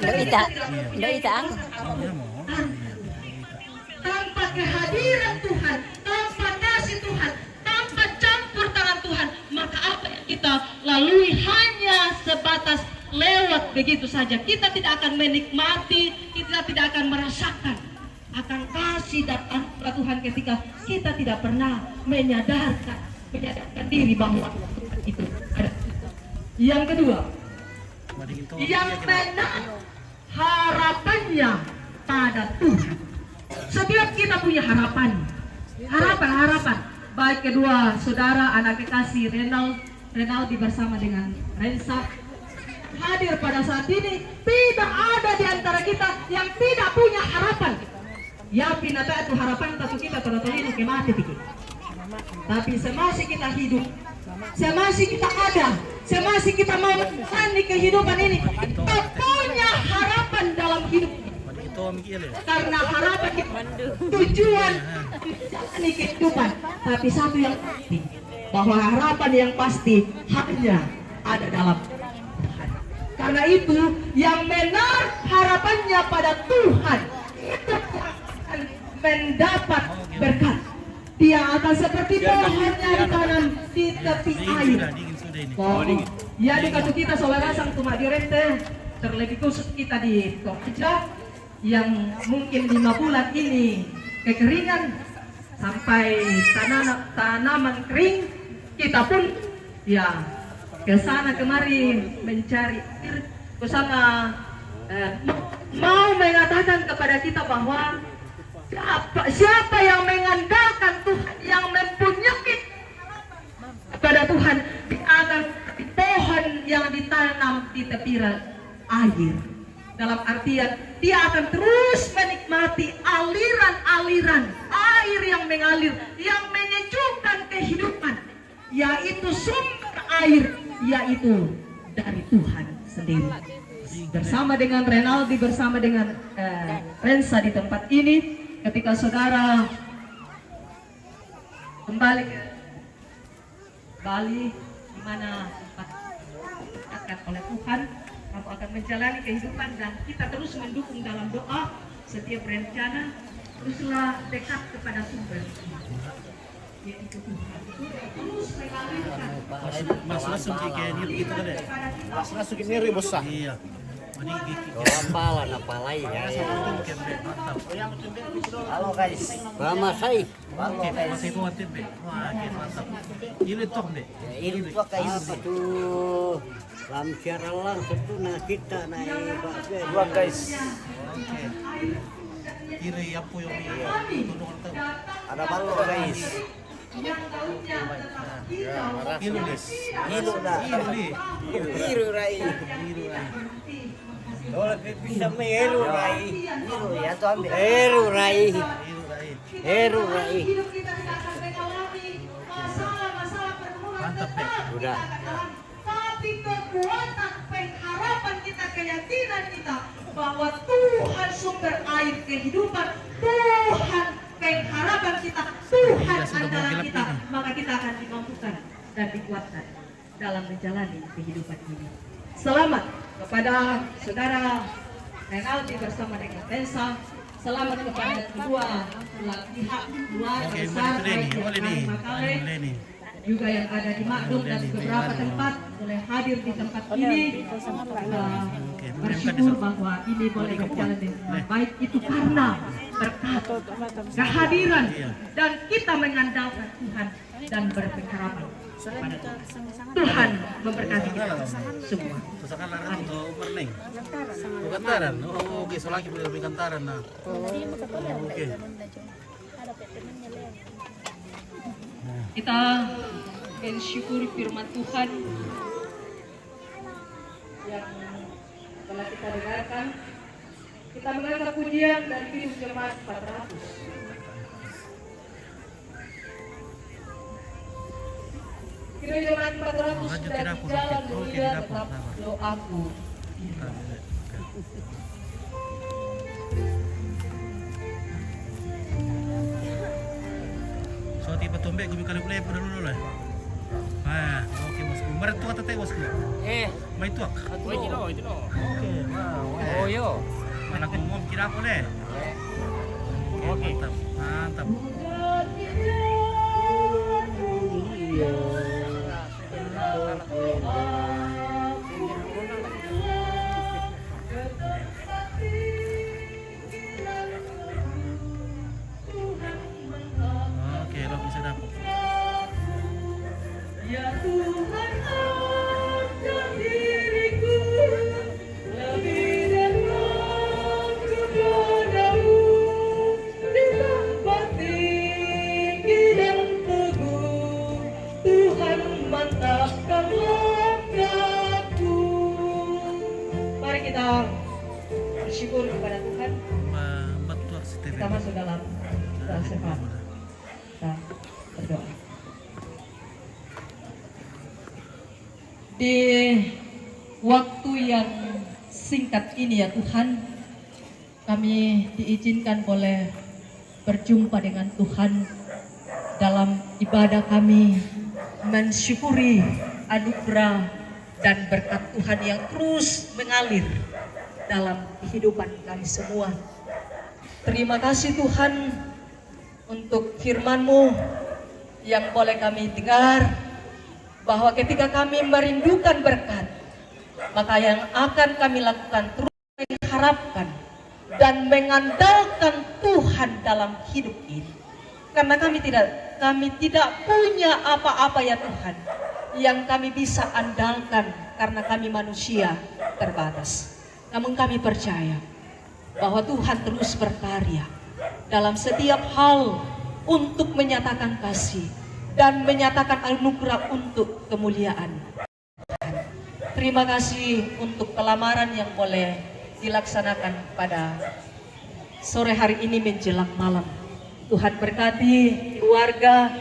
Speaker 6: tanpa kehadiran Tuhan, tanpa kasih Tuhan, tanpa campur tangan Tuhan, maka apa yang kita lalui hanya sebatas lewat begitu saja. Kita tidak akan menikmati, kita tidak akan merasakan akan kasih dan anugerah Tuhan ketika kita tidak pernah menyadarkan diri bahwa itu ada. Yang kedua, yang benar harapannya pada Tuhan. Setiap kita punya harapan. Baik kedua saudara anak kekasih Renaldi bersama dengan Rensa hadir pada saat ini, tidak ada di antara kita yang tidak punya harapan. Ya pinata itu harapan tentu kita terutama ke mati pikir. Tapi semasih kita hidup, semasih kita ada, semasih kita mau menjalani kehidupan ini, kita punya harapan dalam hidup. Karena harapan kita tujuan menjalani kehidupan. Tapi satu yang pasti, bahwa harapan yang pasti hanya ada dalam Tuhan. Karena itu yang benar harapannya pada Tuhan itu akan mendapat berkat. Dia akan seperti pohonnya ditanam di tepi air. Ya dikasih kita saudara sang tumak dirente, terlebih khusus kita di Toraja yang mungkin 5 bulan ini kekeringan. sampai tanaman kering, kita pun ya ke sana kemari mencari air, ke sana mau mengatakan kepada kita bahwa siapa yang mengandalkan Tuhan, yang mempunyai kepada Tuhan, akan pohon yang ditanam di tepi air. Dalam artian dia akan terus menikmati aliran-aliran air yang mengalir, yang menyejukkan kehidupan, yaitu sumber air, yaitu dari Tuhan sendiri. Bersama dengan Renaldi, bersama dengan Rensa di tempat ini, ketika saudara kembali ke Bali, di mana akan oleh Tuhan, kamu akan menjalani kehidupan, dan kita terus mendukung dalam doa setiap rencana. Teruslah dekat kepada sumber, yaitu Tuhan. Terus mengalirkan.
Speaker 2: Langsung kayak gitu kan deh. Langsung ini bosah. Iya.
Speaker 10: Pala na palay. Halo guys. Mamasay.
Speaker 2: Oke, masih kuat be. Wah, mantap. Ini tok deh.
Speaker 10: Ini tok kayak betul. Lam siara langsung tuh na kita na
Speaker 2: dua guys. Oke. Kiri apa yang tuntungan tahu?
Speaker 10: Ada balu guys.
Speaker 2: Ilu des.
Speaker 10: Ilu dah. Ilu rai. Kalau bisa meru rai. Ilu ya tuh ambil. Eru rai. Eru rai.
Speaker 2: Mantap deh.
Speaker 10: Udah.
Speaker 6: Tapi kekuatan pengharapan kita, keyakinan kita bahwa Tuhan sumber air kehidupan, Tuhan pengharapan kita, Tuhan andalan kita, maka kita akan dimampukan dan dikuatkan dalam menjalani kehidupan ini. Selamat kepada saudara Renaldi bersama dengan Rensa. Selamat kepada kedua belah pihak, keluarga besar baik dari Makale juga yang ada di Makdum dan beberapa tempat boleh hadir di tempat ini. Bersyukur bahwa ini boleh berjalan dengan baik, itu karena berkat kehadiran dan kita mengandalkan Tuhan dan berpengharapan pada Tuhan memberkati kita semua.
Speaker 2: Kantaran. Oh, oke, selagi boleh kantaran nah. Oke.
Speaker 6: Kita mensyukuri firman Tuhan yang telah kita dengarkan. Kita mengangkat pujian dari Kidung Jemaat 400. Kidung Jemaat 400 dari jalan mulia tetap doaku.
Speaker 2: So tiba tombe gumi kali play pada dulu lah. Ah, oke bosku. Mari tuak tete bosku. Mai tuak.
Speaker 10: Oh itu loh.
Speaker 2: Oke, wow.
Speaker 10: Oh yo.
Speaker 2: Anak ngomong kira aku deh. Oke, mantap. Mantap. Oke, lo bisa dapat.
Speaker 6: Ya Tuhan, ajar diriku lebih dekat kepadamu di tempat tinggi dan teguh. Tuhan mantapkan langkahku. Mari kita bersyukur kepada Tuhan. Kita masuk dalam sehat dan berdoa. Di waktu yang singkat ini ya Tuhan, kami diizinkan boleh berjumpa dengan Tuhan dalam ibadah kami, mensyukuri anugerah dan berkat Tuhan yang terus mengalir dalam kehidupan kami semua. Terima kasih Tuhan untuk firman-Mu yang boleh kami dengar, bahwa ketika kami merindukan berkat, maka yang akan kami lakukan terus mengharapkan dan mengandalkan Tuhan dalam hidup ini. Karena kami tidak punya apa-apa ya Tuhan yang kami bisa andalkan karena kami manusia terbatas. Namun kami percaya bahwa Tuhan terus berkarya dalam setiap hal untuk menyatakan kasih dan menyatakan anugerah untuk kemuliaan. Terima kasih untuk pelamaran yang boleh dilaksanakan pada sore hari ini menjelang malam. Tuhan berkati keluarga,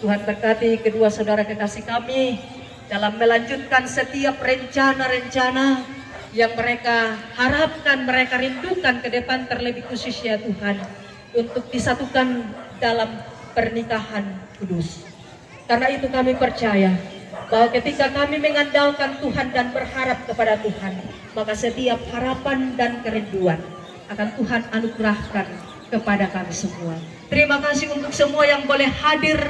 Speaker 6: Tuhan berkati kedua saudara kekasih kami dalam melanjutkan setiap rencana-rencana yang mereka harapkan, mereka rindukan ke depan, terlebih khususnya Tuhan, untuk disatukan dalam pernikahan kudus. Karena itu kami percaya bahwa ketika kami mengandalkan Tuhan dan berharap kepada Tuhan, maka setiap harapan dan kerinduan akan Tuhan anugerahkan kepada kami semua. Terima kasih untuk semua yang boleh hadir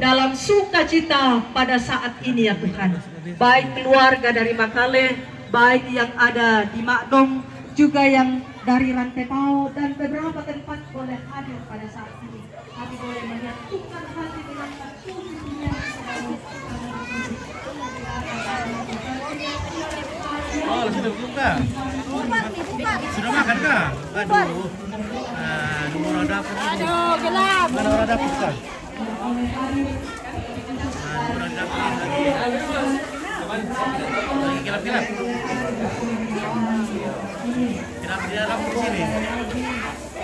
Speaker 6: dalam sukacita pada saat ini ya Tuhan. Baik keluarga dari Makale, baik yang ada di Makdong, juga yang dari Rantepao dan beberapa tempat boleh hadir pada saat ini. Kami boleh menyatukan hati dengan satu-satunya.
Speaker 2: Oh, sudah buka. Sudah makan kah? Aduh. Nah, nomor dapur.
Speaker 4: Aduh, gelap.
Speaker 2: Mana orang dapur kah? Nah, nomor dapur lagi. Lagi gelap-gelap. Gelap di dalam di sini.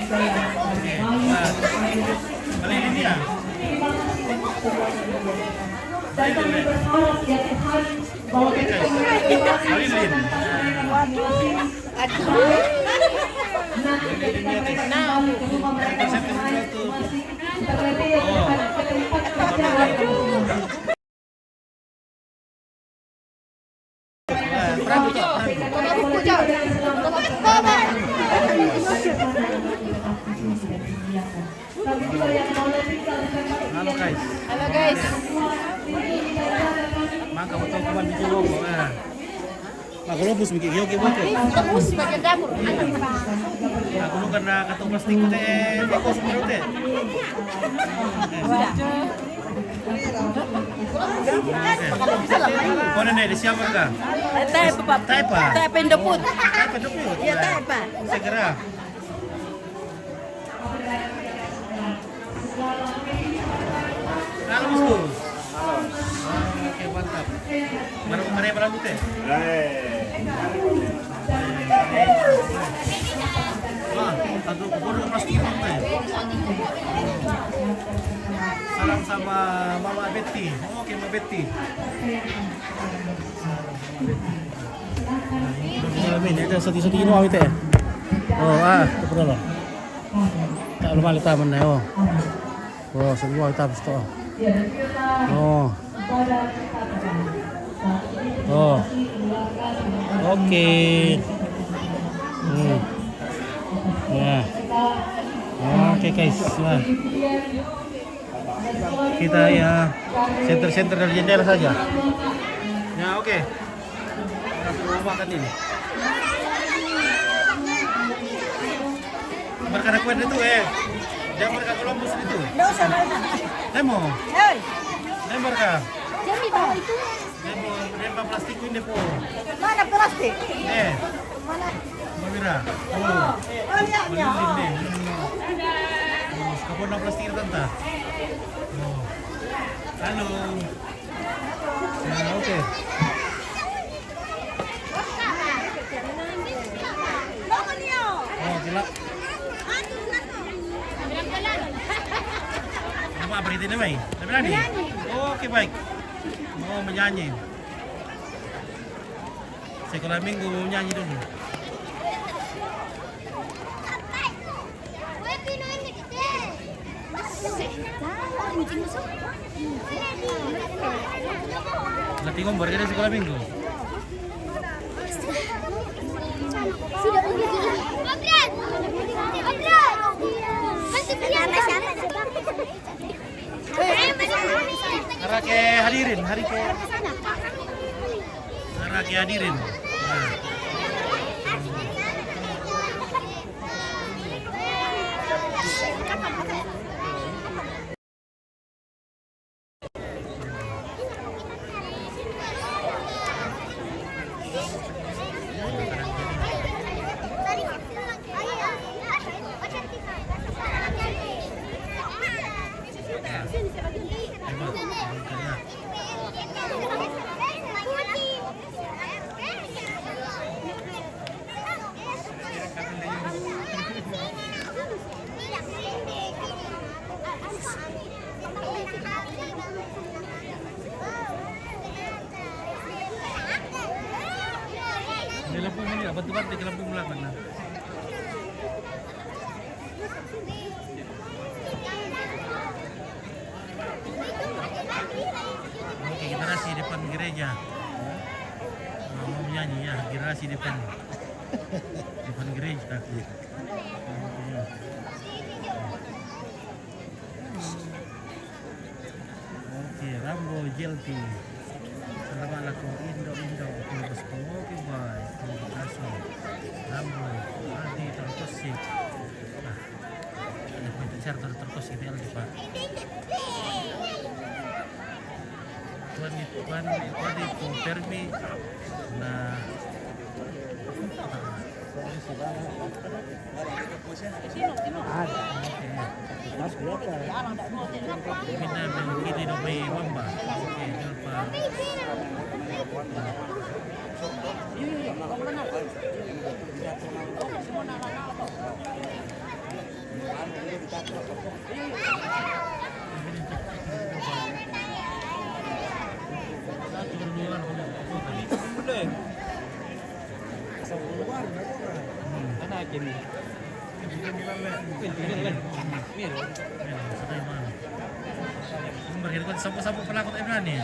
Speaker 2: Oke. Nah. Balik ini ya.
Speaker 6: Dan kami berharap ya Tuhan bahwa ketika
Speaker 2: Halo guys.
Speaker 12: Halo guys.
Speaker 2: Maka betul kawan di Jolong. Aku lupus mikir yogi buat.
Speaker 12: Terus bagian dapur.
Speaker 2: Aku lu karena kantong plastik teh beko semua teh. Kau nenek di siapa kah?
Speaker 12: Taipa.
Speaker 2: Taipa.
Speaker 12: Taipa Indoput.
Speaker 2: Taipa Indoput.
Speaker 12: Iya Taipa.
Speaker 2: Segera. Halo Mas Gus. Oke mantap. Mana rambut teh? Wah, aduh bodoh plastik teh. Salam sama Mama Betty. Oke Mama Betty. Ini ada satu-satu ini awit ya. Oh itu perlu. Tak lupa lupa mana oh. Oh semua kita habis toh. Oh. Oh. Oke. Ya. Oke guys. Nah. Kita ya center dari jendela saja. Ya oke. Kita makan ini. Berkara kue itu jangan berkah Columbus itu.
Speaker 4: Nggak usah.
Speaker 2: Demo.
Speaker 4: Hei.
Speaker 2: Demo berkah.
Speaker 4: Jangan di bawah itu.
Speaker 2: Demo plastik ini po.
Speaker 4: Mana plastik? Mana?
Speaker 2: Mira.
Speaker 4: Oh, iya.
Speaker 2: Ini. Kapon na plastik tanta. Oh. Halo. Ya, oke. Oh, gila. Apa berita ini, Bay? Berani? Oke, baik. Mau menyanyi. Sekolah minggu mau nyanyi dulu. Latih ngombar kan sekolah minggu. Harake hadirin, harake hadirin. Nah. Di lampu ini ya, bantu-bantu ke lampu belakang nah. Oke, generasi depan gereja. Mau menyanyi ya, generasi depan gereja. Oke, Rambo Jelti. Selamat laku Indo terus oke bye. Terima kasih. Rambo Adi terkosi. Nah, ya kita share terkosi itu lagi Pak. Tuan itu permi. Nah,
Speaker 5: Ada. Mas berapa?
Speaker 2: Kita begini dobe mamba. Oke, lupa. Bagaimana kau sapu-sapu pelakot Imran ni?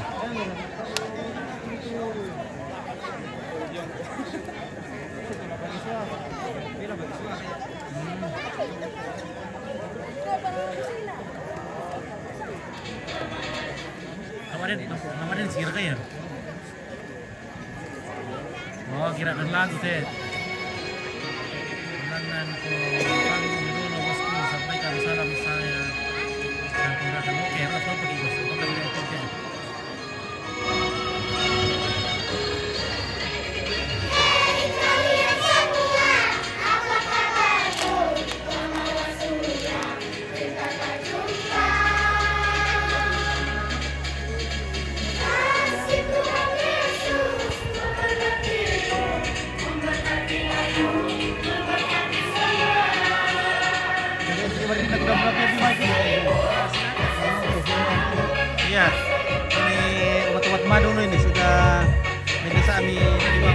Speaker 2: Kemarin sikir kaya? Oh, kira dan lagu teh. Dengan panggung dulu bosku, sampaikan salam saya. Sampai akan oke, apa pergi bos? Apa kali itu oke? Iya, ini obat-obat madu ini sudah bisa kami terima.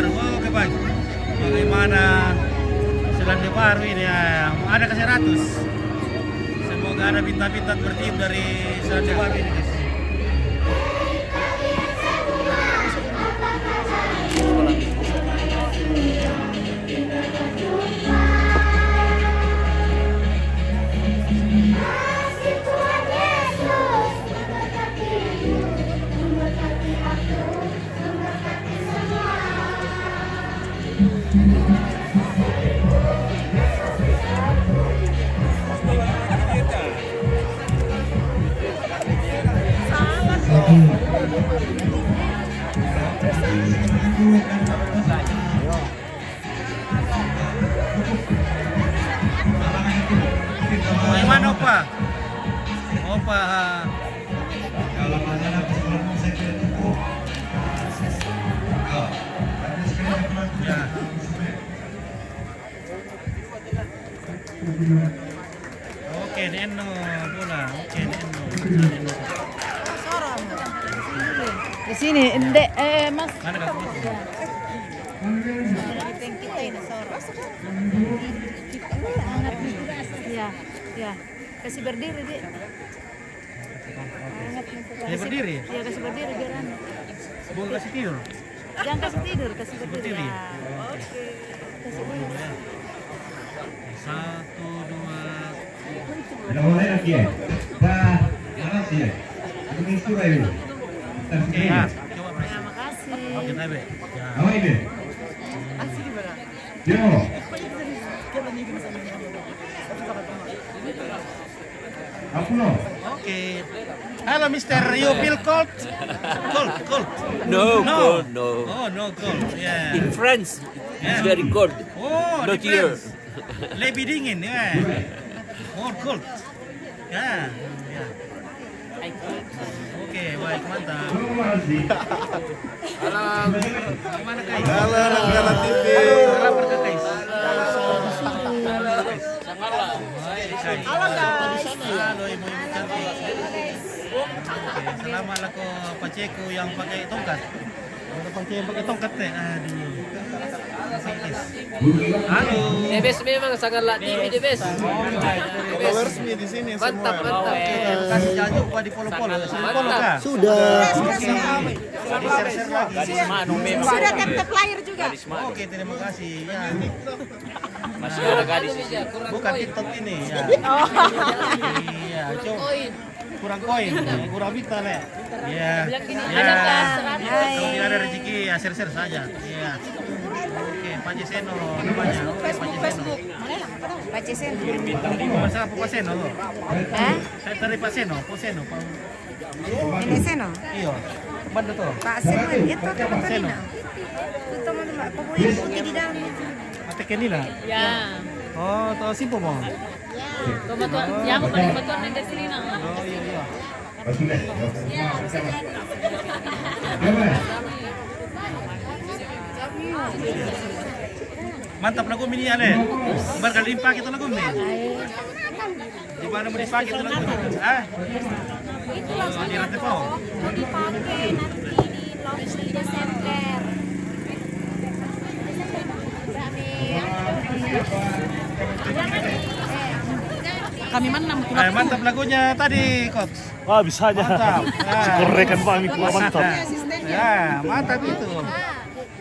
Speaker 2: Baru. Oke baik. Bagaimana Selandia Baru ini ya? Ada ke 100. Semoga ada bintang-bintang bertiup dari Selandia Baru ini guys. Bagaimana Opa? Opa.
Speaker 1: Kalau masalah psikologi saya kira itu.
Speaker 2: Ya. Oke, Neno bola. Oke, Neno.
Speaker 12: Di sini, Dek, Mas.
Speaker 2: Mana kamu?
Speaker 12: Kita ini sorot. Ya, ya. Kasih berdiri, Dek.
Speaker 2: Dia berdiri?
Speaker 12: Iya, kasih berdiri biar anu.
Speaker 2: Bukan kasih tidur.
Speaker 12: Jangan kasih tidur, kasih berdiri.
Speaker 2: Berdiri.
Speaker 12: Ya. Oke. Kasih berdiri.
Speaker 2: 1, 2.
Speaker 1: Sudah mulai lagi ya? Dah, malas ya? Ini sudah ya?
Speaker 2: Oke, ya. Coba Pres.
Speaker 12: Terima kasih.
Speaker 2: Oke, Tabe. Ya.
Speaker 1: Apa ini? Yo. Aku no.
Speaker 2: Oke. Halo Mister, you feel cold? Cold.
Speaker 13: No,
Speaker 2: No.
Speaker 13: cold, no.
Speaker 2: Oh, no cold. Yeah.
Speaker 13: In France, it's
Speaker 2: Yeah.
Speaker 13: very cold.
Speaker 2: Oh,
Speaker 13: Not
Speaker 2: di
Speaker 13: here.
Speaker 2: France. Lebih dingin ya. More cold. Ya. Ya. Oke, baik, mantap. Gimana guys?
Speaker 3: Halo, Ranggala TV.
Speaker 2: Halo, pergi guys. Halo guys. Halo ibu-ibu cantik. Oke, selamat lah ko Pacheco yang pakai tongkat. Ada Pacheco yang pakai tongkat teh. Aduh. Halo.
Speaker 13: Debes memang sangatlah tinggi Debes.
Speaker 3: Followers me di sini
Speaker 13: Mantap,
Speaker 3: semua.
Speaker 13: mantap.
Speaker 2: Kasih janjuk di follow-follow. Follow kah?
Speaker 10: Sudah.
Speaker 2: Di share-share lagi.
Speaker 4: Sudah tap layar juga.
Speaker 2: Oke, terima kasih. Ya.
Speaker 13: Masih ada gadis di sini.
Speaker 2: Bukan TikTok ini ya.
Speaker 4: Oh.
Speaker 2: Iya, coba. Kurang koin, kurang bita le. Iya.
Speaker 12: Ada Kak,
Speaker 2: Kalau tidak ada rezeki ya share-share saja. Iya. Oke, Panji Seno namanya. Oke, Panji Seno.
Speaker 12: Pak Cesen.
Speaker 2: Masalah Pak Seno.
Speaker 12: Hah?
Speaker 2: Saya dari Pak Seno, Pak Seno.
Speaker 12: Ini Seno.
Speaker 2: Iya. Mana tuh?
Speaker 12: Pak Seno itu
Speaker 2: Pak Seno.
Speaker 12: Itu teman-teman pokoknya putih di dalam itu.
Speaker 2: Ate Kenila.
Speaker 6: Ya.
Speaker 2: Oh, tahu simpul mo.
Speaker 6: Kebetulan, ya aku paling kebetulan dari sini nah.
Speaker 2: Oh iya iya.
Speaker 1: Sudah.
Speaker 2: Mantap lagu ini ale. Barkali dipakai itu lagu ini. Di mana mau dipakai itu lagu ini? Ah? Oh, di rantai po.
Speaker 4: Mau dipakai nanti di launch di Desember.
Speaker 6: Kami menang.
Speaker 2: Mantap lagunya tadi, Coach.
Speaker 5: Wah, bisa aja.
Speaker 2: Mantap.
Speaker 5: Korekan Pak Miko, mantap.
Speaker 2: Ya, mantap itu.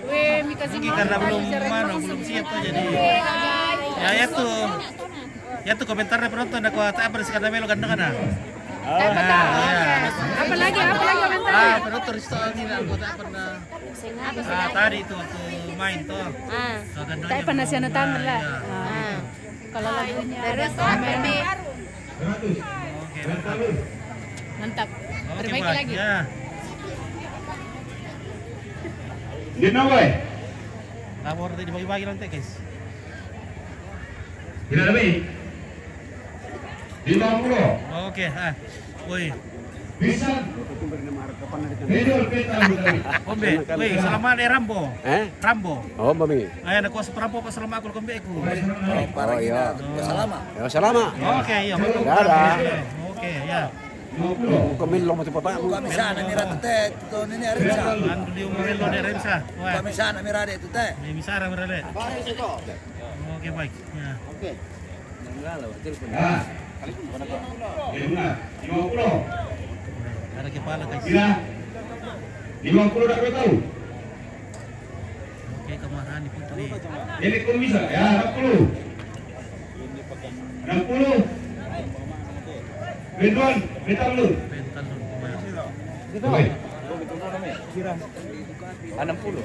Speaker 6: Weh, Mika
Speaker 2: Ini karena belum siap tuh jadi. Ya itu. Ya tuh komentarnya penonton aku apa sih karena melo ganda kana.
Speaker 12: Apa lagi komentar?
Speaker 2: Penonton itu ini aku tak pernah. Tadi itu waktu main tuh.
Speaker 12: Tapi pernah siapa tangan lah. Kalau lagunya terus ini.
Speaker 2: Oke, mantap.
Speaker 12: Mantap.
Speaker 2: Oke,
Speaker 12: Perbaiki
Speaker 2: Pak.
Speaker 12: lagi.
Speaker 2: Ya.
Speaker 1: Dino boy.
Speaker 2: Lapor tadi dibagi-bagi nanti, guys.
Speaker 1: Tidak lebih. 50.
Speaker 2: Oke, woi.
Speaker 1: Bisa. Hidup kita.
Speaker 2: Ombe, woi, selamat Rambo. Rambo.
Speaker 11: Oh, mami.
Speaker 2: Ayo nak kuasa perampo pas selama aku kombe aku.
Speaker 11: Oh iya. Salama. Ya salama.
Speaker 2: Oke, iya.
Speaker 11: Dadah.
Speaker 2: Oke, ya.
Speaker 1: 50.
Speaker 11: Kamilong mo pa.
Speaker 10: Kamisa na mirada teh, ito nini arinsa.
Speaker 2: Beli umurelo de remsa. Wah,
Speaker 10: Kamisa na mirada itu teh.
Speaker 2: beli misara merele. Oke baik. Ya.
Speaker 1: Ya. Lima, 50.
Speaker 2: Ada kepala guys.
Speaker 1: Bila 50 tak tahu.
Speaker 2: Oke kemarahan di putri.
Speaker 1: Ini kok bisa? Ya, 60. 60. Ridwan, kita dulu.
Speaker 2: Pentalon pemain.
Speaker 1: Oke.
Speaker 11: 60.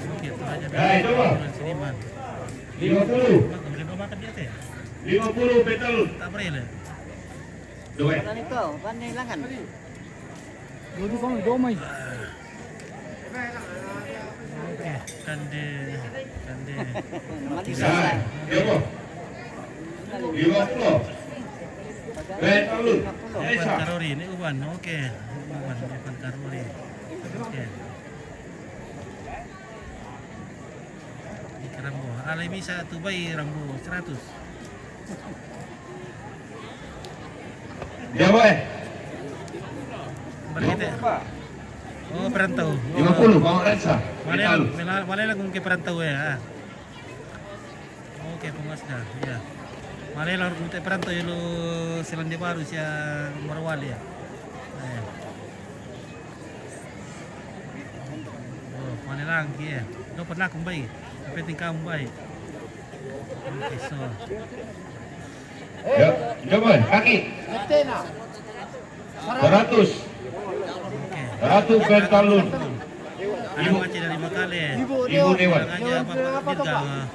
Speaker 2: Oke, itu aja.
Speaker 1: Ya, coba.
Speaker 2: Seniman.
Speaker 1: 50.
Speaker 2: Boleh makan dia teh.
Speaker 1: 50 petalun.
Speaker 2: Tak boleh.
Speaker 1: Dua.
Speaker 10: Ito, panay langan.
Speaker 2: Oke, kande.
Speaker 1: Ya, coba. 50. Petalun.
Speaker 2: Uban Karori, ini Uban. Oke. Uban Karori. Oke. Ini Rambo. Alay bisa tuh bayi Rambo 100.
Speaker 1: Ya, boy.
Speaker 2: Berkita. Oh, perantau.
Speaker 1: 50 Bang Rensa. Petalun.
Speaker 2: Malela kung ke perantau ya. Oke, pemasda. Ya. Malela kung ke perantau ya lo Selandia Baru siya Morowali ya. Ayan. Oh, Malela ang kiya. No pernah akong bayi. Penting kamu bayi. Oke, so.
Speaker 1: Ya, coba kaki. 100. 100 petalun.
Speaker 2: Ibu Aceh dari Makale.
Speaker 1: Ibu Dewan.
Speaker 2: Aja apa dirga.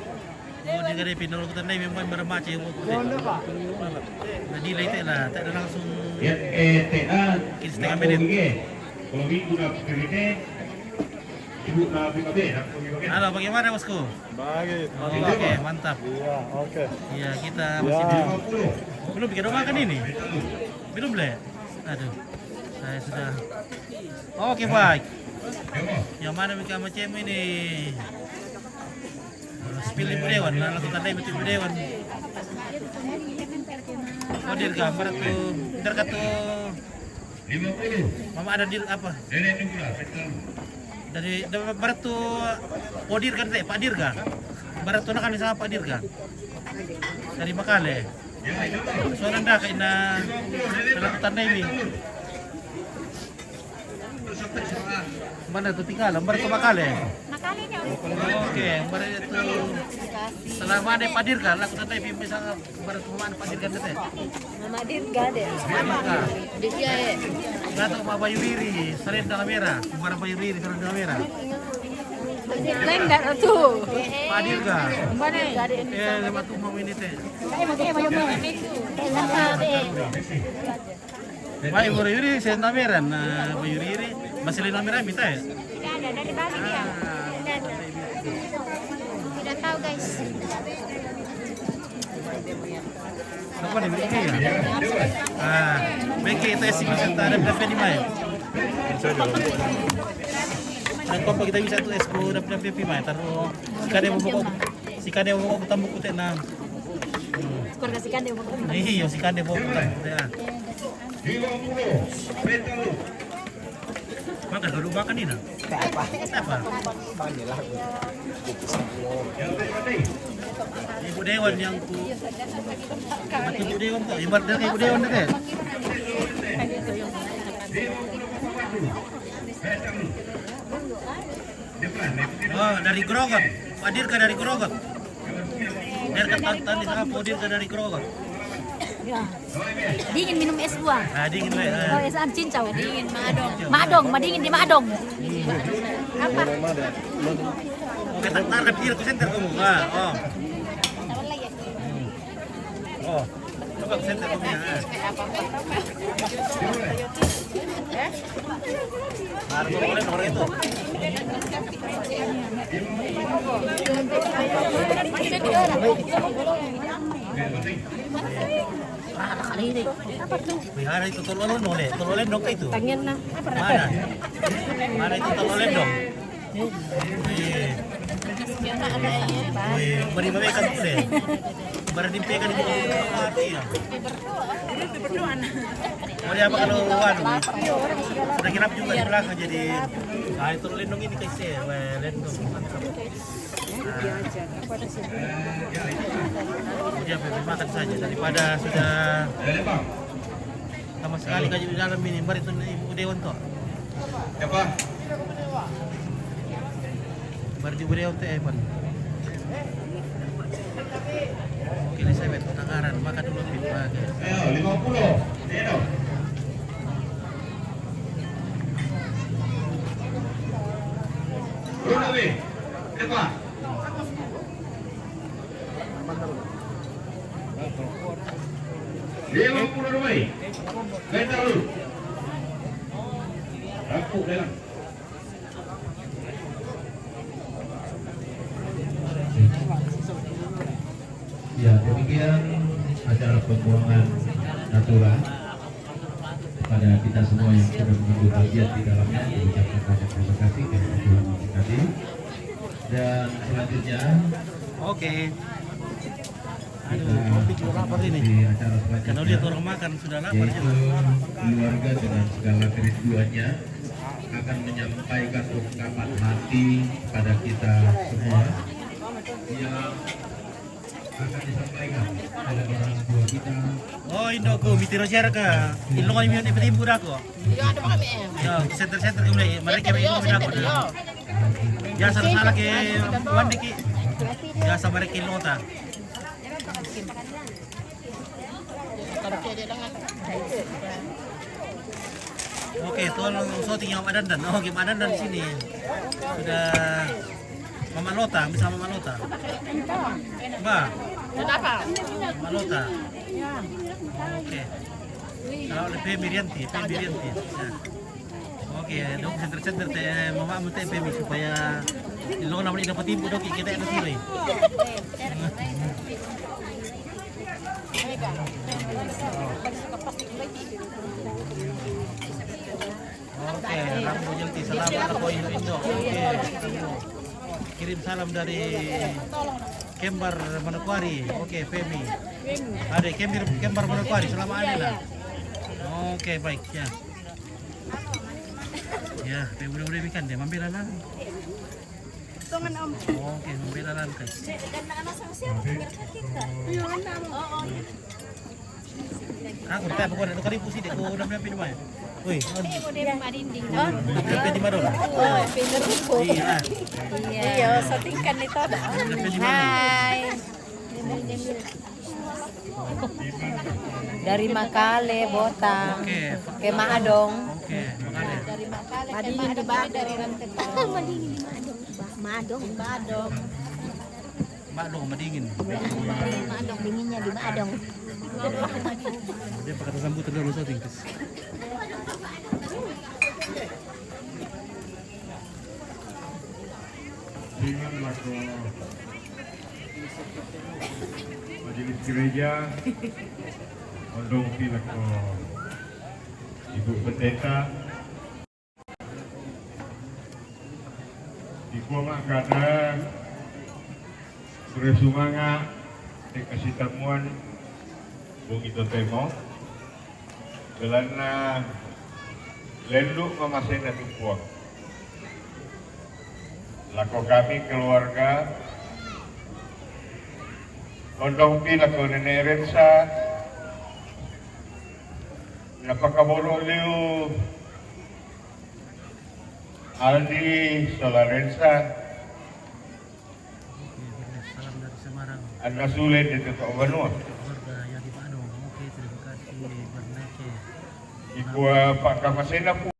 Speaker 2: Oh, dia dari pinol kita naik memang bermace. Jadi late lah, tak ada langsung.
Speaker 1: Ya, tena.
Speaker 2: Setengah menit.
Speaker 1: Kalau minggu nak pergi ibu nak pergi
Speaker 2: Halo, bagaimana bosku?
Speaker 5: Baik.
Speaker 2: Oke, mantap.
Speaker 5: Iya, oke.
Speaker 2: Iya, kita masih belum bikin rumah kan ini? Belum boleh? Aduh, saya sudah. Oke, baik. Yang mana Mika macam ini? Spill Ibu Dewan, lakukan tanda Ibu Dewan. Oh, dirga, barat tuh, dirga tuh.
Speaker 1: 50.
Speaker 2: Mama ada deal apa?
Speaker 1: Nenek pula petalun.
Speaker 2: Dari barat tuh Odir kan Pak Dirga. Barat tuh kan sama Pak Dirga. Dari Makale. Soalnya ndak kena dalam tanda ini. Mana tuh tinggal? Barat tuh Makale.
Speaker 4: Makanya
Speaker 2: Oke, barat itu selama ada Pak Dirga, laku tanda ini misalnya barat tuh mana Pak Dirga teh.
Speaker 4: Mama Dirga deh. Dirga ya.
Speaker 2: Nggak tahu Pak Bayu Wiri, sering dalam merah. Barat Bayu Wiri, sering dalam merah.
Speaker 4: Lain enggak tuh.
Speaker 2: Pak Dirga.
Speaker 4: Mana enggak ada.
Speaker 2: Lima tuh mau ini teh. Bayu Wiri, sering dalam merah. Nah, Bayu Wiri, masih dalam merah minta ya?
Speaker 4: Tidak ada dari Bali dia. Tidak ada. Tidak tahu guys.
Speaker 2: Apa nih Beki ya? Ah, Beki itu esi bisa ada berapa di main? Dan kompa kita bisa tuh esko dapat berapa main? Taruh si kade mau ketemu kutek nang.
Speaker 4: Skor kasih kan dia mau.
Speaker 2: Iya, si kade mau ketemu kutek.
Speaker 1: 50 petalun.
Speaker 2: Makan dulu makan ini. Apa? Ibu Dewan yang ku betul Ibu Dewan kok ibarat dari Ibu Dewan deh. Oh, dari Grogot. Pak Dirga dari Grogot. Dirga tadi sama Pak Dirga dari Grogot.
Speaker 4: Ya. Dingin minum es buah.
Speaker 2: Ah, dingin lah.
Speaker 4: Oh, es cincau. Dingin Madong, dingin di Madong. Apa?
Speaker 2: Oke, target dia ke center kamu. Ah, oh. Oh. Coba ke center kamu ya. Harus boleh nomor itu.
Speaker 4: Apa tuh?
Speaker 2: Wihara itu tololen oleh, tololen dong itu.
Speaker 4: Pengen na.
Speaker 2: Mana? Mana itu tololen dong? Wih, beri mereka tuh deh. Baru dimpekan itu iya. Oh ya apa kalau sudah kirap juga di belakang jadi nah itu lindung ini kasih lindung dia makan saja daripada sudah sama sekali kaji di dalam ini baru itu ibu dewan toh
Speaker 3: Siapa?
Speaker 2: baru ibu dewan teh Pak. Oke, saya bet takaran makan dulu pin pagi.
Speaker 1: Ayo 50. Neno. Bruno B. Depan. Lima puluh rumai. Letak dulu. Rampuk dalam. Ya, demikian acara pembuangan natural pada kita semua yang sudah mengambil bagian di dalamnya. Diucapkan banyak terima kasih kepada Tuhan memberkati. Dan selanjutnya,
Speaker 2: oke. Aduh,
Speaker 1: kita
Speaker 2: kopi juga lapar ini.
Speaker 1: di acara
Speaker 2: Karena
Speaker 1: selanjutnya,
Speaker 2: lihat orang makan sudah lapar
Speaker 1: yaitu keluarga dengan segala kerinduannya akan menyampaikan ungkapan hati pada kita semua yang akan disampaikan oleh orang tua kita.
Speaker 2: Oh, Indoko, mitiro share ka. Ilong ay miyon ipatimbo na ko.
Speaker 10: Iya, ada kami.
Speaker 2: Yo, center mulai. Mari kami ilong na ko. Ya salah ke wandi ki. Ya sa mari kilo ta. Oke, tolong shooting yang Madandan. Oh, game Madandan di sini. Sudah Mama Lota, bisa Mama Lota. Ba.
Speaker 10: Kenapa?
Speaker 2: Mama Lota. Oke. Kalau oleh Pemi Rianti. Ya. Oke, dok center teh Mama mu teh Pemi supaya ilong namun dapat timbu dok kita ada sini. Oke, Rambo Jelti, selamat aku Indo. Oke, kirim salam dari Kembar Manokwari. Oke, Femi. Ada Kembar Manokwari, selamat Anila. Oke, baik ya. Ya, udah ikan deh, mampir lah. Oke, mampir lah guys. Aku tak pokoknya itu kali pusi deh, aku udah berapa di mana? Woi, berapa di mana? Iya.
Speaker 12: Iya, satingkan itu.
Speaker 10: Hai. Dari Makale, Botang. Ke Maadong.
Speaker 2: Oke, Makale.
Speaker 10: Dari Makale. Madingin di Badong. Dari Rantegal.
Speaker 4: Madingin di Madong.
Speaker 10: Badong.
Speaker 2: Madingin.
Speaker 4: Madong dinginnya di Madong.
Speaker 2: Dia pakai sambutan dulu syuting.
Speaker 14: Dengan laku majelis gereja mendongki laku Ibu Pendeta di Kuama kada bersumanga dikasih temuan Bung Ito Temo gelana lelu memasin itu puang lako kami keluarga kondong pi lako Nenek Rensa napakaboro liu Aldi Solarensa
Speaker 2: Salam dari Semarang.
Speaker 14: Anda sulit di Tutok Banua
Speaker 2: Keluarga yang di Bandung. Oke, terima kasih Bernake.
Speaker 14: Ikua Pak Kamasena po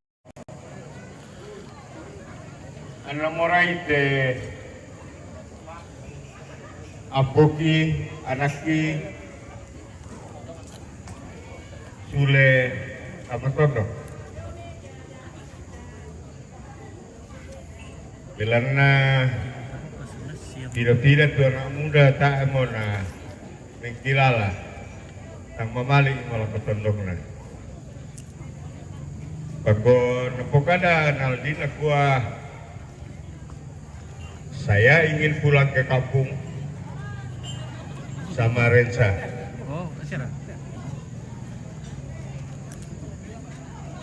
Speaker 14: Ana moray te Apoki Anaki Sule Kapatondo Bilana tidak tu anak muda tak mau na mengkilala tang mamaling malah petondongna. Bako napokada naldina kuah saya ingin pulang ke kampung sama Rensa.
Speaker 2: Oh, siapa?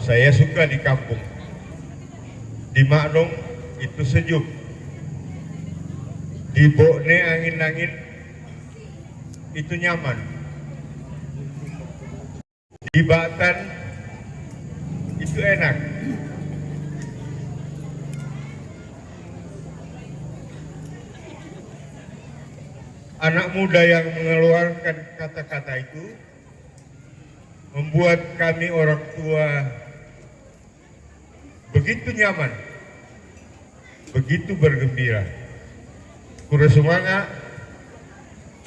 Speaker 14: Saya suka di kampung. Di Maknong itu sejuk. Di Bokne angin-angin itu nyaman. Di Batan itu enak. Anak muda yang mengeluarkan kata-kata itu membuat kami orang tua begitu nyaman, begitu bergembira. Kura semangat,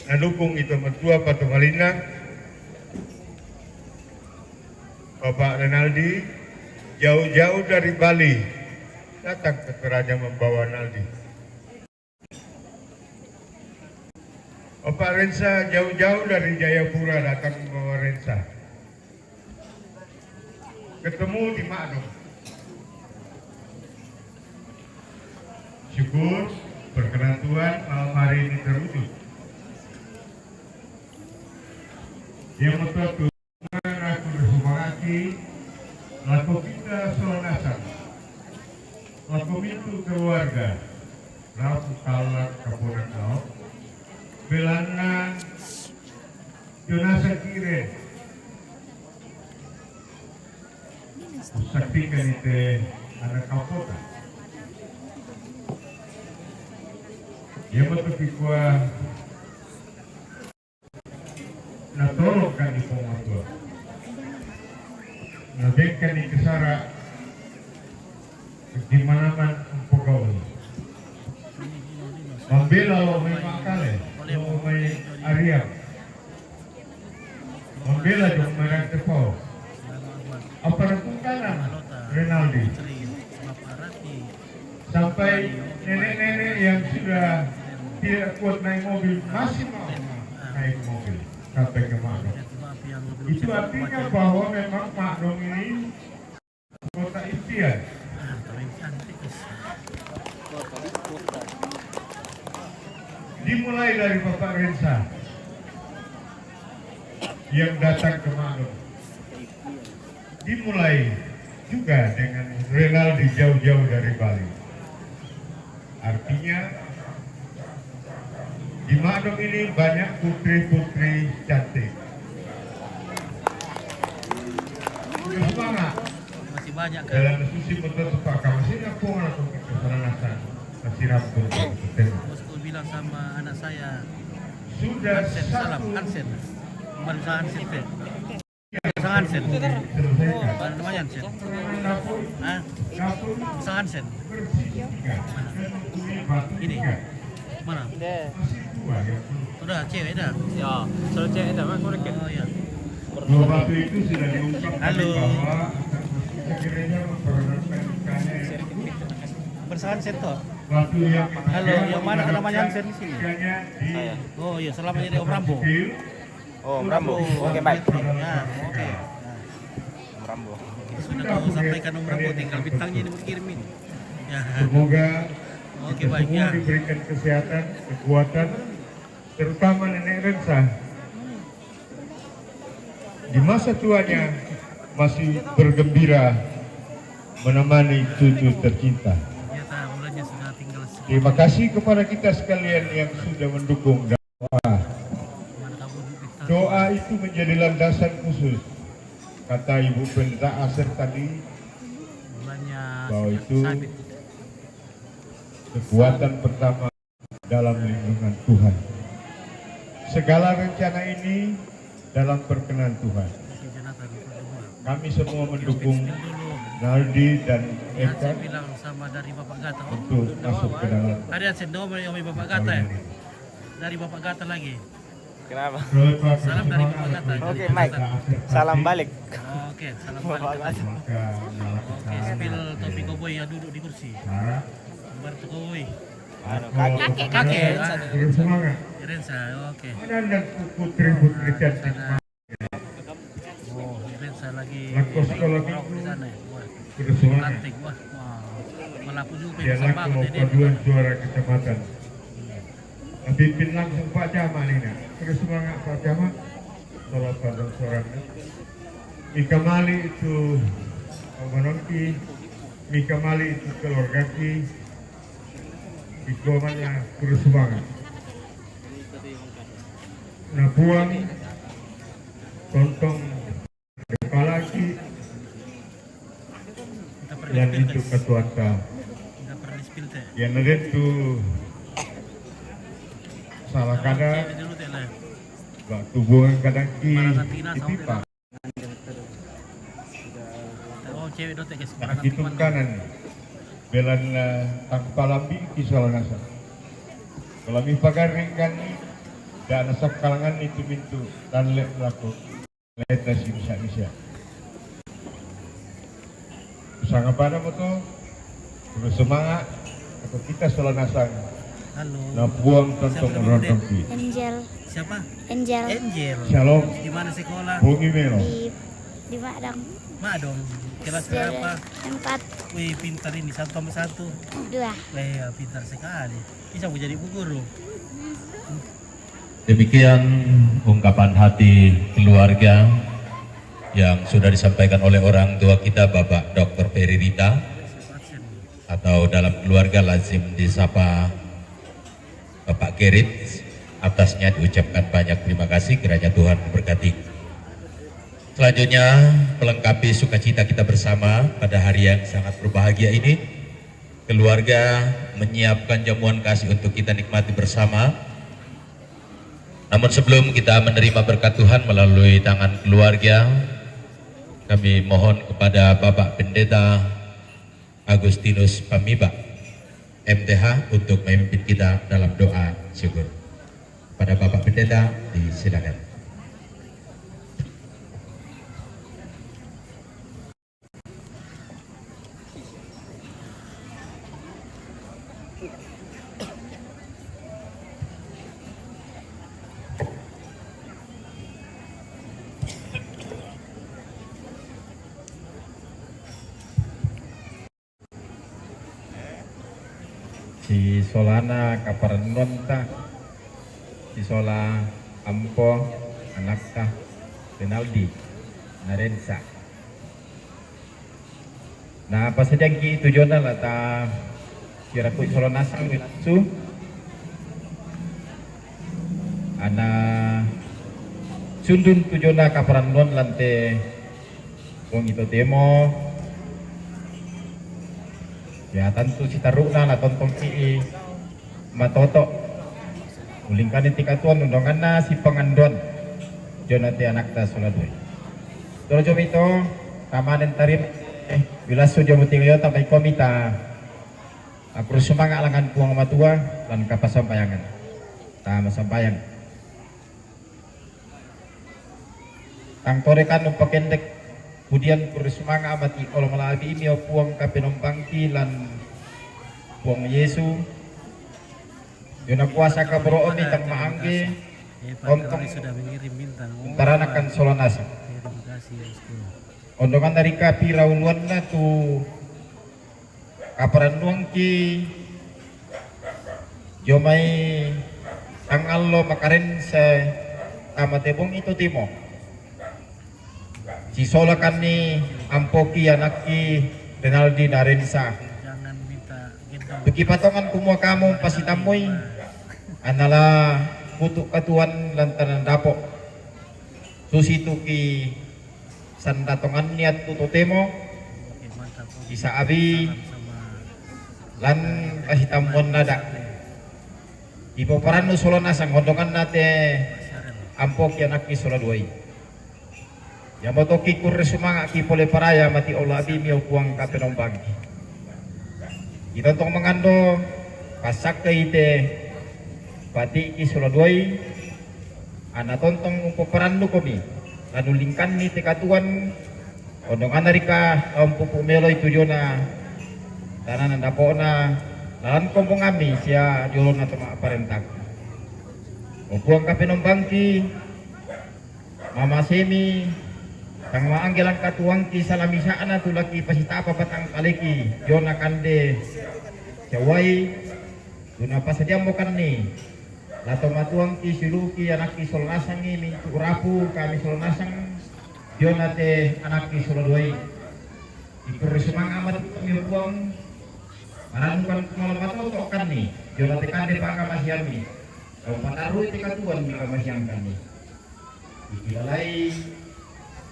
Speaker 14: nadukung itu mertua Patu Malina, Bapak Renaldi, jauh-jauh dari Bali datang ke Toraja membawa Naldi. Bapak Rensa jauh-jauh dari Jayapura datang membawa Rensa. Ketemu di Maknong. Syukur berkenan Tuhan malam hari ini terwujud. Yang betul Tuhan aku bersumangati laku kita solonasan, laku itu keluarga, laku kalak kapunan kau, belana Jonasa kire, saktikan itu anak kapota. Yang betul kikwa natolongkan di pengatua, nabekkan di kesara di mana-mana pegawai. Membela lo memang kale, lo may Ariam, membela dong merang tepau. Apa rengkukanan Renaldi? Sampai nenek-nenek yang sudah tidak kuat naik mobil masih mau naik mobil sampai ke Maknong. Itu artinya bahwa memang Maknong ini kota impian. Dimulai dari Bapak Rensa yang datang ke Maknong. Dimulai juga dengan Renaldi jauh-jauh dari Bali. Artinya di Maknong ini banyak putri-putri cantik. Semangat.
Speaker 2: Masih banyak kan?
Speaker 14: Dalam susi betul sepakat masih aku lakukan kesalahan masih rampung.
Speaker 2: Bosku bilang sama anak saya.
Speaker 14: Sudah
Speaker 2: Hansen, salam Hansen. Kemarin saya Hansen Fel. Sang Hansen. Mana namanya Hansen? Hah? Sang Hansen. Ini. Mana? Udah cewek dah.
Speaker 13: Ya, kalau cewek dah mana korek.
Speaker 2: Oh ya.
Speaker 14: Dua batu itu sudah diungkapkan
Speaker 2: Halo.
Speaker 14: bahwa sekiranya memperkenalkannya
Speaker 2: Bersama Hansen toh.
Speaker 14: batu yang
Speaker 2: Halo, yang mana namanya Hansen di sini?
Speaker 14: di
Speaker 2: Oh iya, selama jadi Om Rambo.
Speaker 3: Oh, Rambo. Oke, baik.
Speaker 2: Ya, oke.
Speaker 3: Rambo.
Speaker 2: Sudah kau sampaikan Om Rambo, tinggal bintangnya ini berkirim ini. Ya.
Speaker 14: Semoga
Speaker 2: Oke,
Speaker 14: kita
Speaker 2: baik,
Speaker 14: semua
Speaker 2: ya.
Speaker 14: diberikan kesehatan, kekuatan, terutama nenek Rensa. Di masa tuanya masih bergembira menemani cucu tercinta.
Speaker 2: Ternyata bulannya sudah tinggal sedikit.
Speaker 14: Terima kasih kepada kita sekalian yang sudah mendukung doa. Doa itu menjadi landasan khusus. Kata Ibu Pendeta Aser tadi,
Speaker 2: Bulannya
Speaker 14: bahwa
Speaker 2: sudah
Speaker 14: itu
Speaker 2: sabit.
Speaker 14: kekuatan pertama dalam lindungan Tuhan. Segala rencana ini dalam perkenan Tuhan. Kami semua mendukung Naldi dan Eka
Speaker 2: Saya bilang sama dari Bapak Gata.
Speaker 14: untuk masuk ke dalam.
Speaker 2: Ada Hansen, Omi Bapak Gata ya? Dari Bapak Gata lagi.
Speaker 3: Kenapa?
Speaker 2: Salam dari Bapak Gata.
Speaker 3: Oke, Mike. Salam balik.
Speaker 2: Oke, salam balik. Oke, spill topi koboi yang duduk di kursi. Bartu koboi. Kakek.
Speaker 14: Bersemangat.
Speaker 2: Rensa, oke.
Speaker 14: Dan putri-putri cantik.
Speaker 2: Oh, Rensa lagi
Speaker 14: Lakos sekolah
Speaker 2: nongkrong di sana ya. Wah,
Speaker 14: Bersemangat.
Speaker 2: cantik, wah. Wah. Malah aku juga
Speaker 14: Dia
Speaker 2: bisa
Speaker 14: laku
Speaker 2: bangun
Speaker 14: mau
Speaker 2: ini.
Speaker 14: paduan suara kecamatan. Pimpin langsung Pak Camat ini. Terus semangat Pak Camat. Salat pada seorang. Ika Mali itu Omanonki, Mika Mali itu keluargaki. Ikomanya terus semangat. Nah buang tontong kepala ki yang itu ketua yang itu salah kadang waktu buang kadang ki pipa itu kanan belan tanpa lambi ki soal nasa kalau mi pagaring kan dan asak kalangan itu pintu dan lek laku lek nasi bisa usang apa nama tuh terus semangat atau kita soal nasang nah buang tentang orang ki
Speaker 4: Angel.
Speaker 2: Siapa?
Speaker 4: Angel.
Speaker 2: Angel.
Speaker 14: Shalom.
Speaker 2: Di mana sekolah?
Speaker 14: Bungi Melo.
Speaker 4: Di Madang.
Speaker 2: Madong. Kelas berapa?
Speaker 4: 4.
Speaker 2: Wih, pintar ini 1 tambah 1.
Speaker 4: 2.
Speaker 2: Wih, pintar sekali. Bisa menjadi bu guru.
Speaker 3: Demikian ungkapan hati keluarga yang sudah disampaikan oleh orang tua kita Bapak Dr. Ferry Rita, atau dalam keluarga lazim disapa Bapak Gerit. Atasnya diucapkan banyak terima kasih, kiranya Tuhan memberkati. Selanjutnya melengkapi sukacita kita bersama pada hari yang sangat berbahagia ini, keluarga menyiapkan jamuan kasih untuk kita nikmati bersama. Namun sebelum kita menerima berkat Tuhan melalui tangan keluarga, kami mohon kepada Bapak Pendeta Agustinus Pamiba MTH untuk memimpin kita dalam doa syukur. Pada Bapak Pendeta disilakan.
Speaker 7: Si Solana Kaparanonta, si Sola Ampo Anakta Renaldi Narensa. Nah pas sedang ki tujuan lah ta kira ku Sola Nasang itu ana sundun tujuan Kaparannon lante wong itu demo ya tentu si taruna lah tontong ki matoto ulingkan tikatuan undongan na si pangandon jonate anakta suladoy tolo jom itu kamanen tarim bila sujo mutilio tambay komita aku sumanga alangan puang matua dan kapasampayangan tama sampayang tang torekan umpakendek kemudian kurusumanga amati olo malabi imio puang kapenompangki lan puang Yesu yun ang kuasa ka broon ni tang maanggi ontong taranakan solanasa ondongan dari kapi rauluan na tu kaparanduang ki yomay ang allo makaren sa amatebong ito timo si solakan ni ampoki anak ki Renaldi Narensa bagi patongan kumua kamu pasitamoy anala putuk katuan lantanan dapo susitu ki sandatongan niat tututemo isa abi lan kasitamon nada ipo parano solo nasang hondongan nate ampok yanak ki solo duay yamoto ki kurresumanga ki pole paraya mati ola abi mio puang kapenombang itontong mengando pasak ite pati isolodoy anatontong upoparandu komi lanulingkan ni tekatuan ondongan narika umpupu meloy tujona tanan dapo na lan kompong kami sia jolon na tuma aparentak upuang kapenombangki mama semi tang maanggelang katuang ki salamisaan na tulaki pasita apa patang kaleki jona kande Jawai guna pasadia mo kan ni Lato matuang ki siluki anak ki solnasangi mintu rapu kami solnasang Jonate anak ki solodoi. Ikur semang amat kami buang. Mananukan malam atau tokan nih. Jonate kande pangka masyami. Kau panaruh tikatuan mika masyam kami. Ikilalai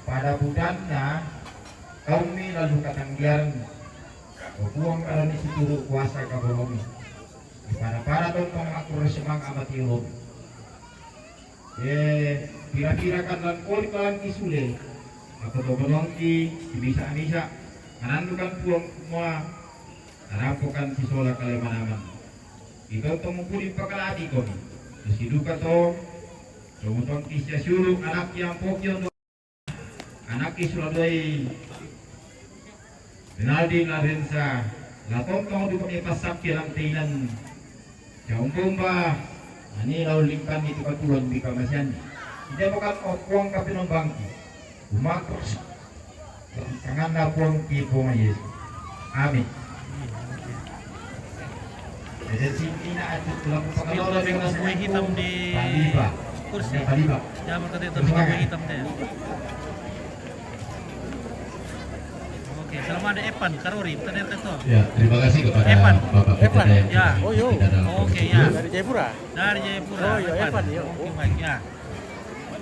Speaker 7: pada budannya kami lalu katanggian. Kau buang kalau ni situru kuasa kabolomi. Para tontong aku resemang amat ilmu. Kira-kira kan lan kol kalan kisule. Aku tobonong ki bisa-bisa. Manandukan puang semua. Harapukan si sola kalemanaman. Ikaw to mupuli pakalati ko. Siduka to. Tumutong kisya syuruk anak yang pokyo to. Anak isuladoi. Benaldi na rin sa latong-tong di ko ipasak kilang tinan. Jauh bomba, ini lalu lingkan itu ketuan di kamasyan. Tidak bukan okuang kapinong bangki, umakros. Tangan na puang kipong Yesus. Amin. Jadi sini na aja tulang
Speaker 2: Ito yung buhay hitam di kursi. Ya, berkata itu yung buhay hitam deh. Oke, selama ada Evan, Karuri, kita lihat itu.
Speaker 1: Ya, terima kasih kepada
Speaker 2: Evan.
Speaker 1: Bapak kita yang
Speaker 2: Ya.
Speaker 1: tidak dalam
Speaker 2: Oke, ya.
Speaker 5: Dari Jayapura.
Speaker 2: Dari Jayapura.
Speaker 5: Oh, iya, Evan, iya.
Speaker 2: Oke, baik ya.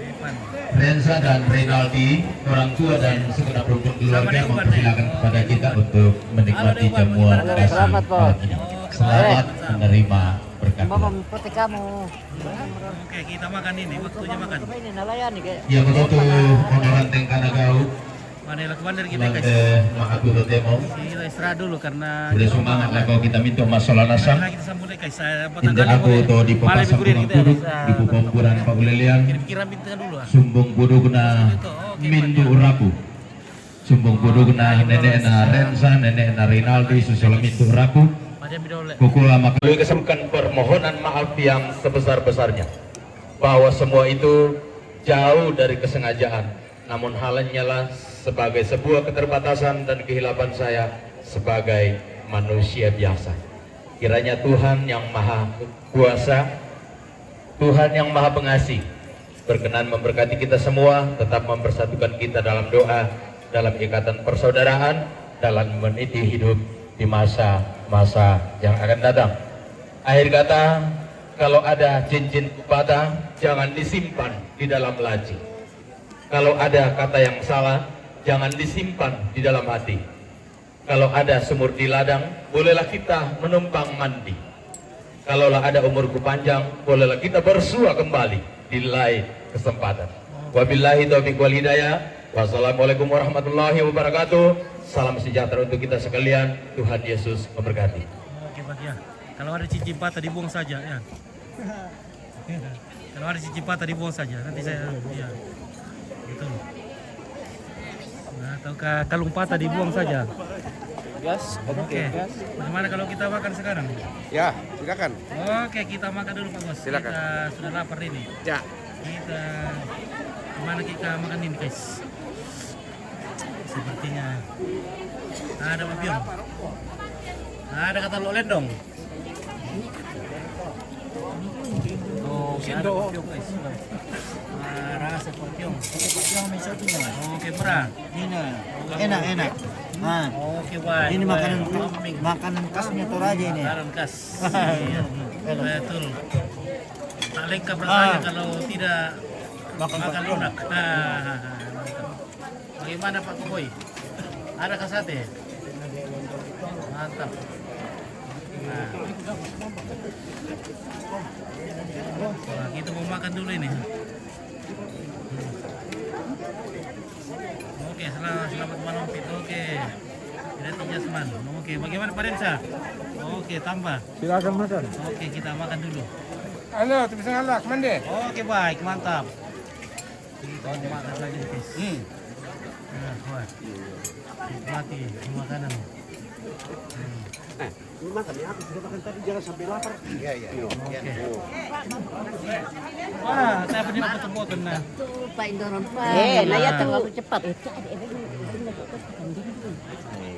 Speaker 2: Evan.
Speaker 1: Rensa dan Renaldi, orang tua dan segenap rukun keluarga mempersilakan kepada kita untuk menikmati jamuan kasih
Speaker 10: Selamat, Pak.
Speaker 1: malam ini. Selamat menerima berkat
Speaker 10: Mama
Speaker 1: Tuhan.
Speaker 10: memperti kamu.
Speaker 2: Oke, kita makan ini, waktunya makan.
Speaker 10: Ini nelayan nih kayak.
Speaker 1: Ya begitu honoran tengkana gau.
Speaker 2: Mana yang lakukan dari kita guys?
Speaker 1: Maaf demo.
Speaker 2: Kita istirahat dulu karena
Speaker 1: Sudah semangat lah kalau kita minta masalah nasam.
Speaker 2: kita sambut guys. Saya
Speaker 1: Indah aku to di papasang kurang kuduk di pupompuran pagulelian.
Speaker 2: Kirim bintang dulu ah.
Speaker 1: Sumbung bodoh kena mindu uraku. Sumbung bodoh kena nenek na Rensa, nenek na Rinaldi, susul mindu uraku. Pukul lama kami kesemkan permohonan maaf yang sebesar-besarnya bahwa semua itu jauh dari kesengajaan, namun halnya lah sebagai sebuah keterbatasan dan kehilapan saya sebagai manusia biasa. Kiranya Tuhan yang Maha Kuasa, Tuhan yang Maha Pengasih berkenan memberkati kita semua, tetap mempersatukan kita dalam doa, dalam ikatan persaudaraan, dalam meniti hidup di masa-masa yang akan datang. Akhir kata, kalau ada cincin patah, jangan disimpan di dalam laci. Kalau ada kata yang salah, jangan disimpan di dalam hati. Kalau ada sumur di ladang, bolehlah kita menumpang mandi. Kalaulah ada umurku panjang, bolehlah kita bersua kembali di lain kesempatan. Wabillahi taufiq wal hidayah. Wassalamualaikum warahmatullahi wabarakatuh. Salam sejahtera untuk kita sekalian. Tuhan Yesus memberkati.
Speaker 2: Oke, Pak ya. Kalau ada cincin patah dibuang saja ya. Kalau ada cincin patah dibuang saja. Nanti saya ya. Gitu. Nah, atau kalung patah dibuang saja.
Speaker 5: Gas,
Speaker 2: Oke. Bagaimana kalau kita makan sekarang?
Speaker 5: Ya, silakan.
Speaker 2: Oke, kita makan dulu Pak Bos.
Speaker 5: Silakan.
Speaker 2: Kita sudah lapar ini.
Speaker 5: Ya.
Speaker 2: Kita gimana kita makan ini guys? Sepertinya ada Pak Piong. Ada kata lo lendong. Oh, ada Pak Piong guys. Rasa Pak Piong. Oke, murah.
Speaker 10: Enak. Nah,
Speaker 2: Oke, baik.
Speaker 10: ini
Speaker 2: baik.
Speaker 10: makanan khasnya Toraja ini.
Speaker 2: Makanan khas. Iya, betul. Tak lengkap rasanya kalau tidak makan lunak. Bagaimana Pak Boy? Ada ke sate? Mantap. Nah, kita mau makan dulu ini. Oke, selamat malam Pit. Oke. Tidak Jasman. Oke, bagaimana Pak Rensa? Oke, tambah.
Speaker 5: Silakan makan.
Speaker 2: Oke, kita makan dulu.
Speaker 5: Halo, bisa ngalak, mande.
Speaker 2: Oke, baik, mantap. Kita makan saja guys. Nah, wah. Nikmati makanan.
Speaker 11: Ini makan ya, aku sudah makan tadi, jangan sampai lapar. Iya.
Speaker 2: Oke. Wah, saya punya foto-foto nah.
Speaker 4: Tuh, Pak Indorong Pak.
Speaker 10: Naya terlalu cepat.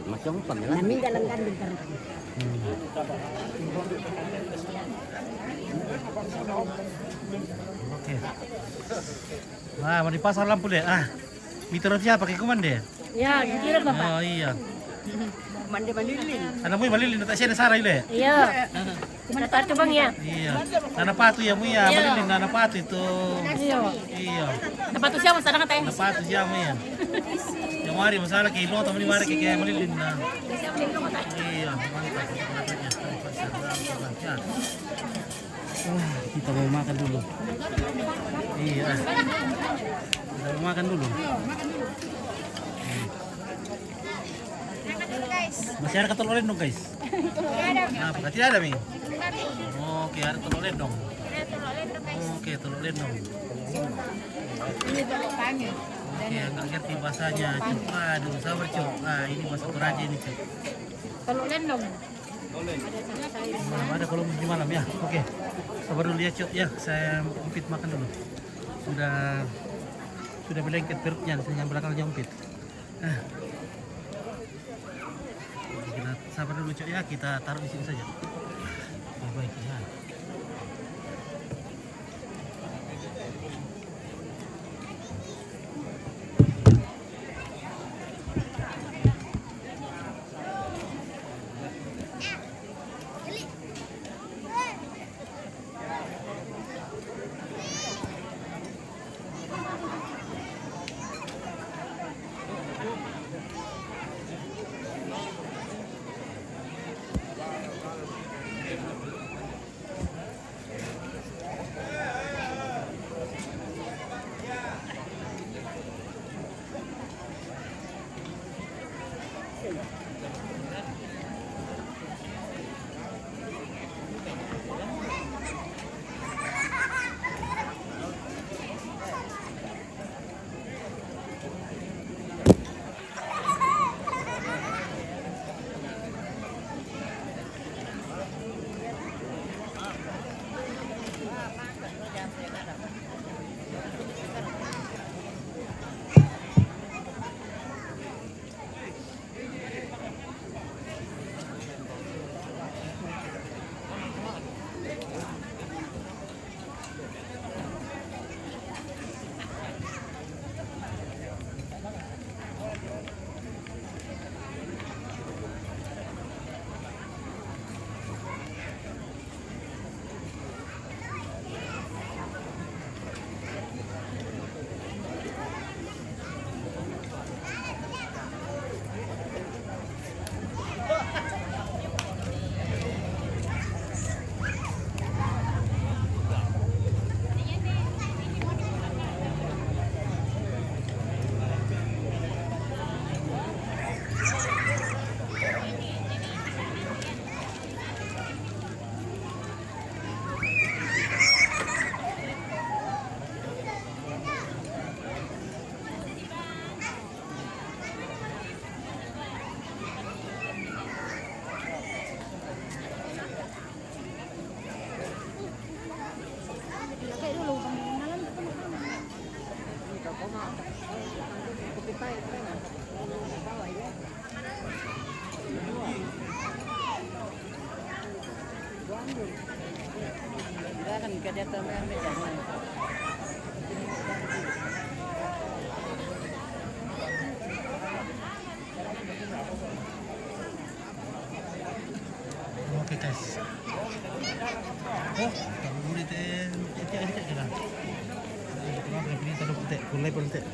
Speaker 11: Macam apa
Speaker 4: Namin dalam kandung.
Speaker 2: Oke. Nah, mau dipasang lampu deh. Meter siapa pakai kuman deh?
Speaker 4: Ya, kira Bapak.
Speaker 2: Oh iya.
Speaker 4: Mandi-mandilin.
Speaker 2: Anak mu malilin tak sih Sarah ile.
Speaker 4: Iya. Kita tatu Bang ya.
Speaker 2: Iya. Nana patu ya mu ya, malilin nana patu itu.
Speaker 4: Iya.
Speaker 2: Iya.
Speaker 4: Tempat siapa sana teh?
Speaker 2: Nana patu siya mu ya. Yang mari masalah kayak lo temen mari kayak malilin na. Iya, mantap. Ya. Kita mau makan dulu. Iya. Kita mau makan dulu. Masih ada telur lendong guys? Nah, berarti ada Mi? Oke, ada telur lendong. Oke, telur lendong.
Speaker 12: Ini telur tangi.
Speaker 2: Oke, nggak ngerti bahasanya. Coba dulu, sabar Cuk. Nah, ini bahasa Toraja ini Cuk.
Speaker 12: Telur lendong.
Speaker 2: Ada kalau di malam ya. Oke, sabar dulu ya Cuk. Ya, saya umpit makan dulu. Sudah melengket perutnya, yang belakangnya umpit. Kita sabar dulu Cuk ya, kita taruh di sini saja. Baik ya. Oke guys. Oh, kalau boleh teh, kita ada kat jalan. Kenapa pilih taruh putih, kulai putih.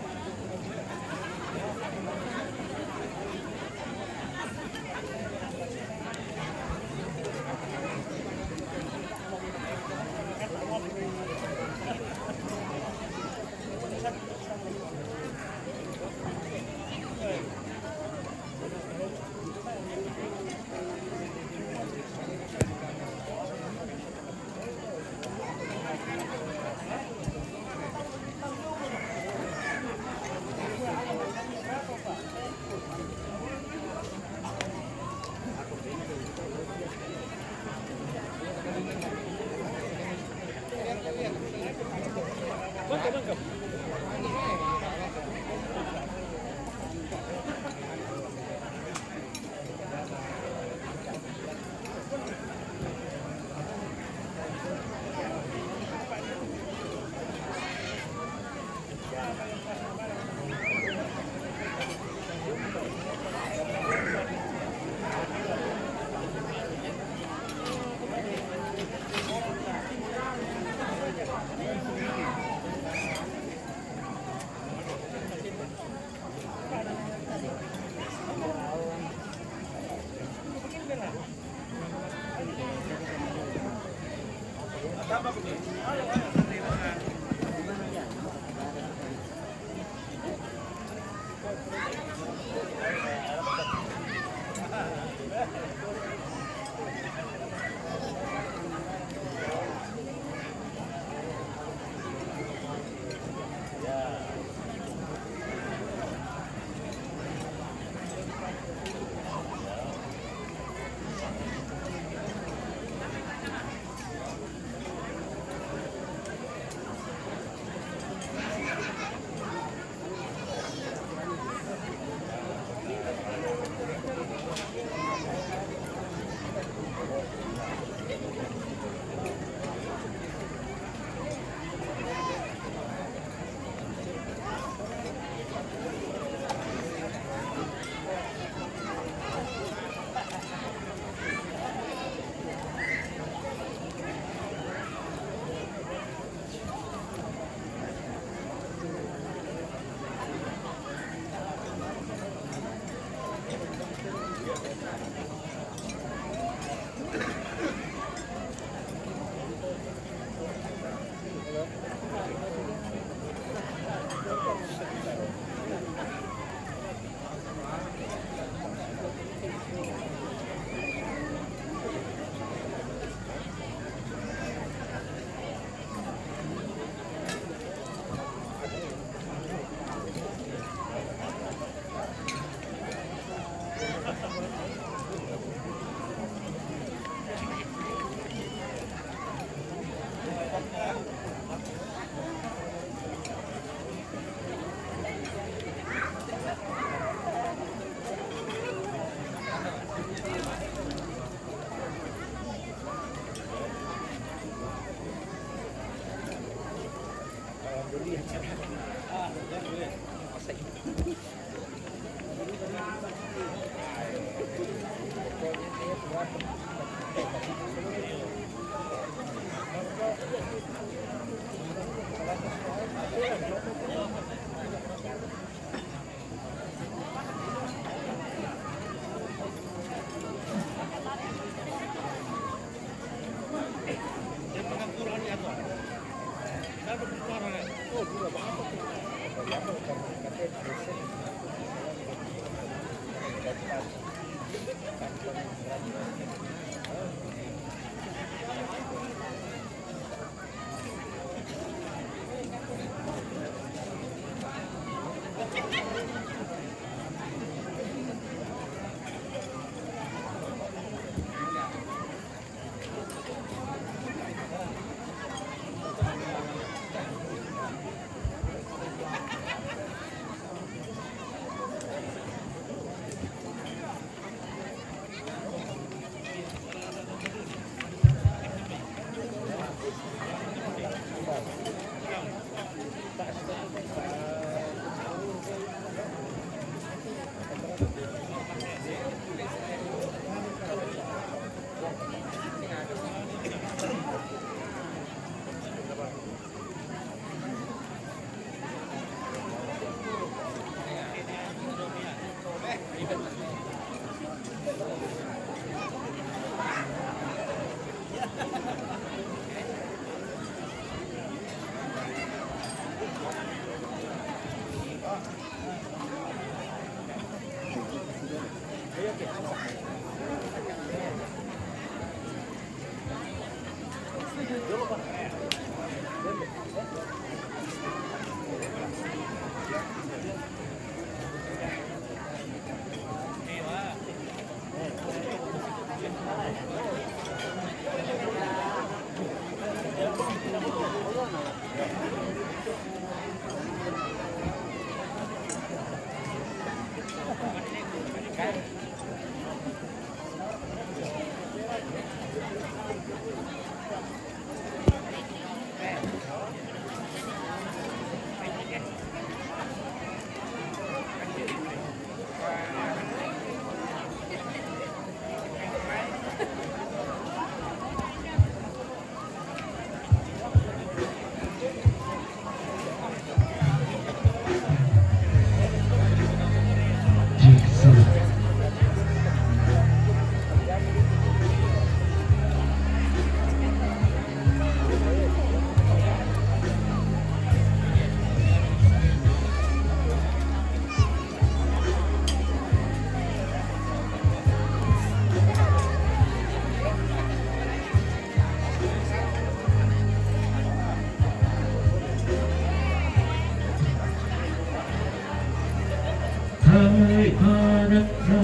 Speaker 14: Hai anaknya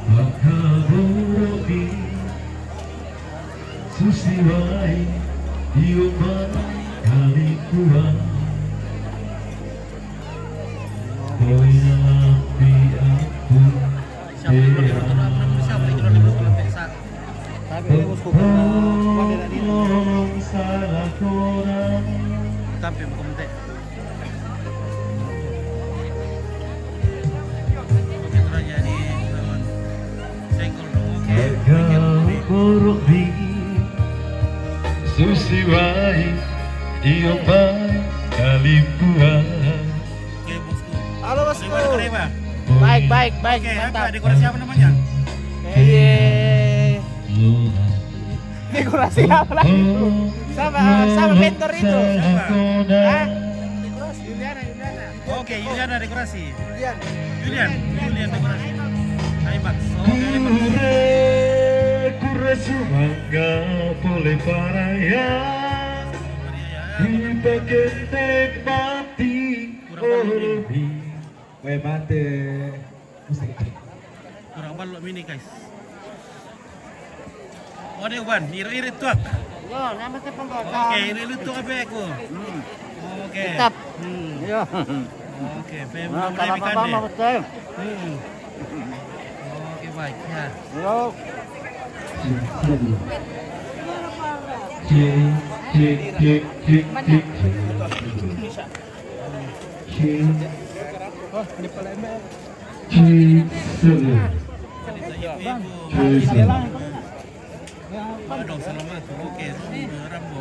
Speaker 14: maka borobi susiwai diuman kali kuat poina lampi aku tolong salah korang
Speaker 2: Tapi berkomentar.
Speaker 14: Borobi susiwai diuman kali kuat.
Speaker 2: Halo bosku.
Speaker 10: Baik, baik, baik.
Speaker 2: Oke,
Speaker 10: Mantap.
Speaker 2: apa dekorasi apa namanya?
Speaker 10: Dekorasi apa lagi? Sama vendor itu. Hah? Dekorasi Juliana.
Speaker 2: Oke, Juliana dekorasi.
Speaker 10: Julian
Speaker 2: dekorasi. Aimax.
Speaker 14: Kure sumangga boleh paraya dipakai mati borobi we mate
Speaker 2: Kurang balok mini guys. Oh dia ban, irit tuak.
Speaker 10: Yo, nama saya pembawa.
Speaker 2: Oke, irit tuak apa aku? Oke.
Speaker 10: Tetap. Yo.
Speaker 2: Oke,
Speaker 10: Nah,
Speaker 2: ikan
Speaker 10: apa-apa
Speaker 2: deh.
Speaker 10: betul.
Speaker 2: Oke, baik ya.
Speaker 10: Yo.
Speaker 14: cik
Speaker 2: Aduh, selamat. Oke, Rambo.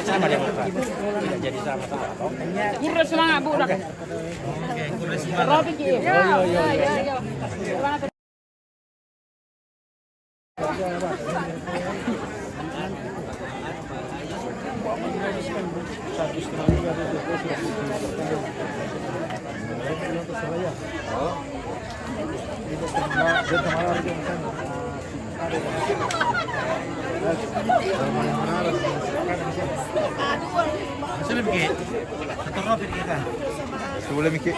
Speaker 8: Sama dia Pak. Tidak jadi sama-sama.
Speaker 12: Kurus semangat Bu dah.
Speaker 2: Oke, kurang semangat.
Speaker 12: Robi ki. Ya.
Speaker 2: Sudah pergi. Satu Robi kita.
Speaker 5: Sudah mikir.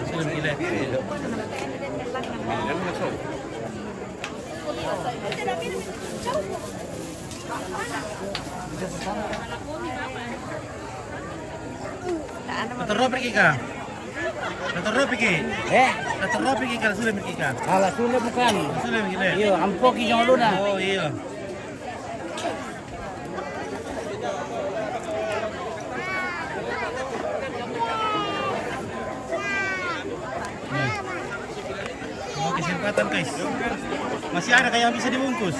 Speaker 2: Sudah pergi. Satu Robi kita. Satu Robi kita. Satu Robi kita sudah pergi kita.
Speaker 10: Alah, sudah bukan.
Speaker 2: Sudah pergi.
Speaker 10: Iya, ampok yang lu dah.
Speaker 2: Oh iya. Oke, kesempatan guys. Masih ada kayak yang bisa dibungkus.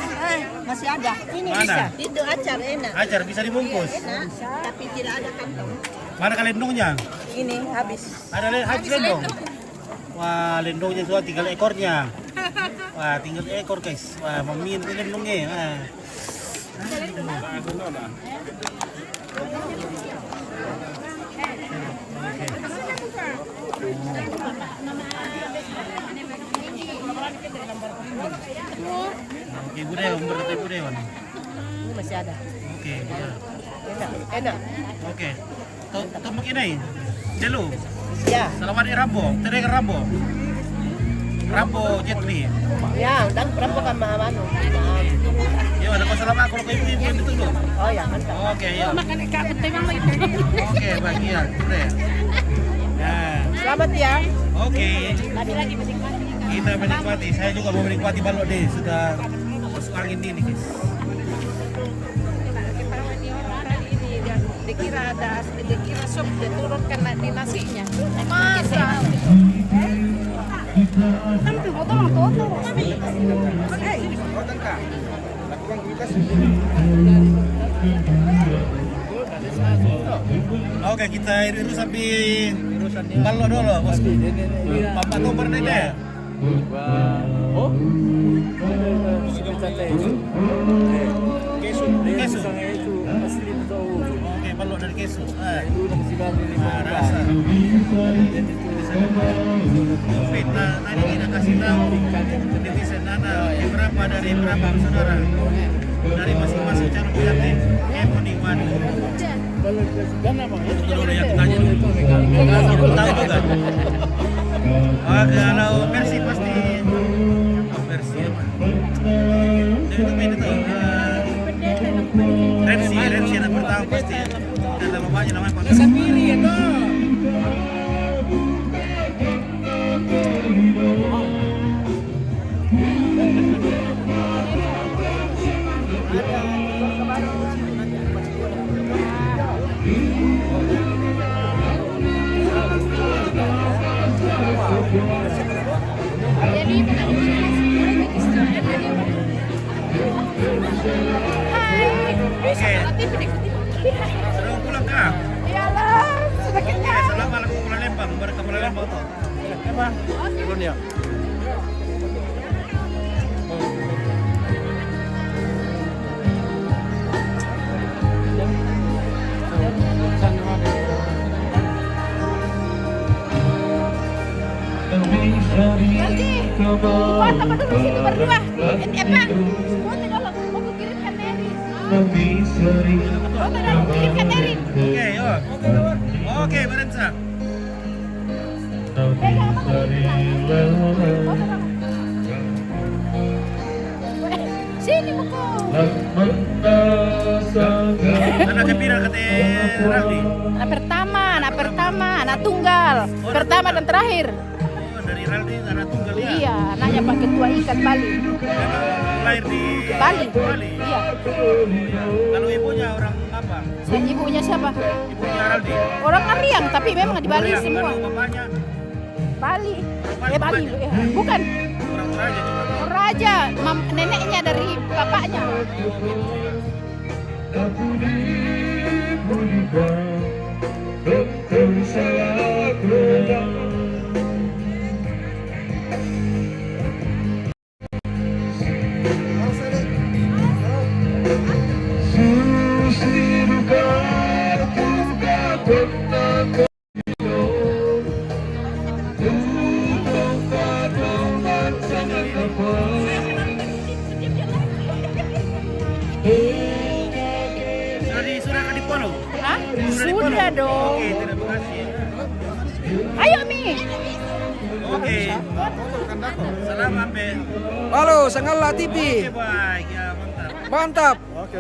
Speaker 4: Masih ada. Ini
Speaker 2: Mana?
Speaker 4: bisa. Itu acar enak.
Speaker 2: Acar bisa dibungkus.
Speaker 4: Enak, tapi tidak ada kantong.
Speaker 2: Mana kalendongnya?
Speaker 4: Ini habis.
Speaker 2: Ada habis lendong. Wah, lendongnya sudah tinggal ekornya. Wah, tinggal ekor guys. Wah, memin lendongnya. Wah. Oke, budaya, berarti budaya mana?
Speaker 4: Ini masih ada.
Speaker 2: Oke, ya.
Speaker 4: Enak.
Speaker 2: Oke. Tumuk ini. Delu.
Speaker 4: Ya.
Speaker 2: Selamat Rambo. Tereng Rambo. Rambo Jet Li.
Speaker 4: Ya, dan berapa kan manu?
Speaker 2: Ya, ada masalah apa kalau ibu itu dulu?
Speaker 4: Oh ya, mantap.
Speaker 2: Oke, ya.
Speaker 12: Makan ikan temang lagi.
Speaker 2: Oke, bagian. Udah. Nah.
Speaker 4: Selamat ya.
Speaker 2: Oke.
Speaker 12: Lagi menikmati.
Speaker 2: Kita menikmati. Saya juga mau menikmati balok deh. Sudah masuk angin ini, guys.
Speaker 12: Dikira ada, dikira sup diturunkan di nasinya. Masa? Kan tuh potong tuh.
Speaker 2: Oke, kita iru sampai balok dulu, bosku. Papa tuh pernah deh.
Speaker 9: Oh?
Speaker 2: Kesu. Oke, balok dari kesu. Rasa. Kita tadi kita kasih tahu netizen berapa dari berapa saudara dari masing-masing calon pengantin. Moniwan. Dulu yang tanya dulu. Tahu juga. Kalau versi pasti versi apa? Itu beda tuh. Rensi yang pertama pasti. Dan bapaknya namanya Pak Sapiri ya toh. Sudah pulang kah?
Speaker 12: Iyalah, sudah kenyang.
Speaker 2: Selamat aku pulang Lembang, baru ke pulang Lembang tuh. Apa? Belum ya.
Speaker 12: Buat apa dulu sini berdua? Ini apa? Semua tolong aku kirimkan Mary. Tolong kirimkan Mary.
Speaker 2: Oke, yuk. Oke, Barensa.
Speaker 12: Sini buku.
Speaker 2: Anak gembira kata Raldi.
Speaker 12: Anak pertama, tunggal. Pertama dan terakhir.
Speaker 2: Oh, dari Raldi darah tunggal ya?
Speaker 12: Iya, anaknya pakai tua ikan Bali.
Speaker 2: Lahir di
Speaker 12: Bali.
Speaker 2: Bali.
Speaker 12: Iya.
Speaker 2: Kalau ibunya orang apa?
Speaker 12: Ibunya siapa?
Speaker 2: Ibunya Raldi.
Speaker 12: Orang Ariang, tapi memang di Bali
Speaker 2: Ariang.
Speaker 12: semua.
Speaker 2: Kalau bapaknya
Speaker 12: Bali. Bali. Bukan.
Speaker 2: orang Toraja juga.
Speaker 12: Raja, neneknya dari bapaknya.
Speaker 2: Sudah di follow?
Speaker 12: Hah?
Speaker 2: Sudah di
Speaker 12: Sudah
Speaker 2: follow?
Speaker 12: dong.
Speaker 2: Oke, terima kasih.
Speaker 12: Ayo Mi.
Speaker 2: Oke. Salam Ambe.
Speaker 10: Halo, Sangala TV.
Speaker 2: Oke, baik. Ya, mantap.
Speaker 10: Mantap.
Speaker 5: Oke.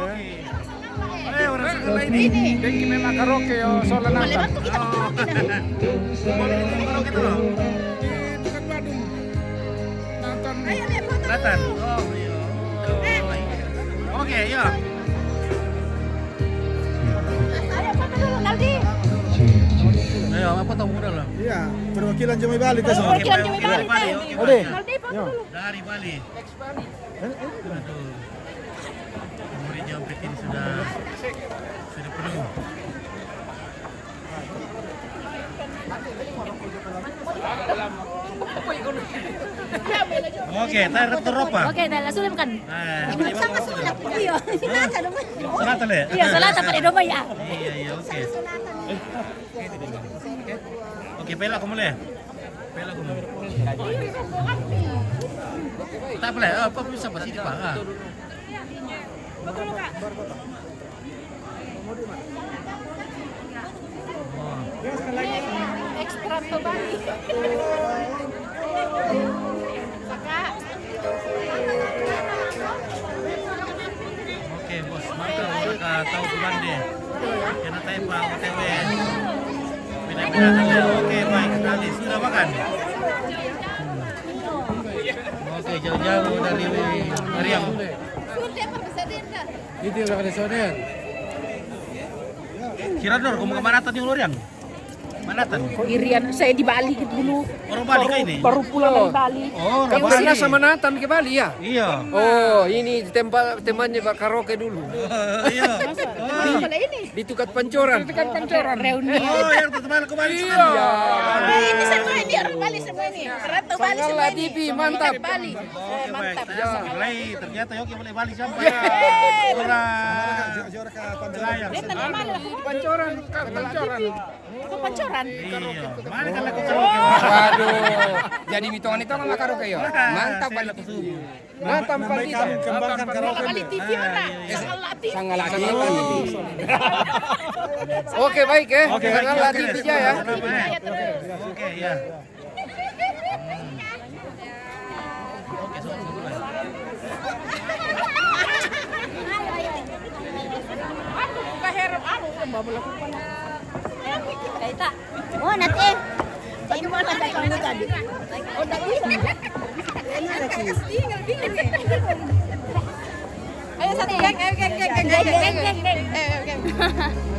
Speaker 2: Orang Sangala ini.
Speaker 5: Dengki memang karaoke yo soalnya
Speaker 12: Boleh
Speaker 5: nonton.
Speaker 12: bantu kita karaoke dah.
Speaker 2: Boleh kalau gitu loh.
Speaker 5: Bukan Badung. Nonton.
Speaker 12: Ayo lihat foto.
Speaker 2: Selatan. Oh, iya. Oke, ya.
Speaker 12: Ayo foto dulu Naldi.
Speaker 2: Ayo, apa tahu mudah lah.
Speaker 5: Iya, perwakilan Jamai Bali tes.
Speaker 12: Perwakilan Jamai Bali teh.
Speaker 5: Ode.
Speaker 12: Naldi foto dulu.
Speaker 2: Dari Bali. Aduh. Murid Jampit ini sudah penuh. Oke, tarik teropa.
Speaker 12: Oke, dah langsung kan. Sama sulat. Iya, sinata dong.
Speaker 2: Selatan ya?
Speaker 12: Iya, selatan pada domba ya.
Speaker 2: Iya, iya, oke. Oke, pela kamu le. Pela kamu. Tak boleh, apa bisa pasti di Pak.
Speaker 12: Ekstra tuh Bali. Kakak.
Speaker 2: Oke, bos, mantap. Mereka tahu bulan deh. Kena tahu Pak OTW. Pindah-pindah. Oke, baik. Tadi sudah makan. Oke, jauh-jauh dari Ariang.
Speaker 5: Itu udah ada soden.
Speaker 2: Kirador, kamu ke Manatan di Ariang? Manatan?
Speaker 12: Irian, saya di Bali gitu dulu.
Speaker 2: Orang Bali kah ini?
Speaker 12: Baru pulang dari Bali.
Speaker 2: Oh, orang
Speaker 10: Kamu
Speaker 2: Bali.
Speaker 10: pernah sama Nathan ke Bali ya?
Speaker 2: Iya.
Speaker 10: Oh, ini tempat temannya Pak karaoke dulu.
Speaker 2: Iya.
Speaker 12: Mana ini?
Speaker 10: Di Tukat Pancoran.
Speaker 12: Reuni.
Speaker 2: Oh, yang teman ke Bali.
Speaker 10: Iya.
Speaker 12: Ini semua ini orang Bali semua ini. Rantau Bali semua
Speaker 10: Sangala
Speaker 12: ini.
Speaker 10: TV, mantap.
Speaker 12: Bali.
Speaker 2: Oke, baik.
Speaker 12: Mantap.
Speaker 2: Mulai ternyata Yoki boleh Bali sampai. Orang Selayar.
Speaker 12: Lihat nama mana aku
Speaker 10: Pancoran.
Speaker 12: ke Pancoran.
Speaker 2: Iya. Mana kan aku
Speaker 10: Waduh, jadi hitungan-hitungan sama karaoke ya. Mantap Bali TV. Mantap Bali TV.
Speaker 5: Kembangkan karaoke.
Speaker 12: Bali TV mana? Sangala TV.
Speaker 10: Sangala TV. Oke, baik ya. Sangala TV ya.
Speaker 2: Oke, ya.
Speaker 4: Oh, nanti. Bagaimana ada kamu tadi? Oh, tak bisa.
Speaker 12: Ayo satu geng, geng.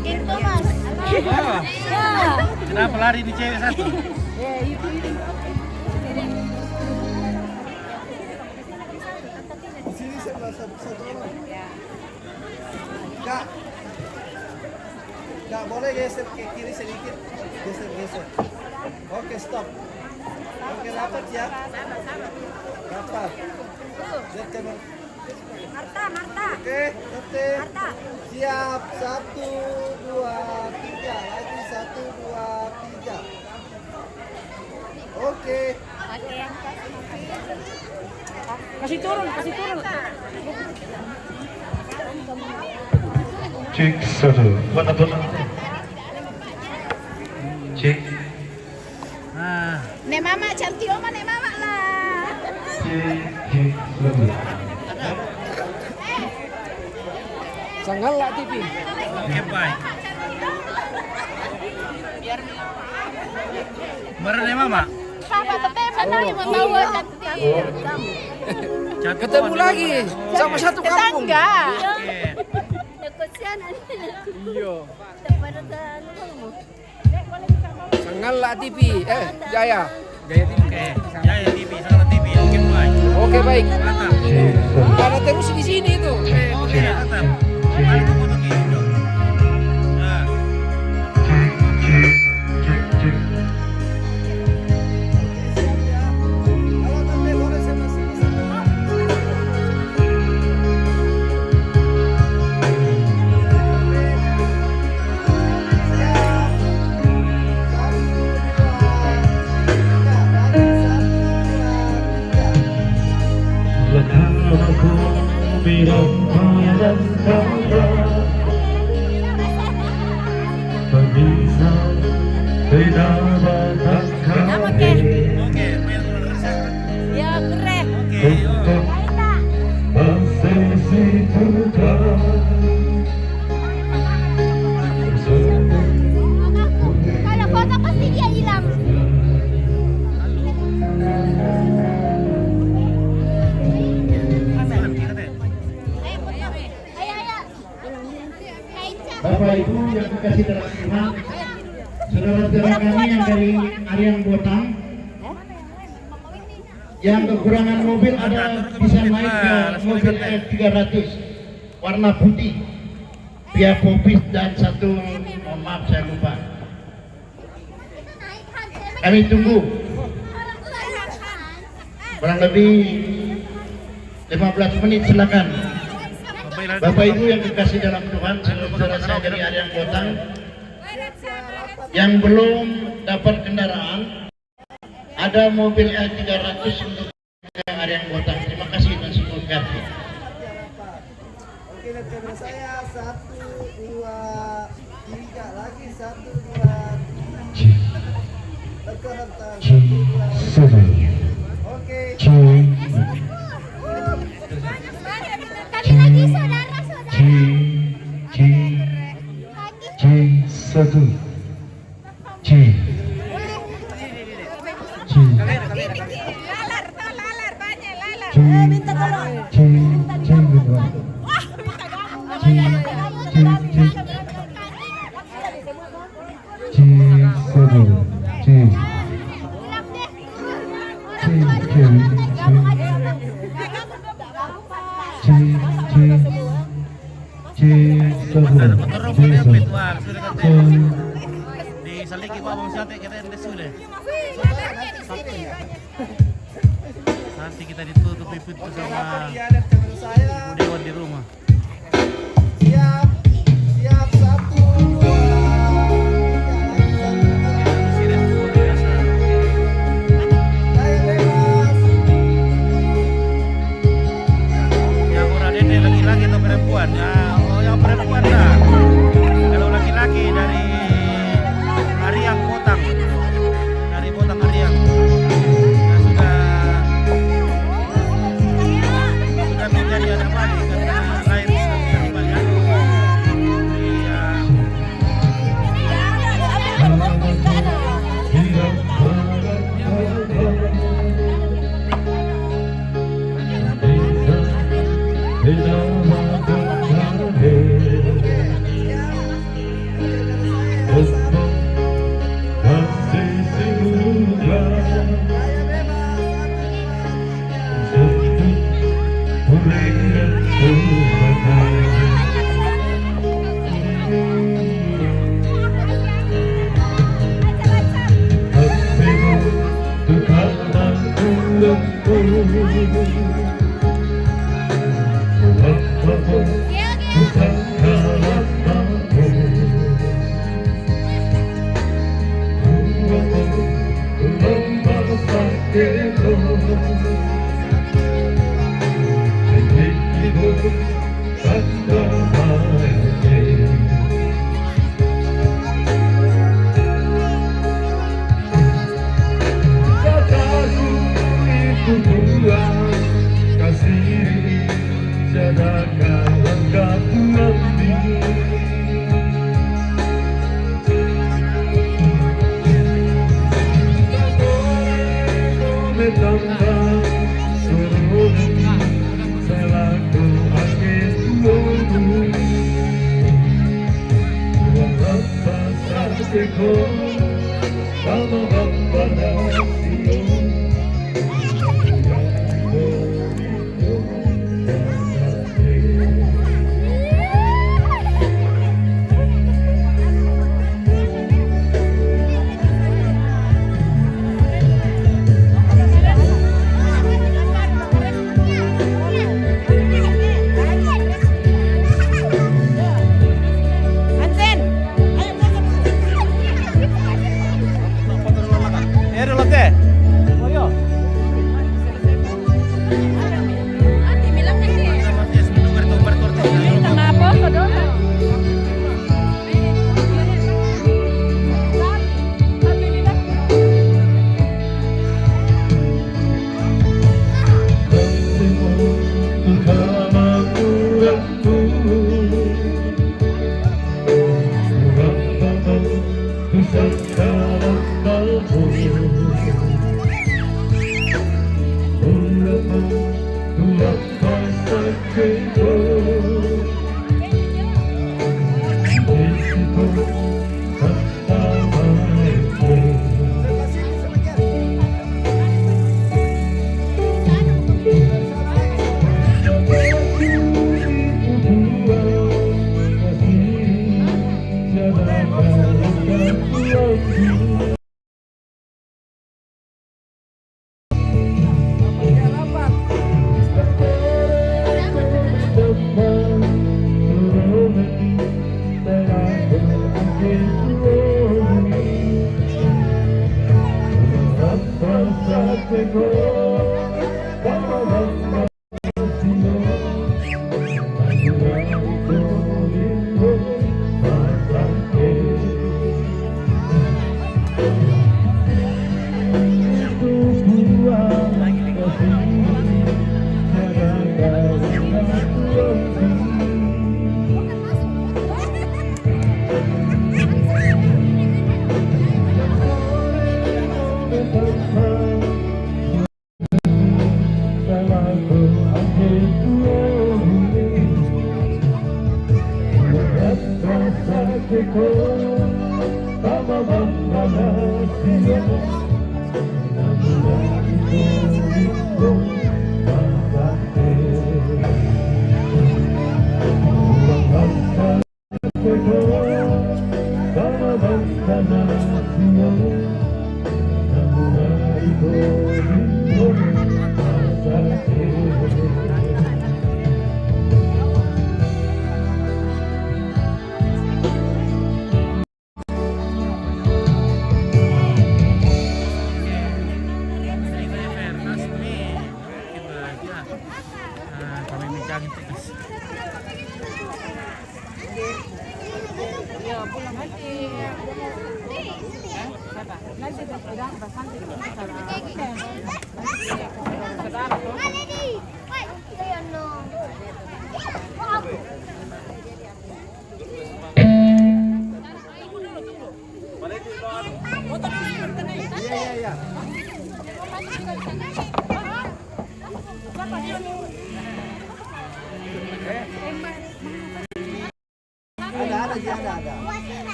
Speaker 4: Gitu, Mas.
Speaker 12: Ya.
Speaker 2: Kenapa lari di cewek satu?
Speaker 5: Kak. Kak, boleh geser ke kiri sedikit? Geser. Oke, stop. Oke, dapat ya? Dapat. Lihat kanan.
Speaker 4: Marta.
Speaker 5: Oke, tertib. Siap. 1, 2, 3. Lagi 1, 2, 3. Oke.
Speaker 12: Kasih turun.
Speaker 14: Cek satu. Mana tuh? Cek.
Speaker 2: Nah,
Speaker 12: Nek mama cantik oma nek mama lah.
Speaker 14: Cek satu.
Speaker 10: Sangala TV.
Speaker 2: oke baik. Baru deh mama.
Speaker 4: Papa teteh pernah membawa cantik.
Speaker 10: Ketemu lagi sama satu kampung.
Speaker 4: Tetangga.
Speaker 10: Iya. Sanggala TV. Jaya. Jaya TV.
Speaker 2: Oke. Jaya TV, Sanggala TV. Oke, baik.
Speaker 10: Oke, baik.
Speaker 2: Mantap.
Speaker 10: Ada terus di sini itu.
Speaker 2: Oke, mantap. Mari kita foto gitu. Nah.
Speaker 4: Ya, keren. Kalau foto pasti dia hilang.
Speaker 7: Bapak Ibu yang dikasih dalam Tuhan, saudara-saudara kami yang dari Ariang Botang, yang kekurangan mobil ada bisa naik ke mobil F300 warna putih, Via Popis dan satu, mohon maaf saya lupa. Kami tunggu kurang lebih 15 menit, silakan. Bapak Ibu yang dikasih dalam Tuhan, saudara saya dari Ariang Botang yang belum dapat kendaraan, ada mobil L300 untuk Ariang Botang. Terima kasih dan semoga berkati.
Speaker 10: Oke, lihat kamera saya. 1, 2, 3 lagi. 1, 2, 3. Tekan tangan. 1, 2. Oke.
Speaker 4: Kami lagi saudara-saudara. Lalar banyak lalar. Minta tolong.
Speaker 2: Di saliki Pak Bang Sate kita yang sudah. Nanti kita ditutupi pintu sama ibu dewan di rumah.
Speaker 10: Siap. Siap. 1, 2.
Speaker 2: Laki-laki atau perempuan? Ya, oh yang perempuan dah. Kalau laki-laki dari Ariang Botang, dari Botang Ariang, ya sudah menjadi anak balik karena lahir dari Bali. Iya.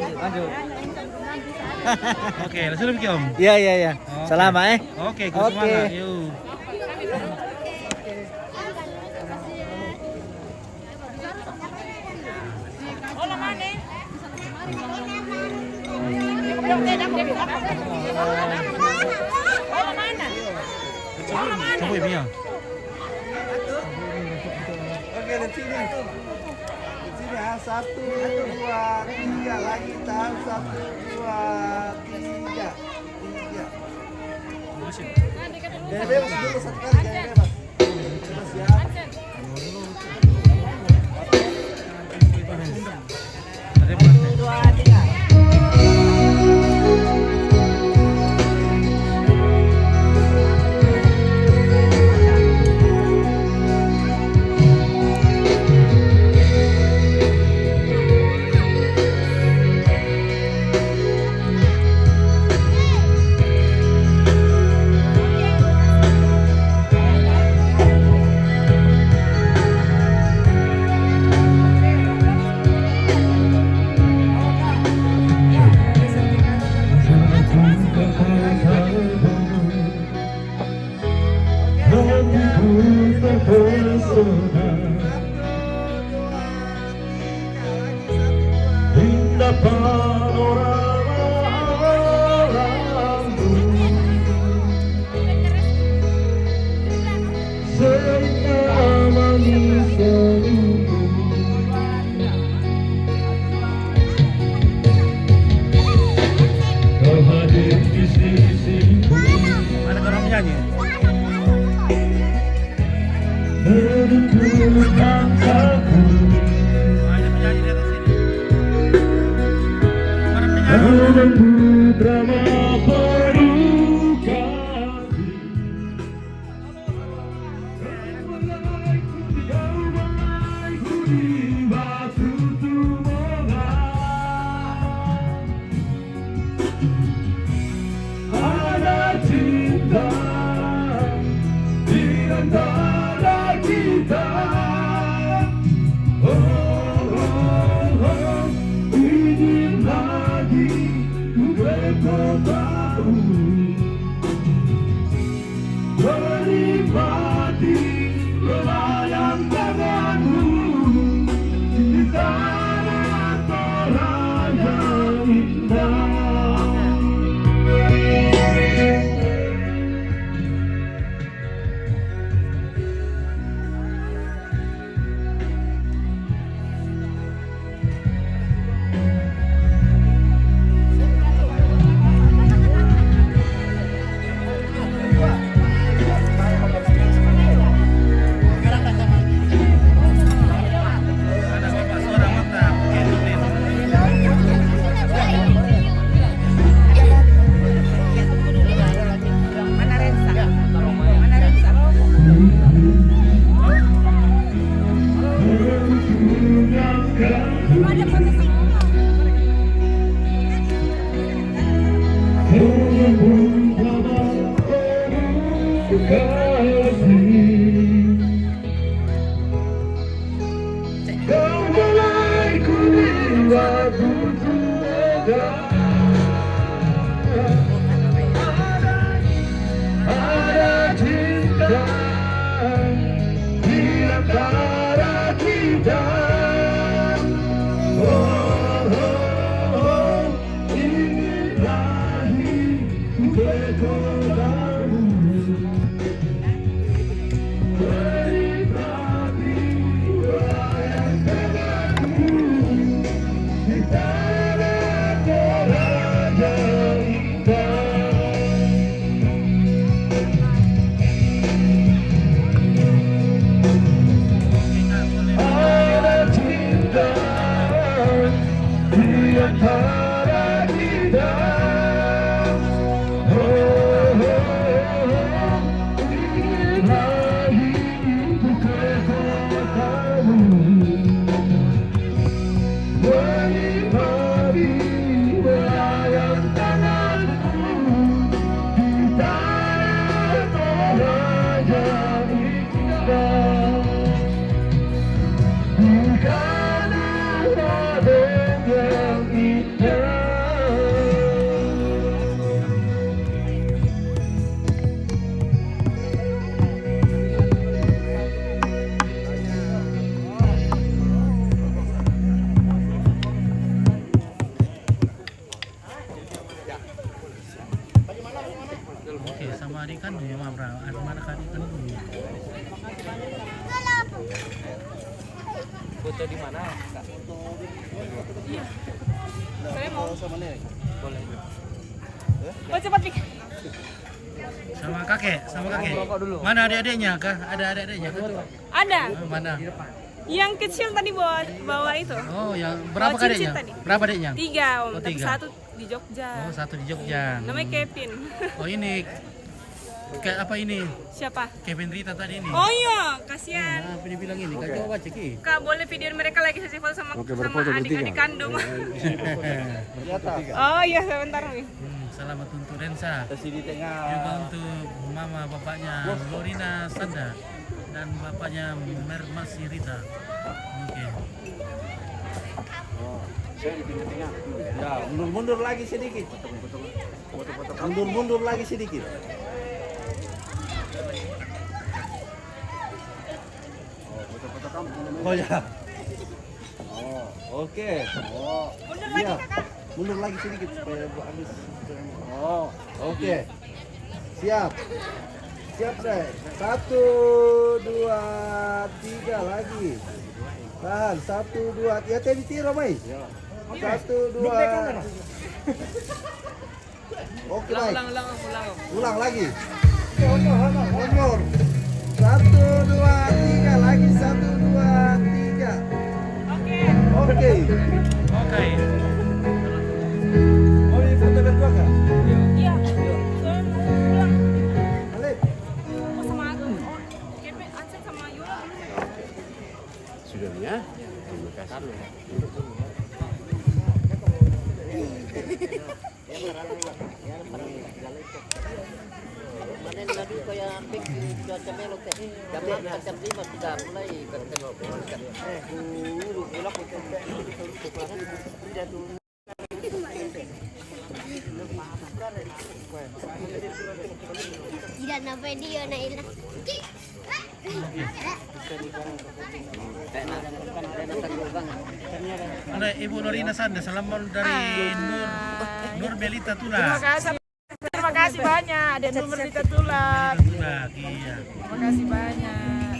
Speaker 2: Lanjut. Oke, langsung lebih Om.
Speaker 10: Iya. Selama
Speaker 2: Oke, semangat. Yuk. Coba ya.
Speaker 10: Oke, di sini. Di sini 1, 2, 3 lagi tahan 1, 2.
Speaker 14: Indah panorama alammu, serta manis senyummu. Kau hadir di sisiku.
Speaker 2: Ada orang menyanyi.
Speaker 14: Menuntun langkahku. Menempuh drama pelukan. Ku di batu tumongan. Ada cinta di antara kita. Ingin lagi kau tahu, menikmati melayang tanganmu di tanah Toraja indah. Kau mulai ku waktu ada cinta di antara kita. Ingin lagi ku berkodamu, menikmati melayang tanganmu di tanah Toraja indah. Ada cinta di antara kita. Ingin lagi ku ke kotamu, menikmati melayang tanganmu di tanah Toraja indah. Bukan ada yang indah.
Speaker 2: Oke, sama adik kan ya, Mabra. Ada mana kan ikan dulu?
Speaker 10: Foto di mana, Kak? Iya. Saya mau sama Nenek. Boleh.
Speaker 12: Oh, cepat, Pik.
Speaker 2: Sama Sama kakek. Mana adik-adiknya kah? Ada adik-adiknya kah?
Speaker 15: Ada.
Speaker 2: Mana?
Speaker 15: Yang kecil tadi bawa itu.
Speaker 2: Oh, yang berapa adiknya? Berapa adiknya?
Speaker 15: 3 Om,
Speaker 2: Oh,
Speaker 15: tapi
Speaker 2: 3.
Speaker 15: 1 di Jogja.
Speaker 2: Oh, 1 di Jogja.
Speaker 15: Namanya Kevin.
Speaker 2: Oh, ini kayak apa ini?
Speaker 15: Siapa?
Speaker 2: Kevin Rita tadi ini.
Speaker 15: Oh iya, kasihan.
Speaker 2: Apa dibilang ini? Kak coba cek ini.
Speaker 15: Kak, boleh videoin mereka lagi sesi foto sama adik-adik kandung. Oh iya, sebentar nih.
Speaker 2: Selamat untuk Rensa. Juga untuk mama bapaknya Lorina Sanda dan bapaknya Mermasi Rita. Oke.
Speaker 10: Saya di tengah. Ya, mundur lagi sedikit. Mundur lagi sedikit. Oh ya. Oh, oke. Oh. Iya. Mundur lagi sedikit supaya Bu Anis. Oh, oke. Siap. Siap, deh. 1 2 3 lagi. Tahan. 1 2. Ya tadi tiro, Mai. 1 2. Oke, baik. Ulang lagi. Mundur. 1 2 3 lagi. 1 2 3. Oke. Mau di foto berdua kah?
Speaker 15: Iya.
Speaker 10: Alif.
Speaker 15: Mau sama aku. Oh, Kevin, Aceh sama Yola belum ya?
Speaker 11: Sudah ya? Terima kasih.
Speaker 10: Manen lagi kayak pik cuaca melok teh. Jam 4 jam 5 sudah mulai bertengok. Guru gulak
Speaker 4: Tidak nampak dia Naila.
Speaker 2: Ada Ibu Lorina Sanda, salam dari Nur Belita Tula.
Speaker 15: Terima kasih banyak. Ada nomor Rita Tulak.
Speaker 2: Iya.
Speaker 15: Terima kasih banyak.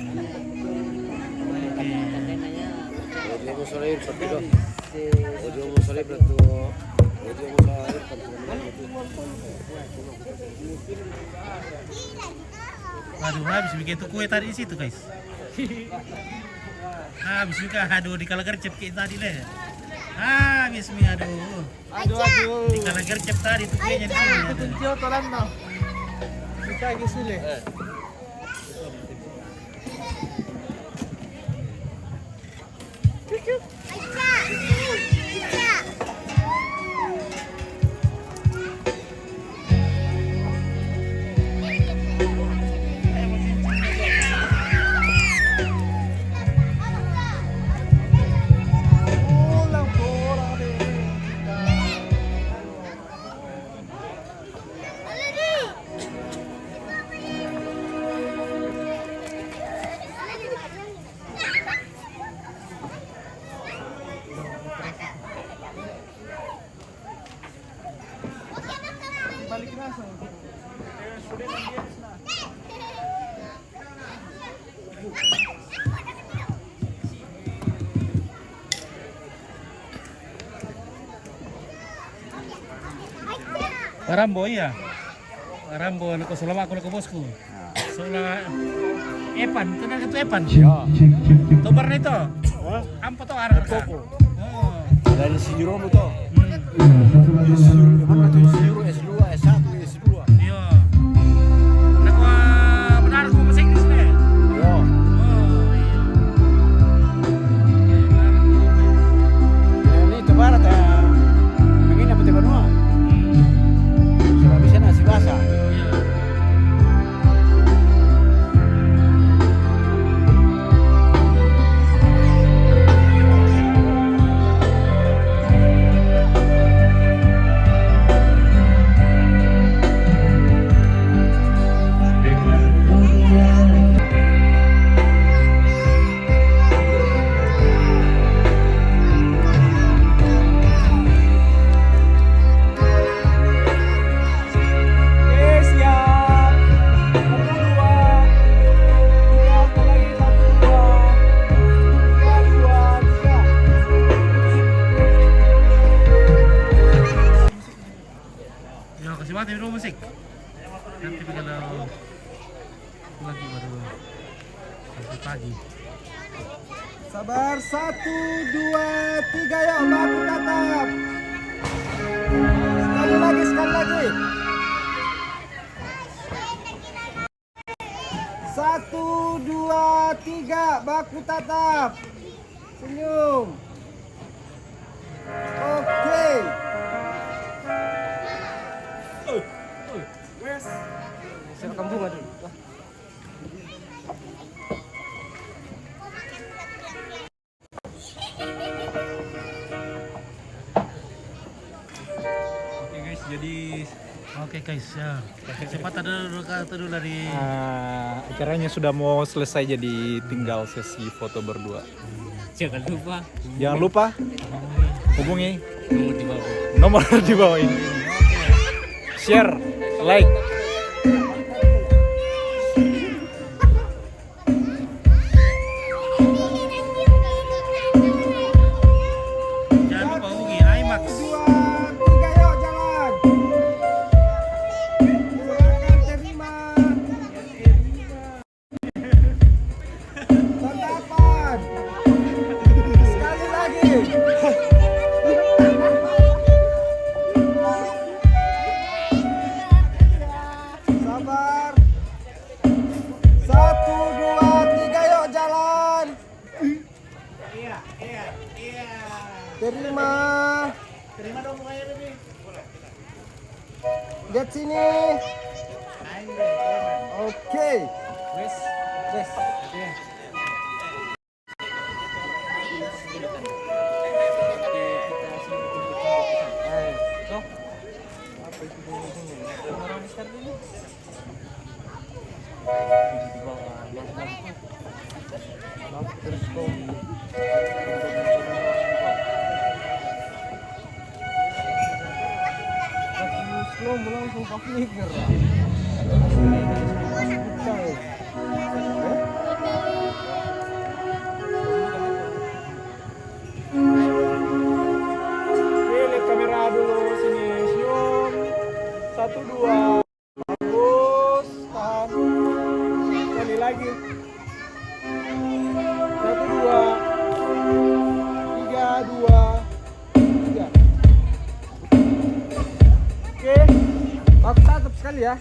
Speaker 2: Aduh, habis bikin tuh kue tadi di situ, guys. Habis juga, aduh, di kala gercep kayak tadi leh. Habis mi, aduh. Di kala gercep tadi tuh kuenya di sini.
Speaker 5: Kuncinya tolan no. Kita gitu leh.
Speaker 2: Rambo iya. Rambo nak selama aku nak bosku. Soalnya Epan, kenal itu Epan? Tobar na ito. Ampo to arah ka.
Speaker 10: Dari Siromo to. Mana tu Siro S2, S1, S2.
Speaker 2: Iya. Nakwa benar ko bahasa Inggris na.
Speaker 10: Yo. Ini tu barat ya. Begini apa tiba nuah? Sudah bisa nasi basah.
Speaker 2: Kasih banget video musik. Nanti kalau lagi baru sampai pagi.
Speaker 10: Sabar, 1, 2, 3, yuk baku tatap. Sekali lagi, sekali lagi. 1, 2, 3, baku tatap. Senyum. Oke. Wes. Saya rekam bunga dulu.
Speaker 2: Oke guys, ya. Cepat ada dulu dari
Speaker 5: Acaranya sudah mau selesai, jadi tinggal sesi foto berdua. Jangan lupa hubungi nomor di bawah ini. Share, like.
Speaker 2: Jangan lupa hubungi IMAX.
Speaker 10: 2, 3, yuk jalan. Silakan terima. Tanggapan. Sekali lagi. Sabar. 1, 2, 3, yuk jalan. Terima.
Speaker 2: Terima dong bunganya ini.
Speaker 10: Lihat sini. Oke.
Speaker 2: Wes.
Speaker 10: Langsung pakai lihat kamera dulu sini, senyum. 1, 2, bagus, tahan. Sekali lagi. 1, 2, 3, 2, 3. Oke, baku tatap sekali ya.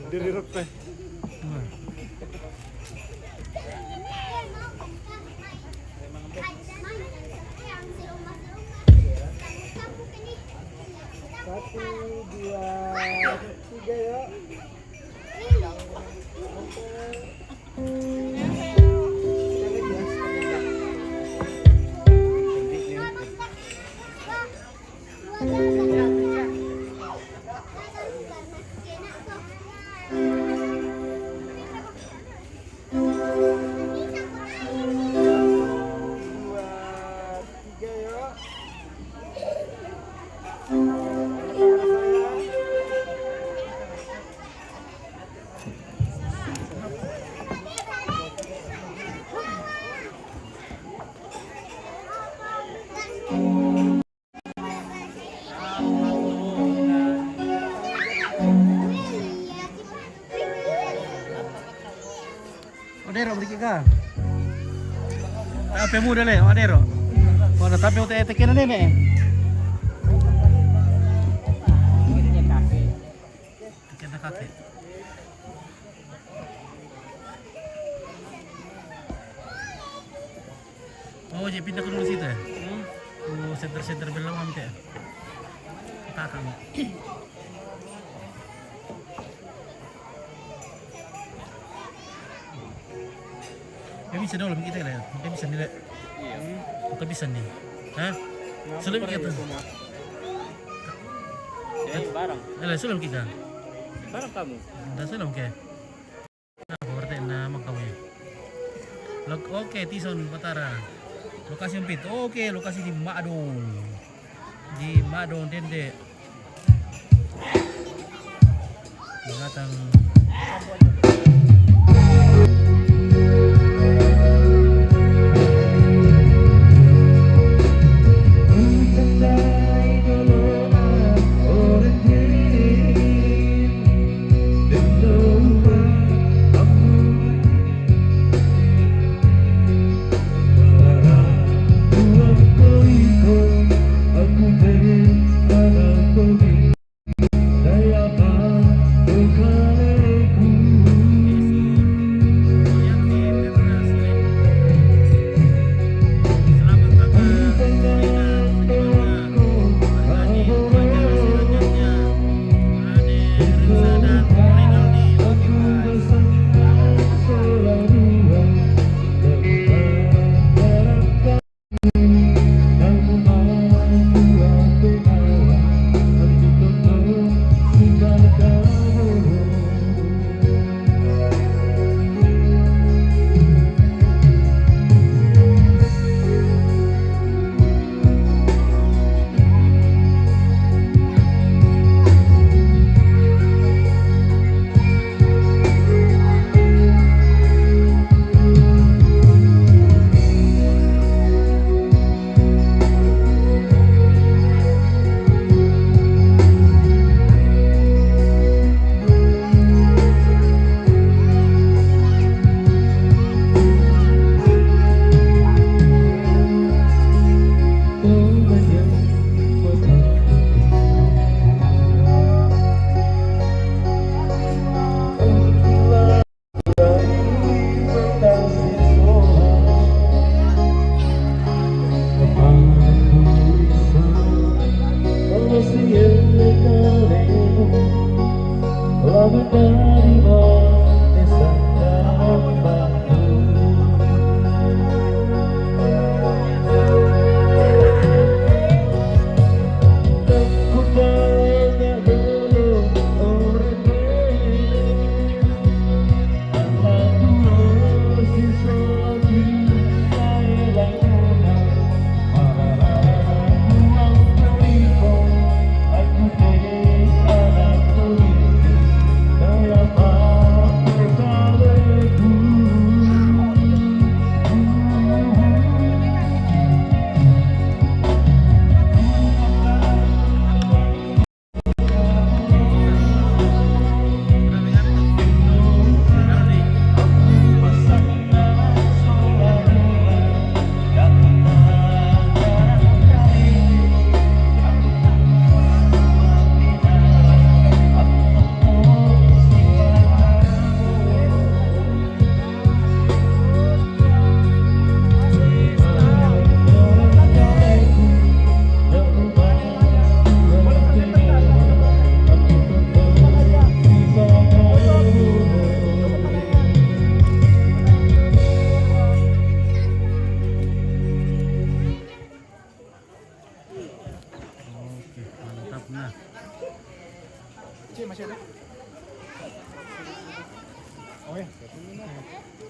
Speaker 5: Diri rok teh. Satu, dua, tiga ya.
Speaker 2: Odero beri ka. Tape mu dale, odero. Kalau tape udah tekan nene. Tekan kakek. Oh, jadi pindah ke dulu situ ya? Oh, center belakang nanti ya? Kakak. Dia bisa dulu kita lah. Dia bisa nilai. Kita bisa nih. Hah? Sulam kita.
Speaker 13: Barang.
Speaker 2: Alah sulam kita.
Speaker 13: Barang kamu.
Speaker 2: Dah sulam ke? Nah, berarti nama kamu ya. Oke, Tison Batara. Lokasi empit. Oke, lokasi di Madong. Di Madong Dende. Datang.
Speaker 14: Saya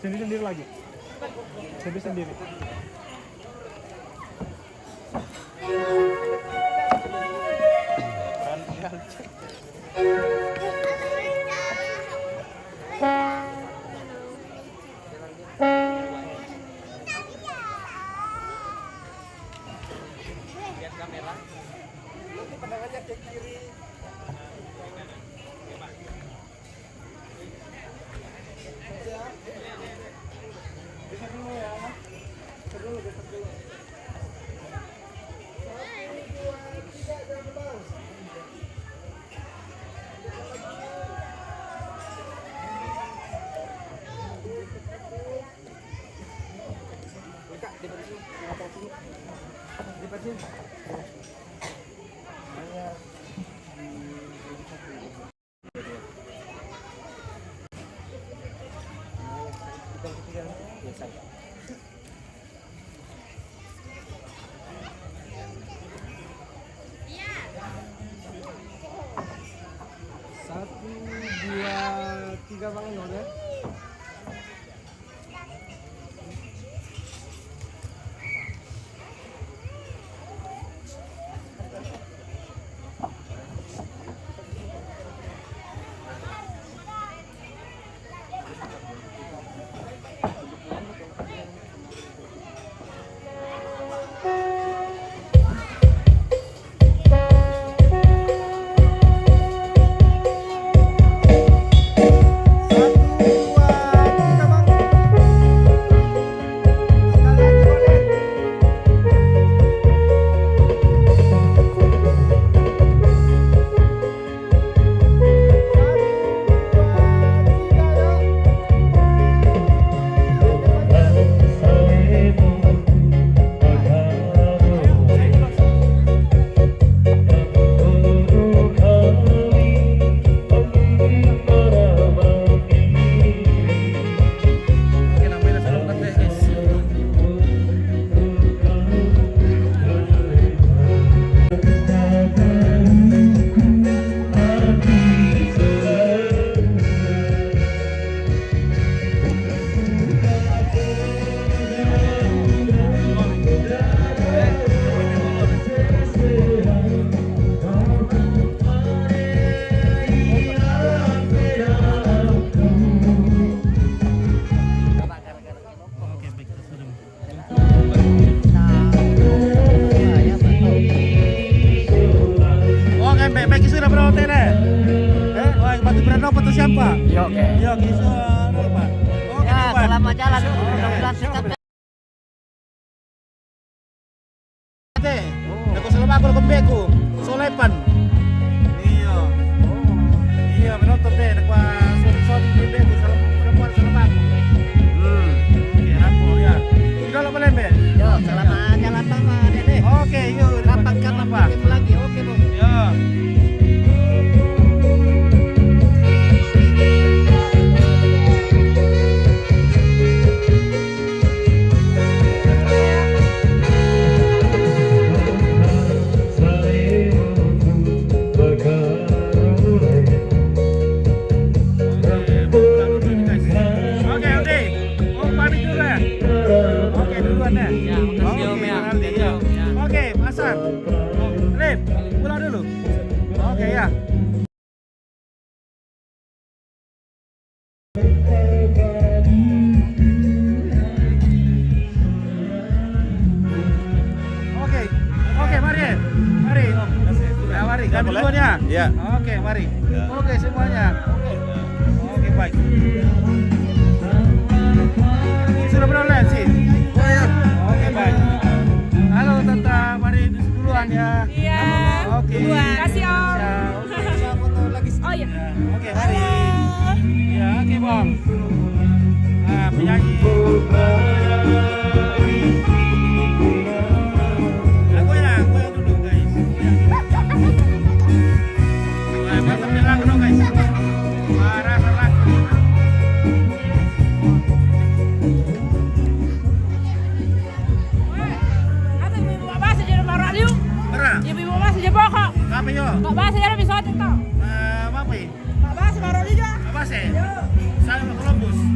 Speaker 5: Sendiri lagi. Sendiri.
Speaker 8: Lihat kamera. Pandangannya ke kiri.
Speaker 5: Besok dulu ya. Besok dulu. Satu, dua, tiga bangun ya.
Speaker 2: Siapa?
Speaker 5: Yogi.
Speaker 2: Yogi Suara. Oke,
Speaker 5: Ya, selamat jalan. Mudah-mudahan sikap.
Speaker 2: Aku selalu aku kembeko. Solepan. Iya. Iya, menonton deh. Aku sorry kembeko salam perempuan salam aku. Oke, aku ya. Sudah lo boleh, Mbak?
Speaker 5: Yo, selamat jalan Mama, Dede.
Speaker 2: Oke, yuk.
Speaker 5: Rapatkan apa? Lagi. Oke, Bu.
Speaker 2: Ya. Lip, pulang dulu. Oke ya. Oke, mari. Ya, mari. Kami duluan ya.
Speaker 10: Ya.
Speaker 2: Oke, mari. Oke, semuanya. Oke, baik. Sudah berapa sih? Oke, baik. Halo Tante, mari duluan ya.
Speaker 15: Iya.
Speaker 2: Oke.
Speaker 15: Kasih Om.
Speaker 2: Oh iya. Oke, mari. Ya, oke Bang. Nah, penyanyi. Aku yang dulu guys. Masa bilang dong guys. Rasa lagu.
Speaker 15: Ibu masih je bokok.
Speaker 2: Apa yo?
Speaker 15: Kak bahasa dia lebih sotik tau.
Speaker 2: Apa ya?
Speaker 15: Kak bahasa baru juga.
Speaker 2: Apa sih? Saya mau Columbus.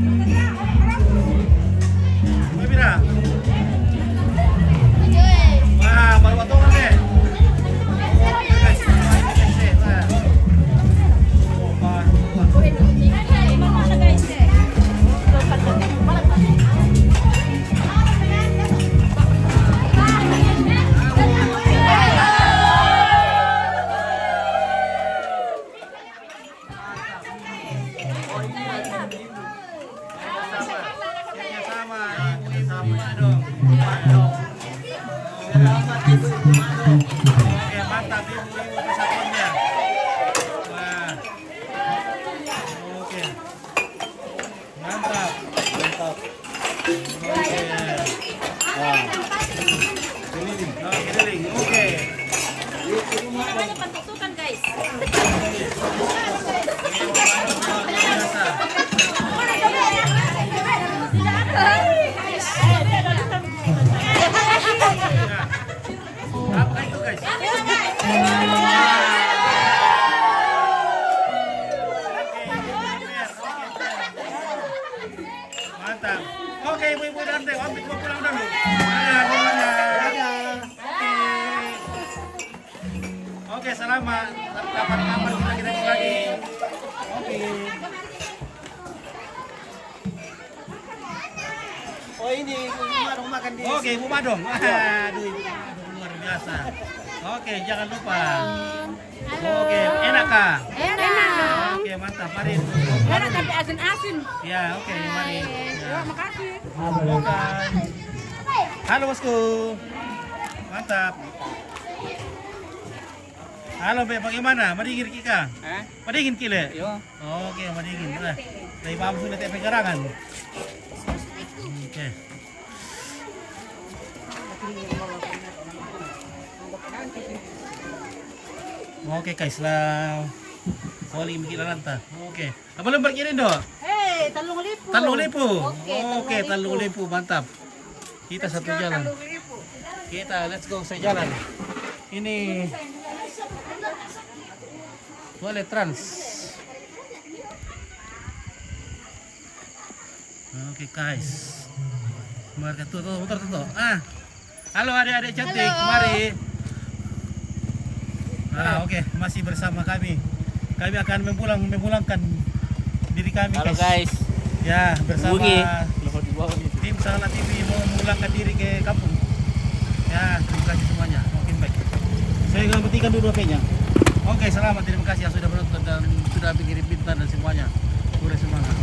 Speaker 2: Mantap. Oke, ibu-ibu dan teh, Om mau pulang dulu. Dadah semuanya. Oke, selamat. Kapan-kapan kita ketemu lagi. Oke.
Speaker 8: Oh ini Ibu makan di.
Speaker 2: Oke, Ibu Madong. Aduh, Ibu Madong luar biasa. Oke, jangan lupa. Oke, enak kah?
Speaker 12: Enak.
Speaker 2: Oke, mantap. Mari.
Speaker 12: Enak tapi asin-asin.
Speaker 2: Ya, oke, mari. Ya.
Speaker 12: Makasih.
Speaker 2: Oke. Halo bosku. Mantap. Halo, Be, bagaimana? Madingin Kika? Madingin Kile?
Speaker 16: Yo.
Speaker 2: Oke, madingin. Nah, dari paham sulit pegangan. Oke. Oke, guys lah. Oli bikin lanta. Oke. Apa belum berkirim do?
Speaker 12: Hei, Talung Lipu.
Speaker 2: Talung Lipu.
Speaker 12: Oke,
Speaker 2: Talung Lipu, mantap. Kita satu jalan. Kita let's go sejalan. Ini toilet trans. Oke, guys. Mari tuh motor tuh. Halo adik-adik cantik, mari. Oke, masih bersama kami. Kami akan memulangkan diri kami.
Speaker 16: Halo guys.
Speaker 2: Ya, bersama
Speaker 16: Bungi.
Speaker 2: tim Salah TV mau memulangkan diri ke kampung. Ya, terima kasih semuanya. Makin baik. Saya akan petikan dulu HP-nya. Oke, selamat. Terima kasih yang sudah menonton dan sudah mengirim bintang dan semuanya. Udah semangat.